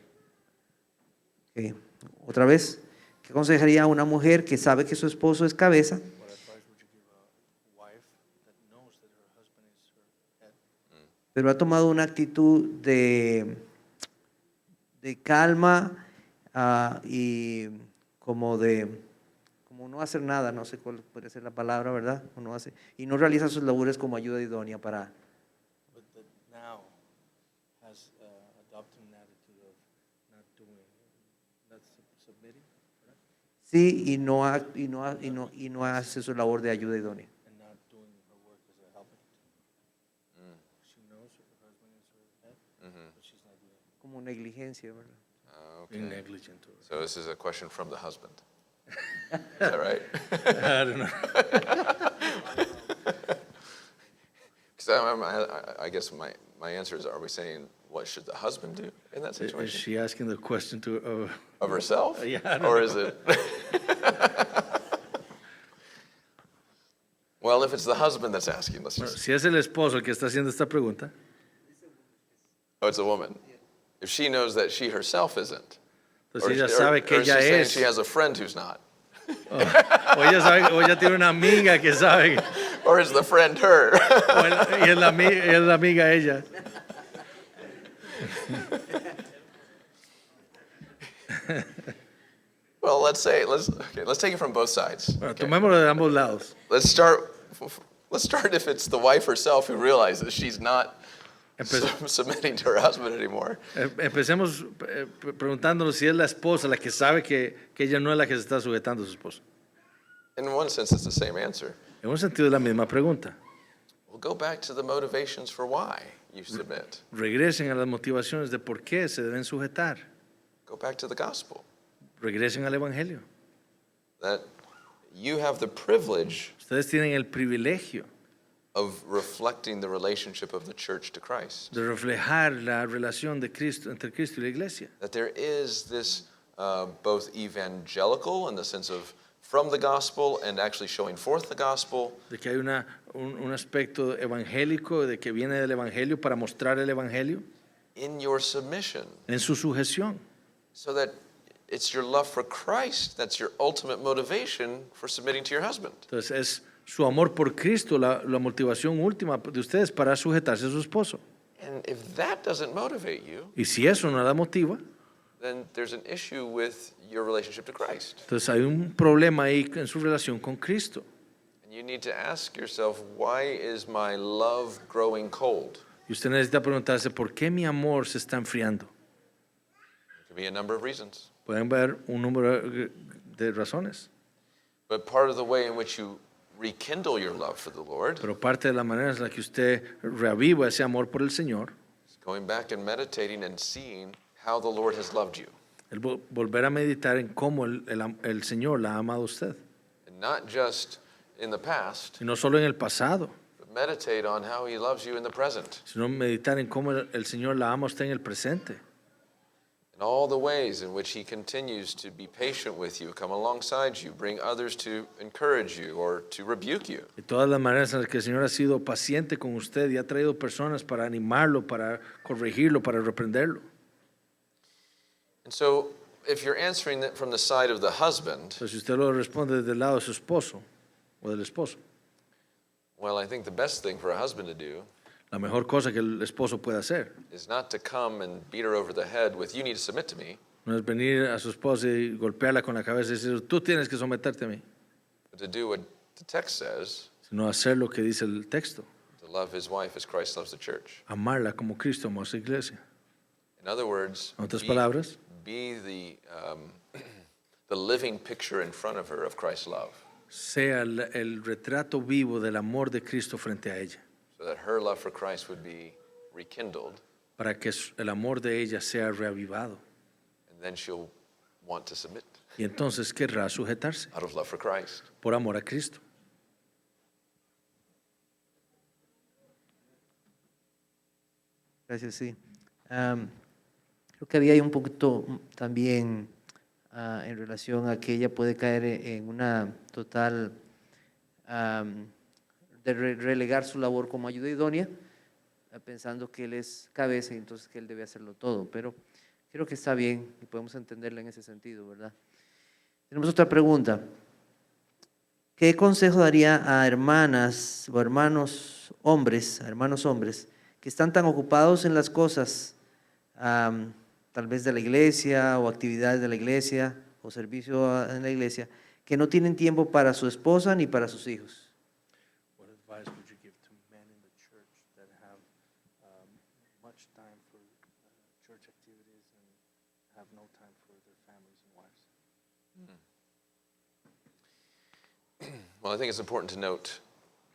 Speaker 3: Ok. Otra vez, ¿qué aconsejaría a una mujer que sabe que su esposo es cabeza, pero ha tomado una actitud de calma y como no hacer nada, no sé cuál puede ser la palabra, ¿verdad? O no hace, y no realiza sus labores como ayuda idónea para... Sí, y no hace su labor de ayuda idónea. Como negligencia, ¿verdad?
Speaker 1: Okay.
Speaker 2: Negligent.
Speaker 1: So this is a question from the husband. Is that right?
Speaker 2: I don't know.
Speaker 1: Because I guess my answer is, are we saying what should the husband do in that
Speaker 2: Is
Speaker 1: situation?
Speaker 2: she asking the question to?
Speaker 1: Of herself?
Speaker 2: Yeah, I don't
Speaker 1: Or
Speaker 2: know.
Speaker 1: is it? Well, if it's the husband that's asking, let's
Speaker 2: Bueno,
Speaker 1: just.
Speaker 2: si es el esposo el que está haciendo esta pregunta,
Speaker 1: Oh, it's a woman. If she knows that she herself isn't.
Speaker 2: entonces ella sabe que
Speaker 1: or is she
Speaker 2: ella
Speaker 1: saying
Speaker 2: es,
Speaker 1: she has a friend who's not.
Speaker 2: o ella sabe, o ella tiene una amiga que sabe,
Speaker 1: Or is the friend her?
Speaker 2: y es la amiga ella.
Speaker 1: Well, let's take it from both sides.
Speaker 2: Bueno,
Speaker 1: Okay.
Speaker 2: tomémoslo de ambos lados.
Speaker 1: Let's start if it's the wife herself who realizes she's not submitting to her husband anymore.
Speaker 2: Empecemos preguntándonos si es la esposa la que sabe que ella no es la que se está sujetando a su esposo.
Speaker 1: In one sense, it's the same answer.
Speaker 2: En un sentido es la misma pregunta.
Speaker 1: We'll go back to the motivations for why you submit.
Speaker 2: Regresen a las motivaciones de por qué se deben sujetar.
Speaker 1: Go back to the gospel.
Speaker 2: Regresen al Evangelio.
Speaker 1: That you have the privilege
Speaker 2: Ustedes tienen el privilegio
Speaker 1: of reflecting the relationship of the church to Christ.
Speaker 2: de reflejar la relación de Cristo entre Cristo y la iglesia.
Speaker 1: That there is this both evangelical in the sense of from the gospel and actually showing forth the gospel,
Speaker 2: De que hay un aspecto evangélico, de que viene del Evangelio para mostrar el Evangelio
Speaker 1: in your submission,
Speaker 2: en su sujeción.
Speaker 1: so that it's your love for Christ that's your ultimate motivation for submitting to your husband.
Speaker 2: Entonces es su amor por Cristo la motivación última de ustedes para sujetarse a su esposo.
Speaker 1: And if that doesn't motivate you,
Speaker 2: Y si eso no la motiva,
Speaker 1: then there's an issue with your relationship to Christ.
Speaker 2: entonces hay un problema ahí en su relación con Cristo.
Speaker 1: And you need to ask yourself, why is my love growing cold?
Speaker 2: Y usted necesita preguntarse, ¿por qué mi amor se está enfriando?
Speaker 1: There could be a number of reasons.
Speaker 2: Pueden ver un número de razones,
Speaker 1: But part of the way in which you rekindle your love for the Lord
Speaker 2: pero parte de la manera en la que usted reaviva ese amor por el Señor
Speaker 1: is going back and meditating and seeing how the Lord has loved you.
Speaker 2: El volver a meditar en cómo el Señor la ha amado a usted.
Speaker 1: And not just in the past,
Speaker 2: Y no solo en el pasado,
Speaker 1: but meditate on how he loves you in the present.
Speaker 2: sino meditar en cómo el Señor la ama a usted en el presente.
Speaker 1: And all the ways in which he continues to be patient with you, come alongside you, bring others to encourage you or to rebuke you.
Speaker 2: Y todas las maneras en las que el Señor ha sido paciente con usted y ha traído personas para animarlo, para corregirlo, para reprenderlo.
Speaker 1: And so, if you're answering that from the side of the husband,
Speaker 2: Entonces, si usted lo responde desde el lado de su esposo o del esposo,
Speaker 1: well, I think the best thing for a husband to do
Speaker 2: la mejor cosa que el esposo puede hacer
Speaker 1: is not to come and beat her over the head with, you need to submit to me,
Speaker 2: no es venir a su esposa y golpearla con la cabeza y decir, tú tienes que someterte a mí,
Speaker 1: but to do what the text says,
Speaker 2: sino hacer lo que dice el texto,
Speaker 1: to love his wife as Christ loves the church.
Speaker 2: amarla como Cristo amó a su iglesia.
Speaker 1: In other words,
Speaker 2: En otras palabras,
Speaker 1: be the living picture in front of her of Christ's love,
Speaker 2: sea el retrato vivo del amor de Cristo frente a ella,
Speaker 1: so that her love for Christ would be rekindled,
Speaker 2: para que el amor de ella sea reavivado.
Speaker 1: and then she'll want to submit
Speaker 2: Y entonces querrá sujetarse
Speaker 1: out of love for Christ.
Speaker 2: por amor a Cristo.
Speaker 3: Gracias, sí. Creo que había ahí un poquito también en relación a que ella puede caer en una total de relegar su labor como ayuda idónea, pensando que él es cabeza y entonces que él debe hacerlo todo. Pero creo que está bien y podemos entenderla en ese sentido, ¿verdad? Tenemos otra pregunta. ¿Qué consejo daría a hermanas o hermanos hombres, que están tan ocupados en las cosas, tal vez de la iglesia o actividades de la iglesia o servicio en la iglesia, que no tienen tiempo para su esposa ni para sus hijos?
Speaker 2: What advice would you give to men in the church that have much time for church activities and have no time for their families and wives?
Speaker 1: Well, I think it's important to note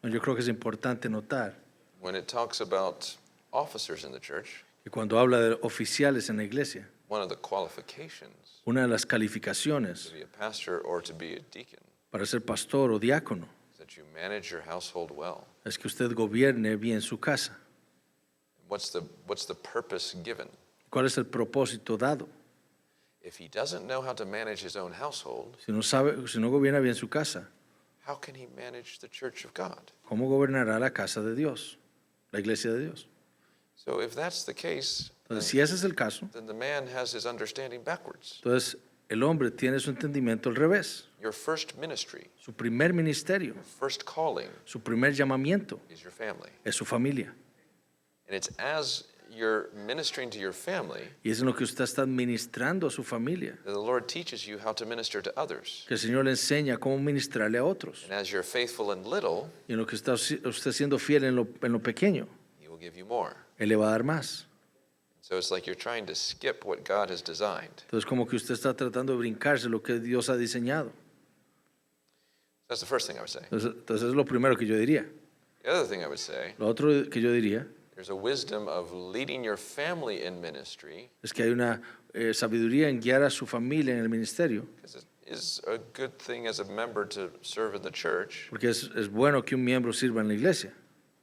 Speaker 2: Yo creo que es importante notar
Speaker 1: when it talks about officers in the church,
Speaker 2: que cuando habla de oficiales en la iglesia,
Speaker 1: one of the qualifications
Speaker 2: una de las
Speaker 1: to
Speaker 2: calificaciones
Speaker 1: be a pastor or to be a deacon
Speaker 2: para ser pastor o diácono
Speaker 1: is that you manage your household well.
Speaker 2: es que usted gobierne bien su casa.
Speaker 1: What's the purpose given?
Speaker 2: ¿Cuál es el propósito dado?
Speaker 1: If he doesn't know how to manage his own household,
Speaker 2: Si no gobierna bien su casa,
Speaker 1: how can he manage the church of God?
Speaker 2: ¿cómo gobernará la casa de Dios, la iglesia de Dios?
Speaker 1: So if that's the case,
Speaker 2: Entonces, si ese es el caso,
Speaker 1: then the man has his understanding backwards.
Speaker 2: entonces el hombre tiene su entendimiento al revés.
Speaker 1: Your first ministry,
Speaker 2: Su primer ministerio,
Speaker 1: first calling
Speaker 2: su primer llamamiento
Speaker 1: is your family.
Speaker 2: es su familia.
Speaker 1: And it's as you're ministering to your family
Speaker 2: Y es en lo que usted está administrando a su familia,
Speaker 1: that the Lord teaches you how to minister to others.
Speaker 2: que el Señor le enseña cómo ministrarle a otros.
Speaker 1: And as you're faithful in little,
Speaker 2: Y en lo que está usted siendo fiel en lo pequeño,
Speaker 1: he will give you more.
Speaker 2: Él le va a dar más.
Speaker 1: So it's like you're trying to skip what God has designed.
Speaker 2: Entonces como que usted está tratando de brincarse lo que Dios ha diseñado.
Speaker 1: That's the first thing I would say.
Speaker 2: Entonces es lo primero que yo diría.
Speaker 1: The other thing I would say,
Speaker 2: Lo otro que yo diría
Speaker 1: there's a wisdom of leading your family in ministry,
Speaker 2: es que hay una sabiduría en guiar a su familia en el ministerio,
Speaker 1: because it is a good thing as a member to serve in the church.
Speaker 2: porque es bueno que un miembro sirva en la iglesia,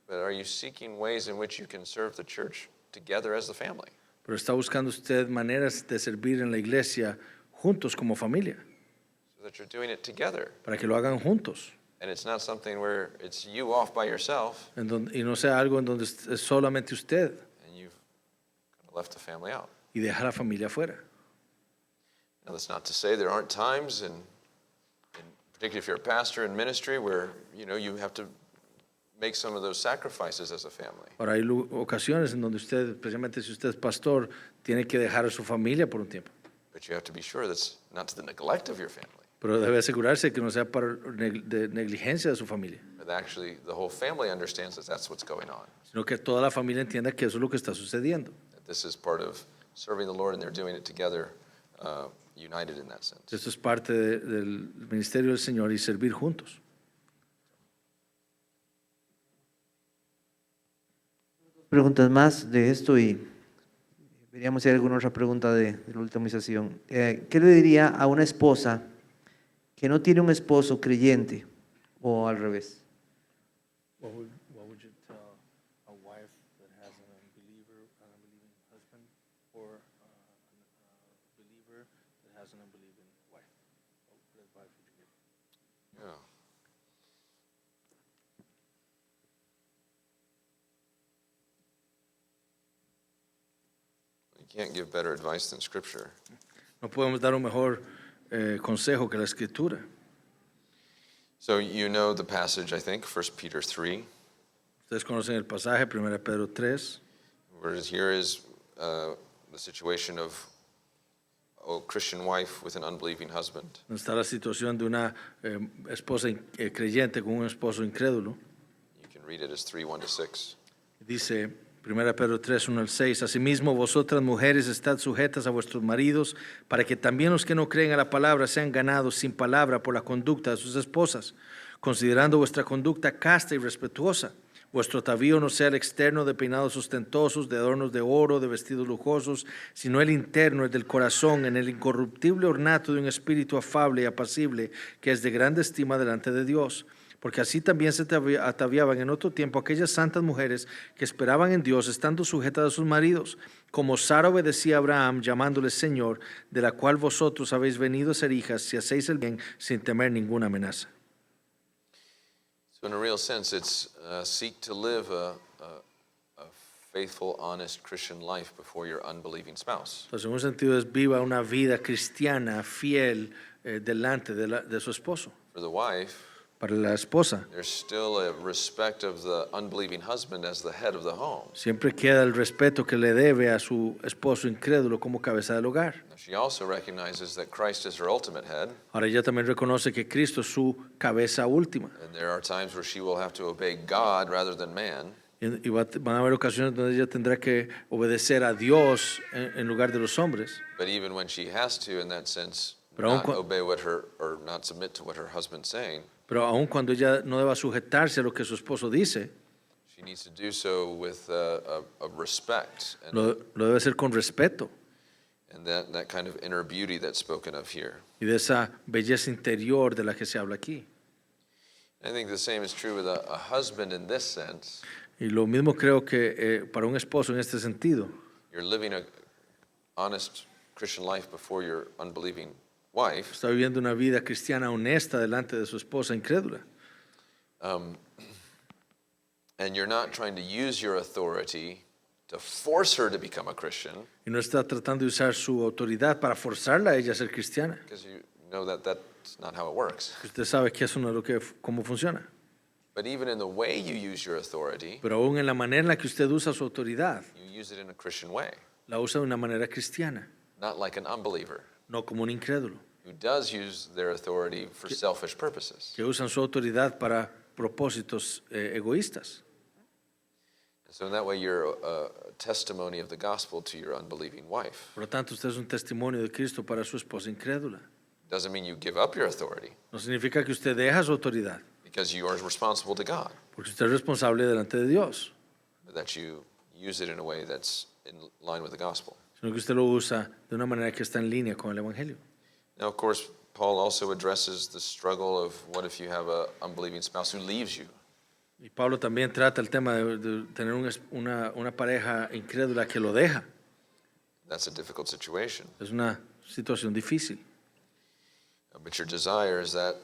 Speaker 1: But are you seeking ways in which you can serve the church together as the family?
Speaker 2: pero está buscando usted maneras de servir en la iglesia juntos como familia,
Speaker 1: So that you're doing it together.
Speaker 2: para que lo hagan juntos,
Speaker 1: And it's not something where it's you off by yourself
Speaker 2: y no sea algo en donde es solamente usted
Speaker 1: and you've kind of left the family out.
Speaker 2: y deja a la familia afuera.
Speaker 1: Now, that's not to say there aren't times, and particularly if you're a pastor in ministry, where you have to make some of those sacrifices as a family.
Speaker 2: Ahora hay ocasiones en donde usted, especialmente si usted es pastor, tiene que dejar a su familia por un tiempo,
Speaker 1: But you have to be sure that's not to the neglect of your family,
Speaker 2: pero debe asegurarse que no sea de negligencia de su familia,
Speaker 1: but actually the whole family understands that that's what's going on,
Speaker 2: sino que toda la familia entienda que eso es lo que está sucediendo.
Speaker 1: that this is part of serving the Lord and they're doing it together, united in that sense.
Speaker 2: Esto es parte del ministerio del Señor y servir juntos.
Speaker 3: Preguntas más de esto y Veríamos si hay alguna otra pregunta de la última sesión. ¿Qué le diría a una esposa que no tiene un esposo creyente o al revés?
Speaker 2: What would you tell a wife that has an unbeliever, an unbelieving husband, or a believer that has an unbelieving wife? What advice would you give?
Speaker 1: Yeah. You can't give better advice than Scripture.
Speaker 2: No podemos dar un mejor consejo que la Escritura.
Speaker 1: So you know the passage, I think, 1 Peter 3,
Speaker 2: Ustedes conocen el pasaje, 1 Pedro 3,
Speaker 1: where here is the situation of a Christian wife with an unbelieving husband.
Speaker 2: donde está la situación de una esposa creyente con un esposo incrédulo.
Speaker 1: You can read it as 3, 1 to 6.
Speaker 2: Dice 1 Pedro 3, 1 al 6, asimismo vosotras mujeres estad sujetas a vuestros maridos, para que también los que no creen a la palabra sean ganados sin palabra por la conducta de sus esposas, considerando vuestra conducta casta y respetuosa. Vuestro atavío no sea el externo de peinados ostentosos, de adornos de oro, de vestidos lujosos, sino el interno, el del corazón, en el incorruptible ornato de un espíritu afable y apacible, que es de grande estima delante de Dios. Porque así también se ataviaban en otro tiempo aquellas santas mujeres que esperaban en Dios, estando sujetas a sus maridos, como Sara obedecía a Abraham, llamándole Señor, de la cual vosotros habéis venido a ser hijas, si hacéis el bien sin temer ninguna amenaza.
Speaker 1: So in a real sense, it's seek to live a faithful, honest Christian life before your unbelieving spouse.
Speaker 2: Entonces, en un sentido es viva una vida cristiana, fiel, delante de su esposo.
Speaker 1: For the wife,
Speaker 2: Para la esposa,
Speaker 1: there's still a respect of the unbelieving husband as the head of the home.
Speaker 2: siempre queda el respeto que le debe a su esposo incrédulo como cabeza del hogar.
Speaker 1: Now, she also recognizes that Christ is her ultimate head,
Speaker 2: Ahora ella también reconoce que Cristo es su cabeza última.
Speaker 1: and there are times where she will have to obey God rather than man.
Speaker 2: Y van a haber ocasiones donde ella tendrá que obedecer a Dios en lugar de los hombres.
Speaker 1: But even when she has to, in that sense,
Speaker 2: Pero aun
Speaker 1: not
Speaker 2: cu-
Speaker 1: obey what her or not submit to what her husband's saying,
Speaker 2: Pero aun cuando ella no deba sujetarse a lo que su esposo dice,
Speaker 1: she needs to do so with a respect and,
Speaker 2: lo debe hacer con respeto
Speaker 1: and that kind of inner beauty that's spoken of here.
Speaker 2: y de esa belleza interior de la que se habla aquí.
Speaker 1: I think the same is true with a husband in this sense.
Speaker 2: Y lo mismo creo que para un esposo en este sentido.
Speaker 1: You're living a honest Christian life before your unbelieving wife,
Speaker 2: Está viviendo una vida cristiana honesta delante de su esposa incrédula.
Speaker 1: and you're not trying to use your authority to force her to become a Christian,
Speaker 2: Y no está tratando de usar su autoridad para forzarla a ella a ser cristiana.
Speaker 1: because you know that that's not how it works.
Speaker 2: Usted sabe que eso no es cómo funciona.
Speaker 1: But even in the way you use your authority,
Speaker 2: Pero aún en la manera en la que usted usa su autoridad,
Speaker 1: you use it in a Christian way,
Speaker 2: la usa de una manera cristiana,
Speaker 1: not like an unbeliever
Speaker 2: no como un incrédulo,
Speaker 1: who does use their authority for selfish purposes.
Speaker 2: que usan su autoridad para propósitos egoístas.
Speaker 1: And so in that way, you're a testimony of the gospel to your unbelieving wife.
Speaker 2: Por lo tanto, usted es un testimonio de Cristo para su esposa incrédula.
Speaker 1: Doesn't mean you give up your authority,
Speaker 2: No significa que usted deja su autoridad,
Speaker 1: because you are responsible to God,
Speaker 2: porque usted es responsable delante de Dios,
Speaker 1: but that you use it in a way that's in line with the gospel.
Speaker 2: sino que usted lo usa de una manera que está en línea con el Evangelio.
Speaker 1: Now, of course, Paul also addresses the struggle of what if you have an unbelieving spouse who leaves you?
Speaker 2: Y Pablo también trata el tema de tener una pareja incrédula que lo deja.
Speaker 1: That's a difficult situation.
Speaker 2: Es una situación difícil.
Speaker 1: But your desire is that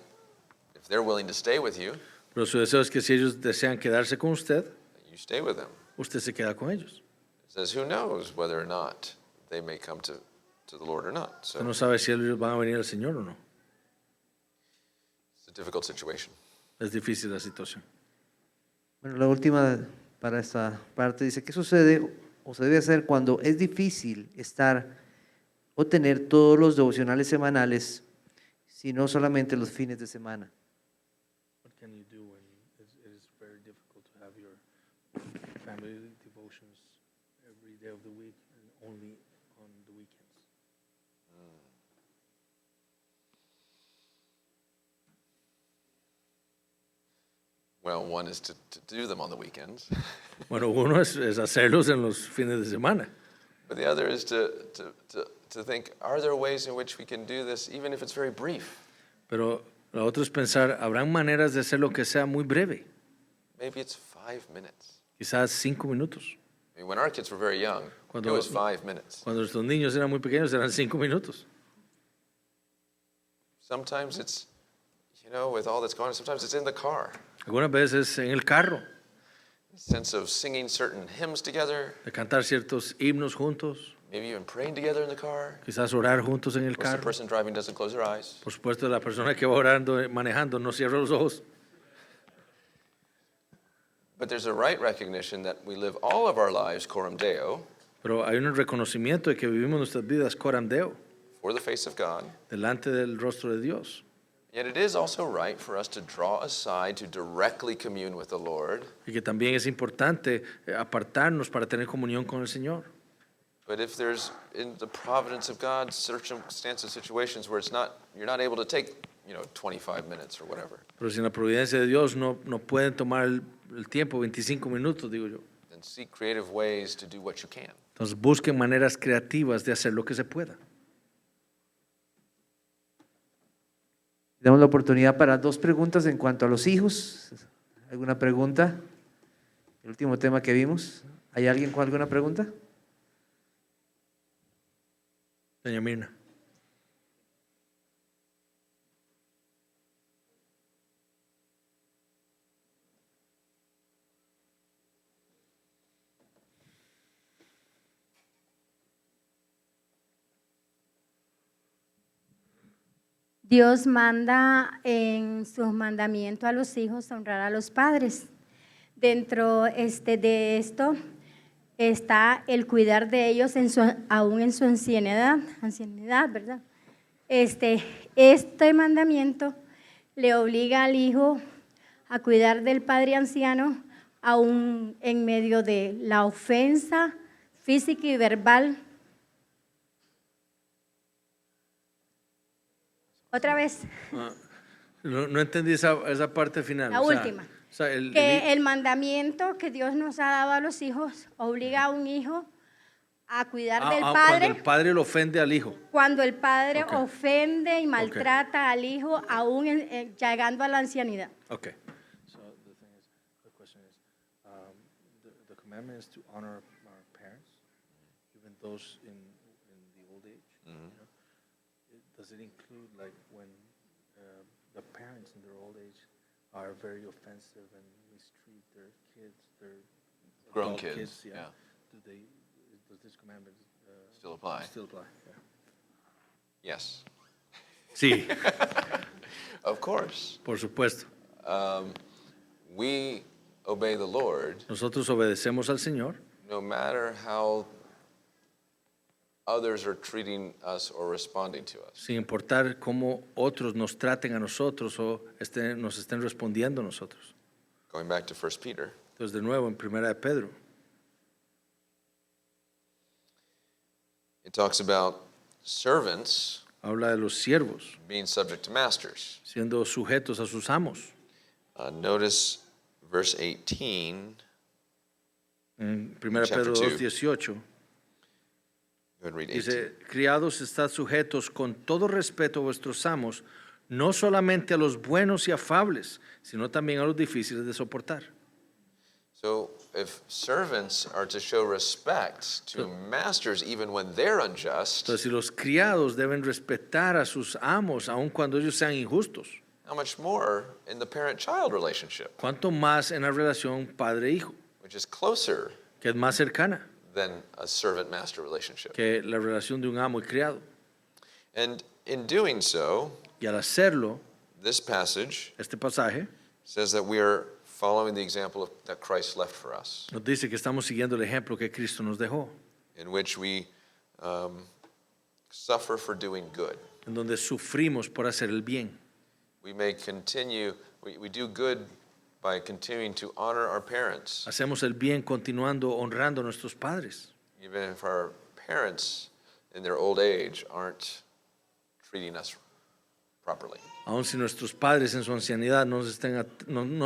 Speaker 1: if they're willing to stay with you,
Speaker 2: Pero su deseo es que si ellos desean quedarse con usted,
Speaker 1: you stay with them.
Speaker 2: usted se queda con ellos.
Speaker 1: It says, who knows whether or not they may come to the Lord or not. So
Speaker 2: Usted no sabe si ellos van a venir al Señor o no.
Speaker 1: it's a difficult situation.
Speaker 2: Es difícil la situación.
Speaker 3: Bueno, la última para esta parte dice, ¿qué sucede o se debe hacer cuando es difícil estar o tener todos los devocionales semanales, sino solamente los fines de semana?
Speaker 2: What can you do when it is very difficult to have your family devotions every day of the week and only on the weekends?
Speaker 1: Well, one is to do them on the weekends.
Speaker 2: Bueno, uno es hacerlos en los fines de semana.
Speaker 1: But the other is to think, are there ways in which we can do this, even if it's very brief?
Speaker 2: Pero lo otro es pensar, ¿habrán maneras de hacer lo que sea muy breve?
Speaker 1: Maybe it's 5 minutes.
Speaker 2: Quizás 5 minutos.
Speaker 1: I mean, when our kids were very young, it was 5 minutes.
Speaker 2: Cuando nuestros niños eran muy pequeños eran 5 minutos.
Speaker 1: Sometimes it's, with all that's going on, sometimes it's in the car.
Speaker 2: Algunas veces en el carro,
Speaker 1: Sense of singing certain hymns together,
Speaker 2: de cantar ciertos himnos juntos,
Speaker 1: maybe even praying together in the car.
Speaker 2: quizás orar juntos en el
Speaker 1: Of course, the
Speaker 2: carro.
Speaker 1: person driving doesn't close their eyes.
Speaker 2: Por supuesto, la persona que va orando, manejando, no cierra los ojos.
Speaker 1: But there's a right recognition that we live all of our lives coram Deo,
Speaker 2: Pero hay un reconocimiento de que vivimos nuestras vidas coram Deo,
Speaker 1: for the face of God.
Speaker 2: delante del rostro de Dios.
Speaker 1: Yet it is also right for us to draw aside to directly commune with the Lord.
Speaker 2: Y que también es importante apartarnos para tener comunión con el Señor.
Speaker 1: But if there's, in the providence of God, circumstances, situations where you're not able to take, 25 minutes or whatever,
Speaker 2: Pero si en la providencia de Dios no pueden tomar el tiempo, 25 minutos, digo yo.
Speaker 1: then seek creative ways to do what you can.
Speaker 2: Entonces busquen maneras creativas de hacer lo que se pueda.
Speaker 3: Damos la oportunidad para 2 preguntas en cuanto a los hijos. ¿Alguna pregunta? El último tema que vimos. ¿Hay alguien con alguna pregunta?
Speaker 2: Doña Mirna.
Speaker 4: Dios manda en sus mandamientos a los hijos honrar a los padres. Dentro de esto está el cuidar de ellos aún en su ancianidad, ¿verdad? Este mandamiento le obliga al hijo a cuidar del padre anciano aún en medio de la ofensa física y verbal. Otra vez,
Speaker 2: No entendí esa parte final.
Speaker 4: la última.
Speaker 2: O sea,
Speaker 4: Que el mandamiento que Dios nos ha dado a los hijos obliga a un hijo a cuidar del
Speaker 2: cuando
Speaker 4: padre.
Speaker 2: el padre lo ofende al hijo.
Speaker 4: Cuando el padre
Speaker 2: Ok.
Speaker 4: ofende y maltrata al hijo, aún llegando a la ancianidad.
Speaker 2: Okay. So the question is, the commandment is to honor our parents, even those in the old age. Does it include like when the parents in their old age are very offensive and mistreat their kids, their
Speaker 1: Grown
Speaker 2: adult
Speaker 1: kids, yeah.
Speaker 2: Does this commandment
Speaker 1: Still apply.
Speaker 2: still apply? Yeah.
Speaker 1: Yes.
Speaker 2: Sí,
Speaker 1: Of course.
Speaker 2: por supuesto.
Speaker 1: We obey the Lord
Speaker 2: Nosotros obedecemos al Señor,
Speaker 1: no matter how others are treating us or responding to us.
Speaker 2: sin importar cómo otros nos traten a nosotros o nos estén respondiendo a nosotros.
Speaker 1: Going back to 1 Peter,
Speaker 2: Entonces, de nuevo, en Primera de Pedro,
Speaker 1: it talks about servants
Speaker 2: habla de los siervos
Speaker 1: being subject to masters.
Speaker 2: siendo sujetos a sus amos.
Speaker 1: Notice verse 18.
Speaker 2: En 1
Speaker 1: Chapter
Speaker 2: Pedro
Speaker 1: 2.
Speaker 2: 2:18
Speaker 1: Go ahead and read 18.
Speaker 2: dice, criados, estad sujetos con todo respeto a vuestros amos, no solamente a los buenos y afables, sino también a los difíciles de soportar.
Speaker 1: So if servants are to show respect to masters even when they're unjust,
Speaker 2: Entonces, si los criados deben respetar a sus amos, aun cuando ellos sean injustos,
Speaker 1: how much more in the parent-child relationship,
Speaker 2: ¿cuánto más en la relación padre-hijo,
Speaker 1: which is closer
Speaker 2: que es más cercana
Speaker 1: than a servant-master relationship?
Speaker 2: que la relación de un amo y criado?
Speaker 1: And in doing so,
Speaker 2: Y al hacerlo,
Speaker 1: this passage
Speaker 2: este pasaje
Speaker 1: says that we are following the example that Christ left for us,
Speaker 2: nos dice que estamos siguiendo el ejemplo que Cristo nos dejó,
Speaker 1: in which we suffer for doing good.
Speaker 2: en donde sufrimos por hacer el bien.
Speaker 1: We may continue, we do good by continuing to honor our parents,
Speaker 2: Hacemos el bien continuando honrando a nuestros padres,
Speaker 1: even if our parents in their old age aren't treating us properly.
Speaker 2: aun si nuestros padres en su ancianidad no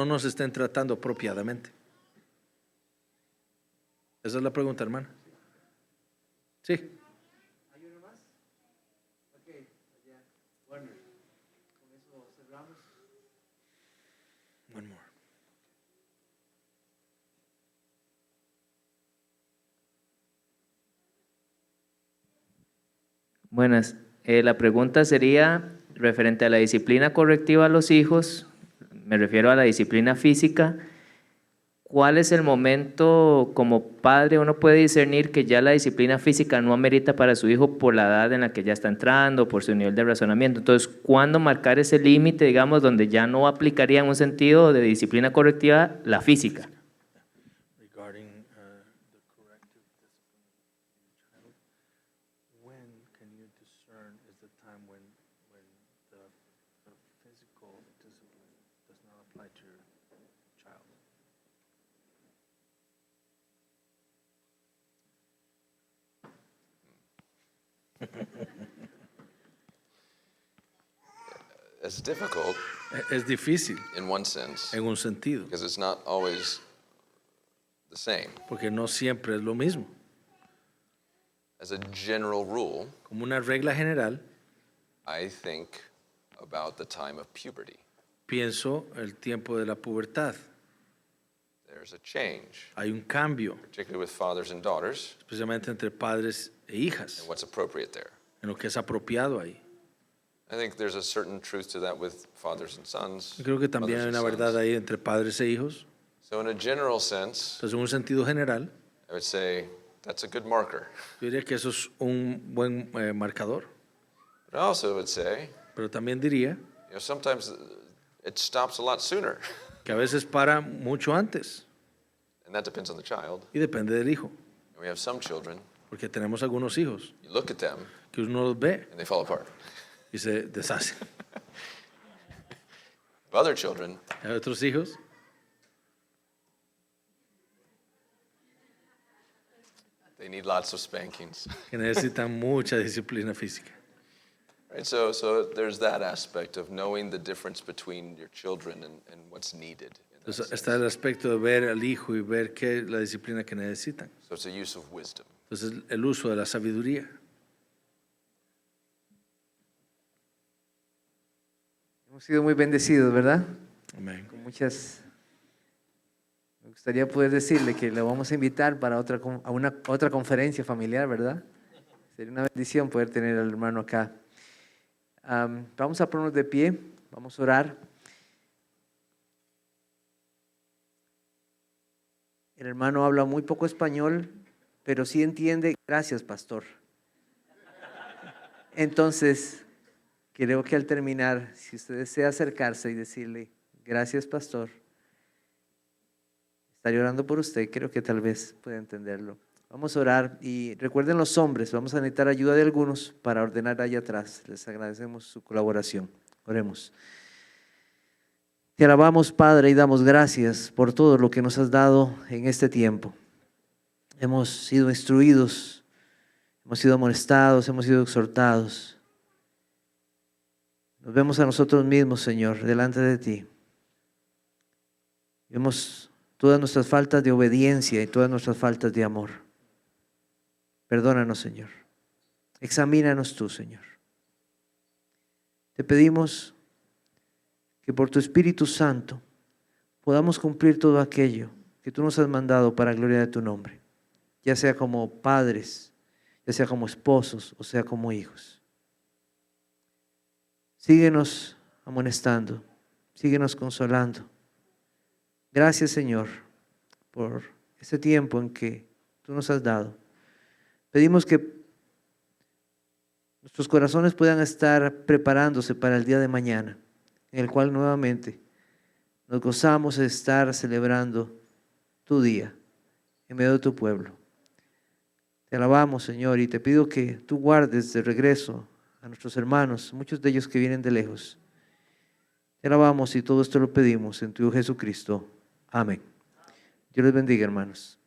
Speaker 2: nos estén tratando apropiadamente. Esa es la pregunta, hermana. Sí. One more.
Speaker 5: Buenas. La pregunta sería referente a la disciplina correctiva a los hijos, me refiero a la disciplina física. ¿Cuál es el momento como padre uno puede discernir que ya la disciplina física no amerita para su hijo por la edad en la que ya está entrando, por su nivel de razonamiento? Entonces, ¿cuándo marcar ese límite, digamos, donde ya no aplicaría en un sentido de disciplina correctiva la física?
Speaker 2: Regarding the corrective discipline of your child, when can you discern is the time when the physical discipline does not apply to your child?
Speaker 1: It's difficult
Speaker 2: Es difícil
Speaker 1: in one sense
Speaker 2: en un sentido,
Speaker 1: because it's not always the same.
Speaker 2: porque no siempre es lo mismo.
Speaker 1: As a general rule,
Speaker 2: Como una regla general,
Speaker 1: I think about the time of puberty.
Speaker 2: pienso el tiempo de la pubertad.
Speaker 1: There's a change,
Speaker 2: Hay un cambio,
Speaker 1: particularly with fathers and daughters,
Speaker 2: especialmente entre padres e hijas,
Speaker 1: and what's appropriate there.
Speaker 2: en lo que es apropiado ahí.
Speaker 1: I think there's a certain truth to that with fathers and sons.
Speaker 2: Yo creo que también hay
Speaker 1: mothers
Speaker 2: una
Speaker 1: and
Speaker 2: verdad
Speaker 1: sons.
Speaker 2: ahí entre padres e hijos.
Speaker 1: So in a general sense,
Speaker 2: Entonces, en un sentido general,
Speaker 1: I would say that's a good marker.
Speaker 2: yo diría que eso es un buen marcador.
Speaker 1: But I also would say,
Speaker 2: Pero también diría
Speaker 1: sometimes it stops a lot sooner,
Speaker 2: que a veces para mucho antes
Speaker 1: and that depends on the child.
Speaker 2: y depende del hijo,
Speaker 1: And we have some children,
Speaker 2: porque tenemos algunos hijos
Speaker 1: you look at them,
Speaker 2: que uno los ve
Speaker 1: and they fall apart.
Speaker 2: y se deshacen.
Speaker 1: Other children,
Speaker 2: Hay otros hijos
Speaker 1: they need lots of spankings.
Speaker 2: que necesitan mucha disciplina física.
Speaker 1: Right? So there's that aspect of knowing the difference between your children and what's needed. In that
Speaker 2: Entonces
Speaker 1: sense.
Speaker 2: está el aspecto de ver al hijo y ver qué es la disciplina que necesitan.
Speaker 1: So it's a use of wisdom.
Speaker 2: Entonces el uso de la sabiduría.
Speaker 3: Hemos sido muy bendecidos, ¿verdad?
Speaker 2: Amén.
Speaker 3: Con muchas. Me gustaría poder decirle que le vamos a invitar para a una otra conferencia familiar, ¿verdad? Sería una bendición poder tener al hermano acá. Vamos a ponernos de pie, vamos a orar. El hermano habla muy poco español, pero sí entiende. Gracias, pastor. Entonces, creo que al terminar, si usted desea acercarse y decirle, gracias, pastor, estaré orando por usted, creo que tal vez pueda entenderlo. Vamos a orar y recuerden los hombres, vamos a necesitar ayuda de algunos para ordenar allá atrás. Les agradecemos su colaboración. Oremos. Te alabamos, Padre, y damos gracias por todo lo que nos has dado en este tiempo. Hemos sido instruidos, hemos sido amonestados, hemos sido exhortados. Nos vemos a nosotros mismos, Señor, delante de ti. Vemos todas nuestras faltas de obediencia y todas nuestras faltas de amor. Perdónanos, Señor. Examínanos tú, Señor. Te pedimos que por tu Espíritu Santo podamos cumplir todo aquello que tú nos has mandado para gloria de tu nombre, ya sea como padres, ya sea como esposos o sea como hijos. Síguenos amonestando, síguenos consolando. Gracias, Señor, por este tiempo en que tú nos has dado. Pedimos que nuestros corazones puedan estar preparándose para el día de mañana, en el cual nuevamente nos gozamos de estar celebrando tu día en medio de tu pueblo. Te alabamos, Señor, y te pido que tú guardes de regreso a nuestros hermanos, muchos de ellos que vienen de lejos. Te alabamos y todo esto lo pedimos en tu Hijo Jesucristo. Amén. Dios les bendiga, hermanos.